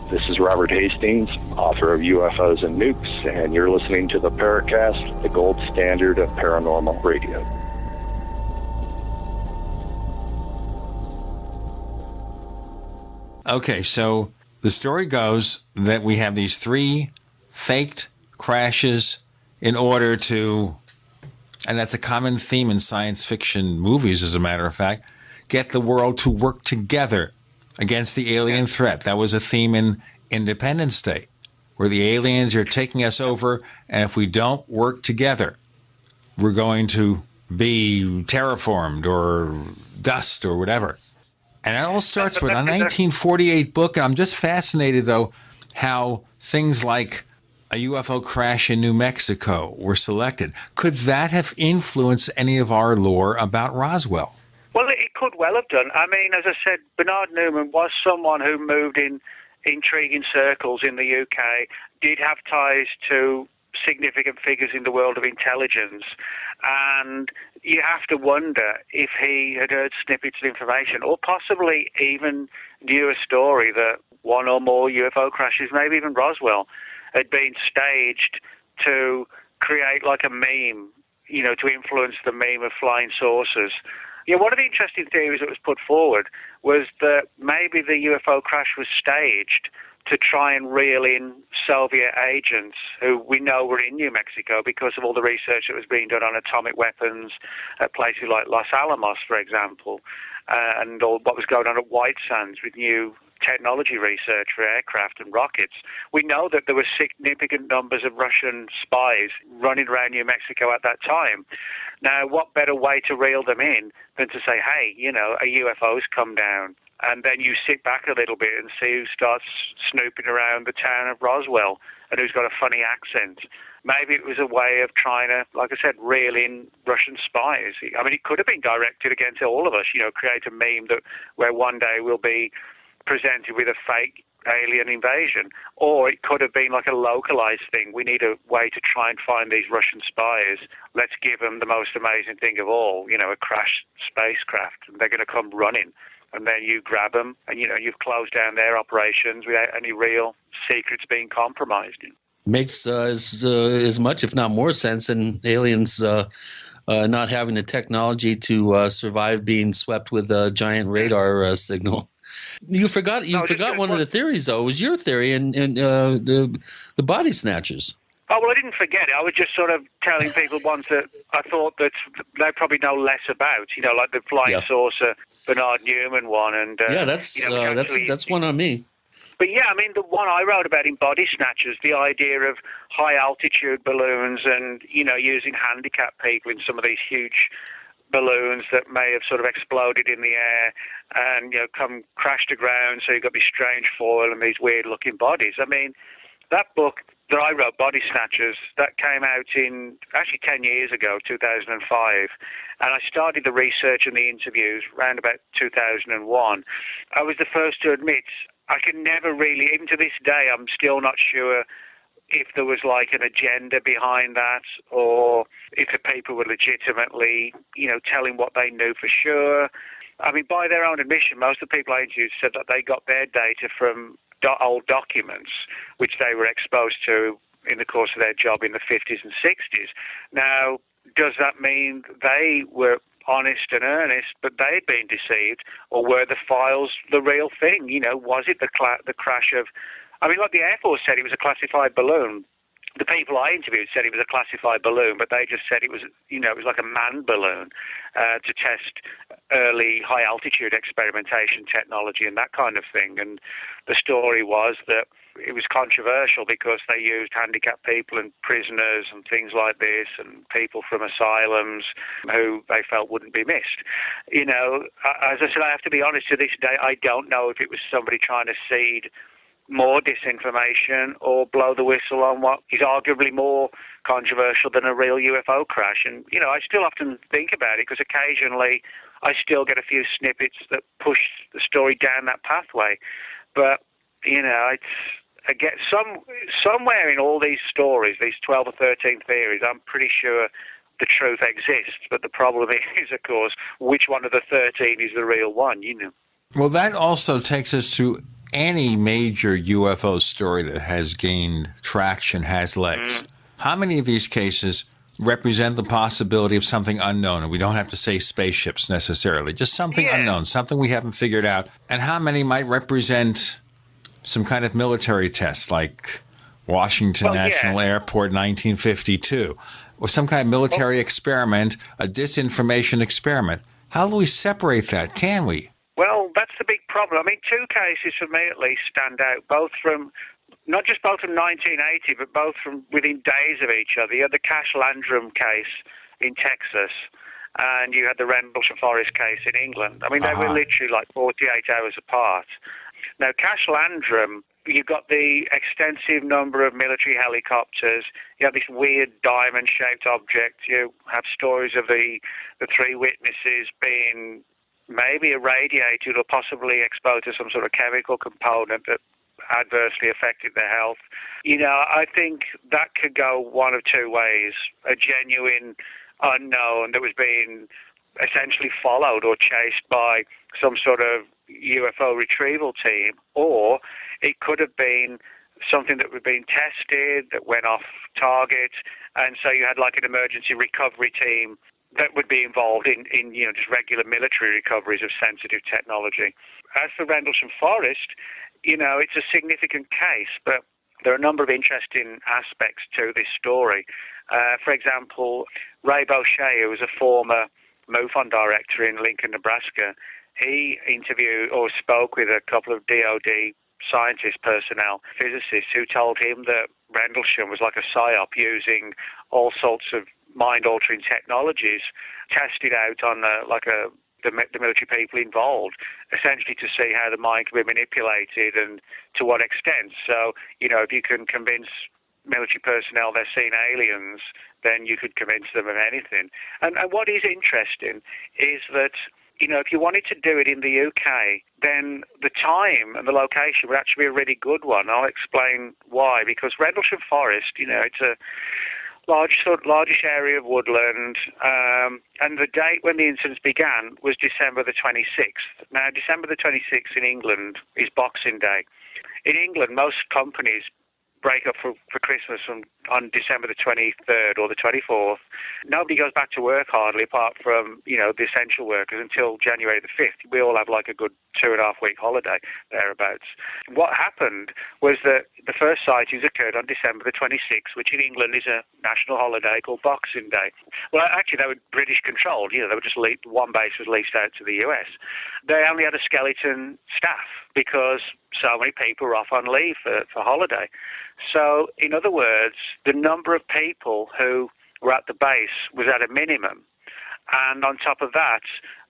This is Robert Hastings, author of UFOs and Nukes, and you're listening to the Paracast, the gold standard of paranormal radio. Okay, so the story goes that we have these 3 faked crashes in order to, and that's a common theme in science fiction movies, as a matter of fact, get the world to work together against the alien threat. That was a theme in Independence Day, where the aliens are taking us over, and if we don't work together, we're going to be terraformed or dust or whatever. And it all starts with a 1948 book, and I'm just fascinated, though, how things like a UFO crash in New Mexico were selected. Could that have influenced any of our lore about Roswell? Well, it could well have done. I mean, as I said, Bernard Newman was someone who moved in intriguing circles in the UK, did have ties to significant figures in the world of intelligence, and you have to wonder if he had heard snippets of information or possibly even knew a story that one or more UFO crashes, maybe even Roswell, had been staged to create like a meme, you know, to influence the meme of flying saucers. Yeah, one of the interesting theories that was put forward was that maybe the UFO crash was staged to try and reel in Soviet agents who we know were in New Mexico because of all the research that was being done on atomic weapons at places like Los Alamos, for example, and all what was going on at White Sands with new technology research for aircraft and rockets. We know that there were significant numbers of Russian spies running around New Mexico at that time. Now, what better way to reel them in than to say, hey, a UFO's come down? And then you sit back a little bit and see who starts snooping around the town of Roswell and who's got a funny accent. Maybe it was a way of trying to, like I said, reel in Russian spies. I mean, it could have been directed against all of us, create a meme where one day we'll be presented with a fake alien invasion. Or it could have been like a localized thing. We need a way to try and find these Russian spies. Let's give them the most amazing thing of all, a crashed spacecraft. And they're going to come running. And then you grab them and, you've closed down their operations without any real secrets being compromised. Makes as much, if not more, sense than aliens not having the technology to survive being swept with a giant radar signal. You forgot one of the theories, though. It was your theory and the body snatchers. Oh, well, I didn't forget it. I was just sort of telling people ones that I thought that they probably know less about, like the flying saucer, Bernard Newman one. And that's one on me. But yeah, I mean, the one I wrote about in Body Snatchers, the idea of high-altitude balloons and, using handicapped people in some of these huge balloons that may have sort of exploded in the air and, come crash to ground, so you've got these strange foil and these weird-looking bodies. I mean, that book that I wrote, Body Snatchers, that came out in actually 10 years ago, 2005. And I started the research and the interviews around about 2001. I was the first to admit I can never really, even to this day, I'm still not sure if there was like an agenda behind that or if the people were legitimately, telling what they knew for sure. I mean, by their own admission, most of the people I interviewed said that they got their data from old documents, which they were exposed to in the course of their job in the 50s and 60s. Now, does that mean they were honest and earnest, but they'd been deceived, or were the files the real thing? Was it the crash of... I mean, like the Air Force said, it was a classified balloon. The people I interviewed said it was a classified balloon, but they just said it was, it was like a manned balloon to test early high-altitude experimentation technology and that kind of thing. And the story was that it was controversial because they used handicapped people and prisoners and things like this and people from asylums who they felt wouldn't be missed. As I said, I have to be honest, to this day, I don't know if it was somebody trying to seed more disinformation or blow the whistle on what is arguably more controversial than a real UFO crash. And, I still often think about it because occasionally I still get a few snippets that push the story down that pathway. But, it's, again, somewhere in all these stories, these 12 or 13 theories, I'm pretty sure the truth exists. But the problem is, of course, which one of the 13 is the real one, Well, that also takes us to any major UFO story that has gained traction, has legs. How many of these cases represent the possibility of something unknown? And we don't have to say spaceships necessarily, just something unknown, something we haven't figured out. And how many might represent some kind of military test, like Washington National Airport 1952, or some kind of military experiment, a disinformation experiment? How do we separate that? Can we? Well, that's the big problem. I mean, two cases for me at least stand out, not just both from 1980, but both from within days of each other. You had the Cash Landrum case in Texas, and you had the Rendlesham Forest case in England. I mean, they were literally like 48 hours apart. Now, Cash Landrum, you got the extensive number of military helicopters. You have this weird diamond-shaped object. You have stories of the three witnesses being maybe irradiated or possibly exposed to some sort of chemical component that adversely affected their health. I think that could go one of two ways. A genuine unknown that was being essentially followed or chased by some sort of UFO retrieval team, or it could have been something that was being tested that went off target, and so you had like an emergency recovery team that would be involved in just regular military recoveries of sensitive technology. As for Rendlesham Forest, it's a significant case, but there are a number of interesting aspects to this story. For example, Ray Boucher, who was a former MUFON director in Lincoln, Nebraska, he interviewed or spoke with a couple of DOD scientist personnel, physicists, who told him that Rendlesham was like a psyop using all sorts of mind-altering technologies tested out on the military people involved, essentially to see how the mind can be manipulated and to what extent. So, if you can convince military personnel they're seeing aliens, then you could convince them of anything. And what is interesting is that, if you wanted to do it in the UK, then the time and the location would actually be a really good one. I'll explain why. Because Rendlesham Forest, it's a largish area of woodland, and the date when the incidents began was December the 26th. Now, December the 26th in England is Boxing Day. In England, most companies break up for Christmas on December the 23rd or the 24th. Nobody goes back to work hardly, apart from, the essential workers, until January the 5th. We all have like a good 2.5-week holiday thereabouts. What happened was that the first sightings occurred on December the 26th, which in England is a national holiday called Boxing Day. Well, actually, they were British controlled. They were just one base was leased out to the US. They only had a skeleton staff because so many people were off on leave for holiday. So, in other words, the number of people who were at the base was at a minimum. And on top of that,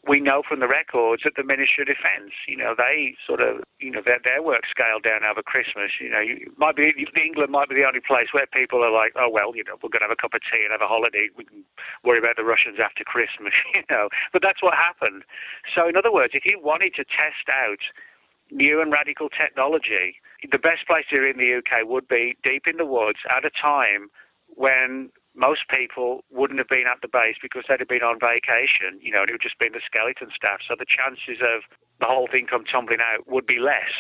we know from the records that the Ministry of Defence, they sort of, their work scaled down over Christmas. England might be the only place where people are like, oh, well, we're going to have a cup of tea and have a holiday. We can worry about the Russians after Christmas, But that's what happened. So, in other words, if you wanted to test out new and radical technology, the best place to do it in the UK would be deep in the woods at a time when most people wouldn't have been at the base because they'd have been on vacation, and it would just be the skeleton staff. So the chances of the whole thing come tumbling out would be less.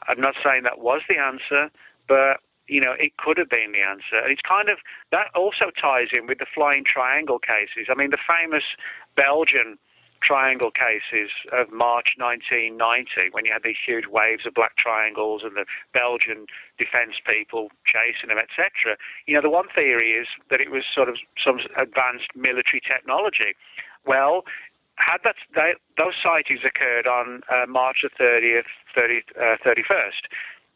I'm not saying that was the answer, but, it could have been the answer. And it's kind of, that also ties in with the flying triangle cases. I mean, the famous Belgian triangle cases of March 1990, when you had these huge waves of black triangles and the Belgian defence people chasing them, etc. The one theory is that it was sort of some advanced military technology. Well, had those sightings occurred on March the 31st,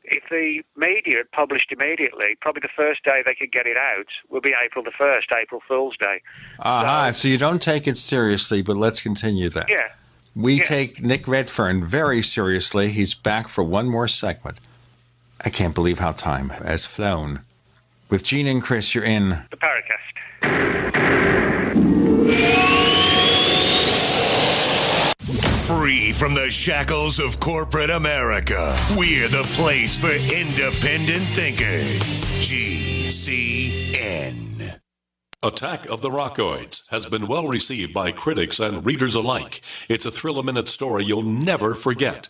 if the media had published immediately, probably the first day they could get it out would be April the 1st, April Fool's Day. So you don't take it seriously, but let's continue that. Yeah. We take Nick Redfern very seriously. He's back for one more segment. I can't believe how time has flown. With Gene and Chris, you're in the Paracast. Free from the shackles of corporate America, we're the place for independent thinkers. GCN. Attack of the Rockoids has been well received by critics and readers alike. It's a thrill-a-minute story you'll never forget.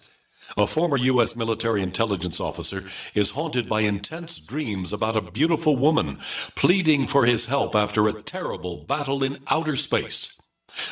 A former U.S. military intelligence officer is haunted by intense dreams about a beautiful woman pleading for his help after a terrible battle in outer space.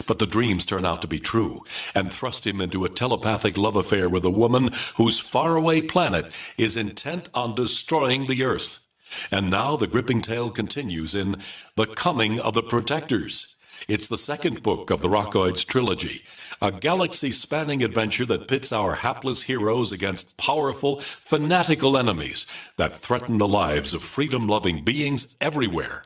But the dreams turn out to be true and thrust him into a telepathic love affair with a woman whose faraway planet is intent on destroying the Earth. And now the gripping tale continues in The Coming of the Protectors. It's the second book of the Rockoids trilogy, a galaxy-spanning adventure that pits our hapless heroes against powerful, fanatical enemies that threaten the lives of freedom-loving beings everywhere.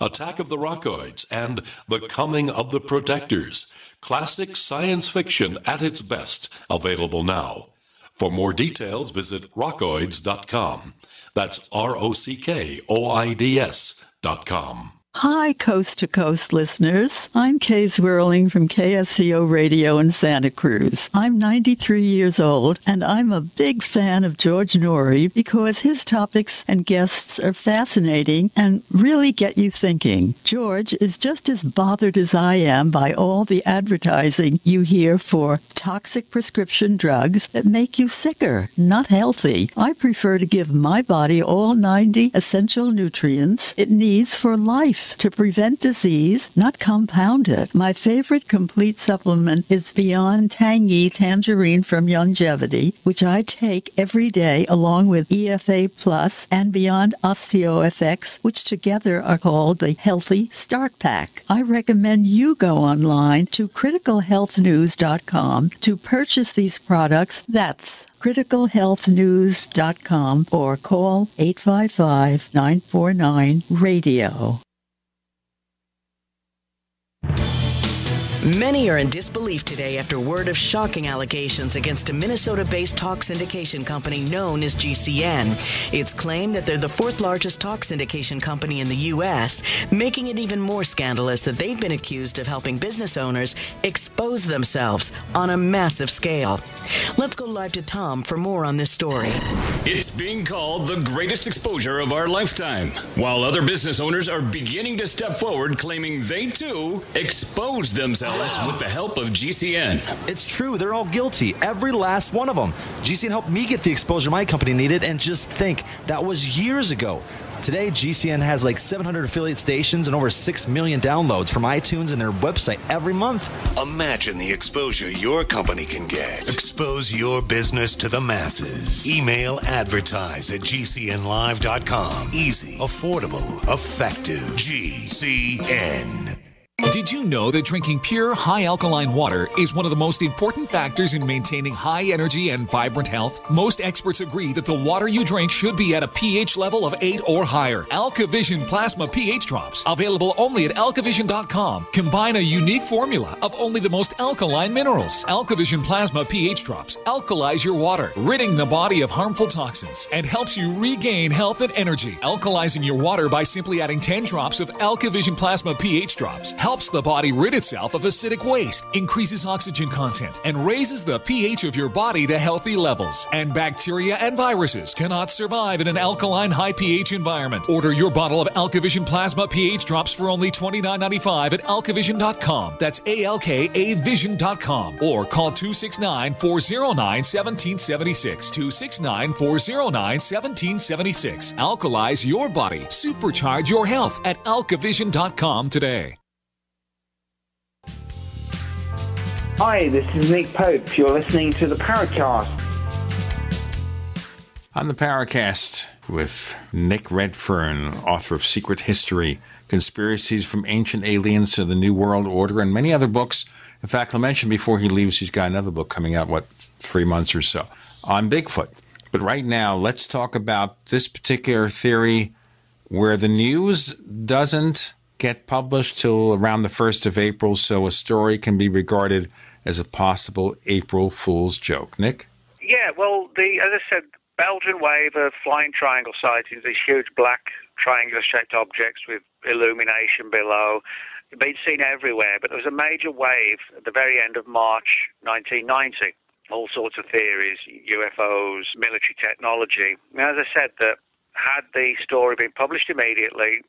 Attack of the Rockoids and The Coming of the Protectors. Classic science fiction at its best. Available now. For more details, visit rockoids.com. That's ROCKOIDS.com. Hi, Coast to Coast listeners. I'm Kay Zwirling from KSCO Radio in Santa Cruz. I'm 93 years old, and I'm a big fan of George Norrie because his topics and guests are fascinating and really get you thinking. George is just as bothered as I am by all the advertising you hear for toxic prescription drugs that make you sicker, not healthy. I prefer to give my body all 90 essential nutrients it needs for life. life. To prevent disease, not compound it, my favorite complete supplement is Beyond Tangy Tangerine from Longevity, which I take every day along with EFA Plus and Beyond OsteoFX, which together are called the Healthy Start Pack. I recommend you go online to criticalhealthnews.com to purchase these products. That's criticalhealthnews.com or call 855-949-RADIO. Many are in disbelief today after word of shocking allegations against a Minnesota-based talk syndication company known as GCN. It's claimed that they're the fourth largest talk syndication company in the U.S., making it even more scandalous that they've been accused of helping business owners expose themselves on a massive scale. Let's go live to Tom for more on this story. It's being called the greatest exposure of our lifetime, while other business owners are beginning to step forward claiming they too exposed themselves with the help of GCN. It's true. They're all guilty. Every last one of them. GCN helped me get the exposure my company needed, and just think, that was years ago. Today, GCN has like 700 affiliate stations and over 6 million downloads from iTunes and their website every month. Imagine the exposure your company can get. Expose your business to the masses. Email advertise@gcnlive.com. Easy, affordable, effective. GCN. Did you know that drinking pure, high alkaline water is one of the most important factors in maintaining high energy and vibrant health? Most experts agree that the water you drink should be at a pH level of 8 or higher. AlkaVision Plasma pH Drops, available only at alkavision.com, combine a unique formula of only the most alkaline minerals. AlkaVision Plasma pH Drops alkalize your water, ridding the body of harmful toxins, and helps you regain health and energy. Alkalizing your water by simply adding 10 drops of AlkaVision Plasma pH Drops helps the body rid itself of acidic waste, increases oxygen content, and raises the pH of your body to healthy levels. And bacteria and viruses cannot survive in an alkaline high pH environment. Order your bottle of AlkaVision Plasma pH Drops for only $29.95 at alkavision.com. That's ALKAvision.com. Or call 269-409-1776. 269-409-1776. Alkalize your body. Supercharge your health at alkavision.com today. Hi, this is Nick Pope. You're listening to the Paracast. On the Paracast with Nick Redfern, author of Secret History, Conspiracies from Ancient Aliens to the New World Order, and many other books. In fact, I mentioned before he leaves, he's got another book coming out, 3 months or so, on Bigfoot. But right now, let's talk about this particular theory where the news doesn't get published till around the 1st of April, so a story can be regarded as a possible April Fool's joke. Nick? Yeah, well, as I said, Belgian wave of flying triangle sightings, these huge black triangular-shaped objects with illumination below, been seen everywhere, but there was a major wave at the very end of March 1990. All sorts of theories, UFOs, military technology. Now, as I said, that had the story been published immediately,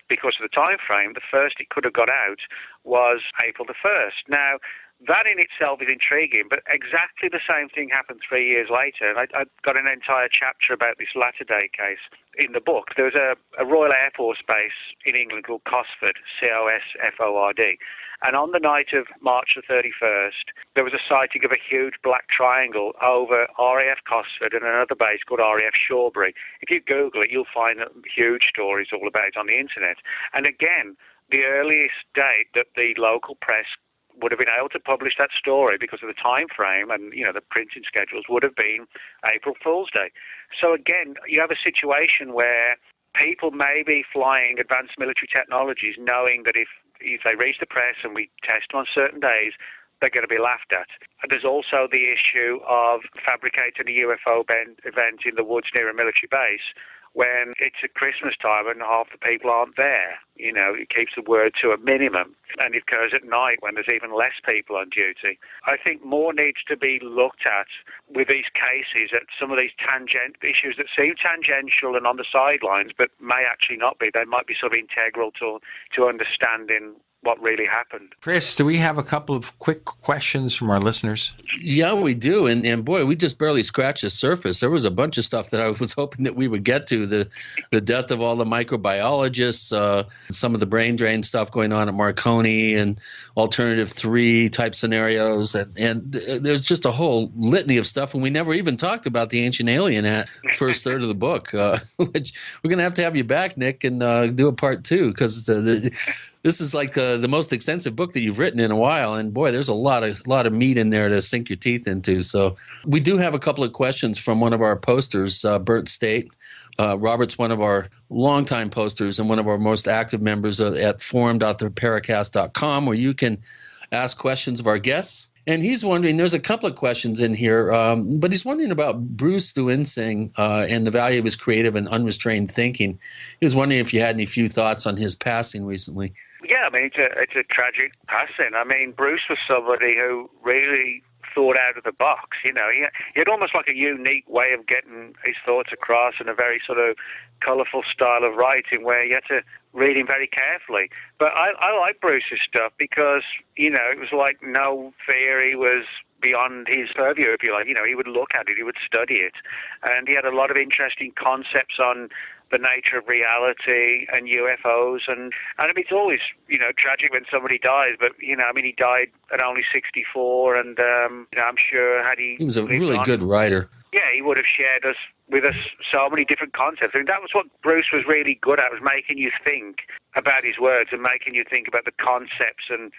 because of the time frame, the first it could have got out was April the 1st. Now, that in itself is intriguing, but exactly the same thing happened 3 years later. And I've got an entire chapter about this latter-day case in the book. There was a Royal Air Force base in England called Cosford, C-O-S-F-O-R-D. And on the night of March the 31st, there was a sighting of a huge black triangle over RAF Cosford and another base called RAF Shawbury. If you Google it, you'll find huge stories all about it on the internet. And again, the earliest date that the local press would have been able to publish that story because of the time frame and, the printing schedules would have been April Fool's Day. So again, you have a situation where people may be flying advanced military technologies knowing that if they reach the press and we test on certain days, they're going to be laughed at. And there's also the issue of fabricating a UFO event in the woods near a military base when it's at Christmas time and half the people aren't there. It keeps the word to a minimum. And it occurs at night when there's even less people on duty. I think more needs to be looked at with these cases, at some of these issues that seem tangential and on the sidelines, but may actually not be. They might be sort of integral to understanding what really happened. Chris, do we have a couple of quick questions from our listeners? Yeah, we do. And boy, we just barely scratched the surface. There was a bunch of stuff that I was hoping that we would get to. The death of all the microbiologists, some of the brain drain stuff going on at Marconi, and alternative 3 type scenarios. And there's just a whole litany of stuff. And we never even talked about the ancient alien at first third of the book, which we're going to have you back, Nick, and do a part 2, because this is like the most extensive book that you've written in a while, and boy, there's a lot of meat in there to sink your teeth into. So we do have a couple of questions from one of our posters, Bert State. Robert's one of our longtime posters and one of our most active members at forum.theparacast.com, where you can ask questions of our guests. And he's wondering, there's a couple of questions in here, but he's wondering about Bruce Duensing and the value of his creative and unrestrained thinking. He was wondering if you had any few thoughts on his passing recently. Yeah, I mean, it's a tragic passing. I mean, Bruce was somebody who really thought out of the box. You know, he had almost like a unique way of getting his thoughts across in a very sort of colourful style of writing, where you had to read him very carefully. But I like Bruce's stuff because, you know, it was like no theory was beyond his purview, if you like. You know, he would look at it, he would study it, and he had a lot of interesting concepts on the nature of reality and UFOs, and I mean, it's always, you know, tragic when somebody dies, but, you know, I mean, he died at only 64, and, you know, I'm sure had he was a really good writer. Yeah, he would have shared with us so many different concepts. I mean, that was what Bruce was really good at, was making you think about his words and making you think about the concepts and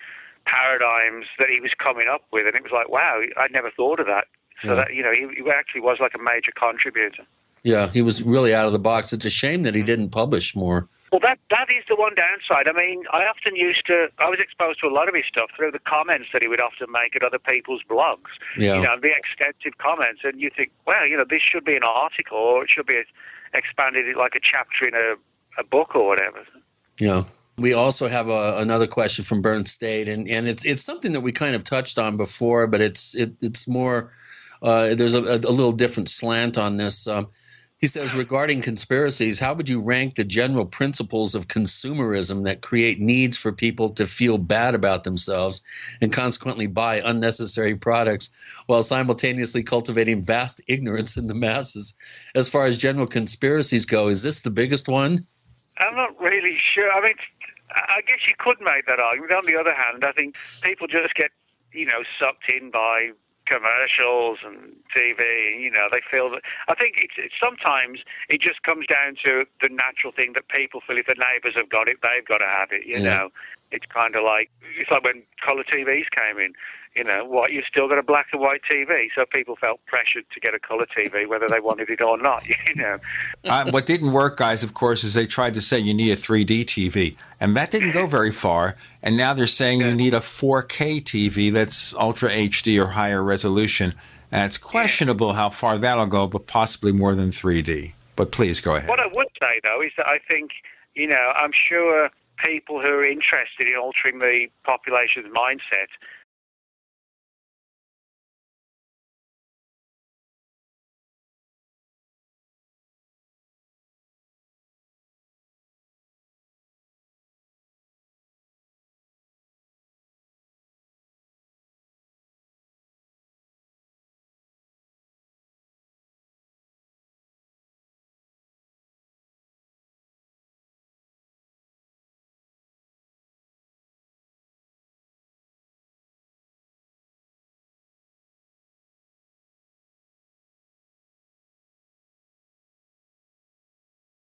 paradigms that he was coming up with, and it was like, wow, I'd never thought of that. So that, you know, he actually was like a major contributor. Yeah, he was really out of the box. It's a shame that he didn't publish more. Well, that is the one downside. I mean, I was exposed to a lot of his stuff through the comments that he would often make at other people's blogs. Yeah. You know, the extensive comments, and you think, well, you know, this should be an article, or it should be expanded like a chapter in a book or whatever. Yeah. We also have another question from Burn State, and it's something that we kind of touched on before, but it's more, there's a little different slant on this. He says, regarding conspiracies, how would you rank the general principles of consumerism that create needs for people to feel bad about themselves and consequently buy unnecessary products while simultaneously cultivating vast ignorance in the masses? As far as general conspiracies go, is this the biggest one? I'm not really sure. I mean, I guess you could make that argument. On the other hand, I think people just get, you know, sucked in by commercials and TV, you know, they feel that. I think it's sometimes it just comes down to the natural thing that people feel if the neighbours have got it, they've got to have it, you know. It's kind of like, it's like when colour TVs came in, you know, what, you've still got a black and white TV, so people felt pressured to get a colour TV whether they wanted it or not, you know. What didn't work, guys, of course, is they tried to say you need a 3D TV, and that didn't go very far, and now they're saying you need a 4K TV that's Ultra HD or higher resolution, and it's questionable how far that'll go, but possibly more than 3D. But please go ahead. What I would say, though, is that I think, you know, I'm sure people who are interested in altering the population's mindset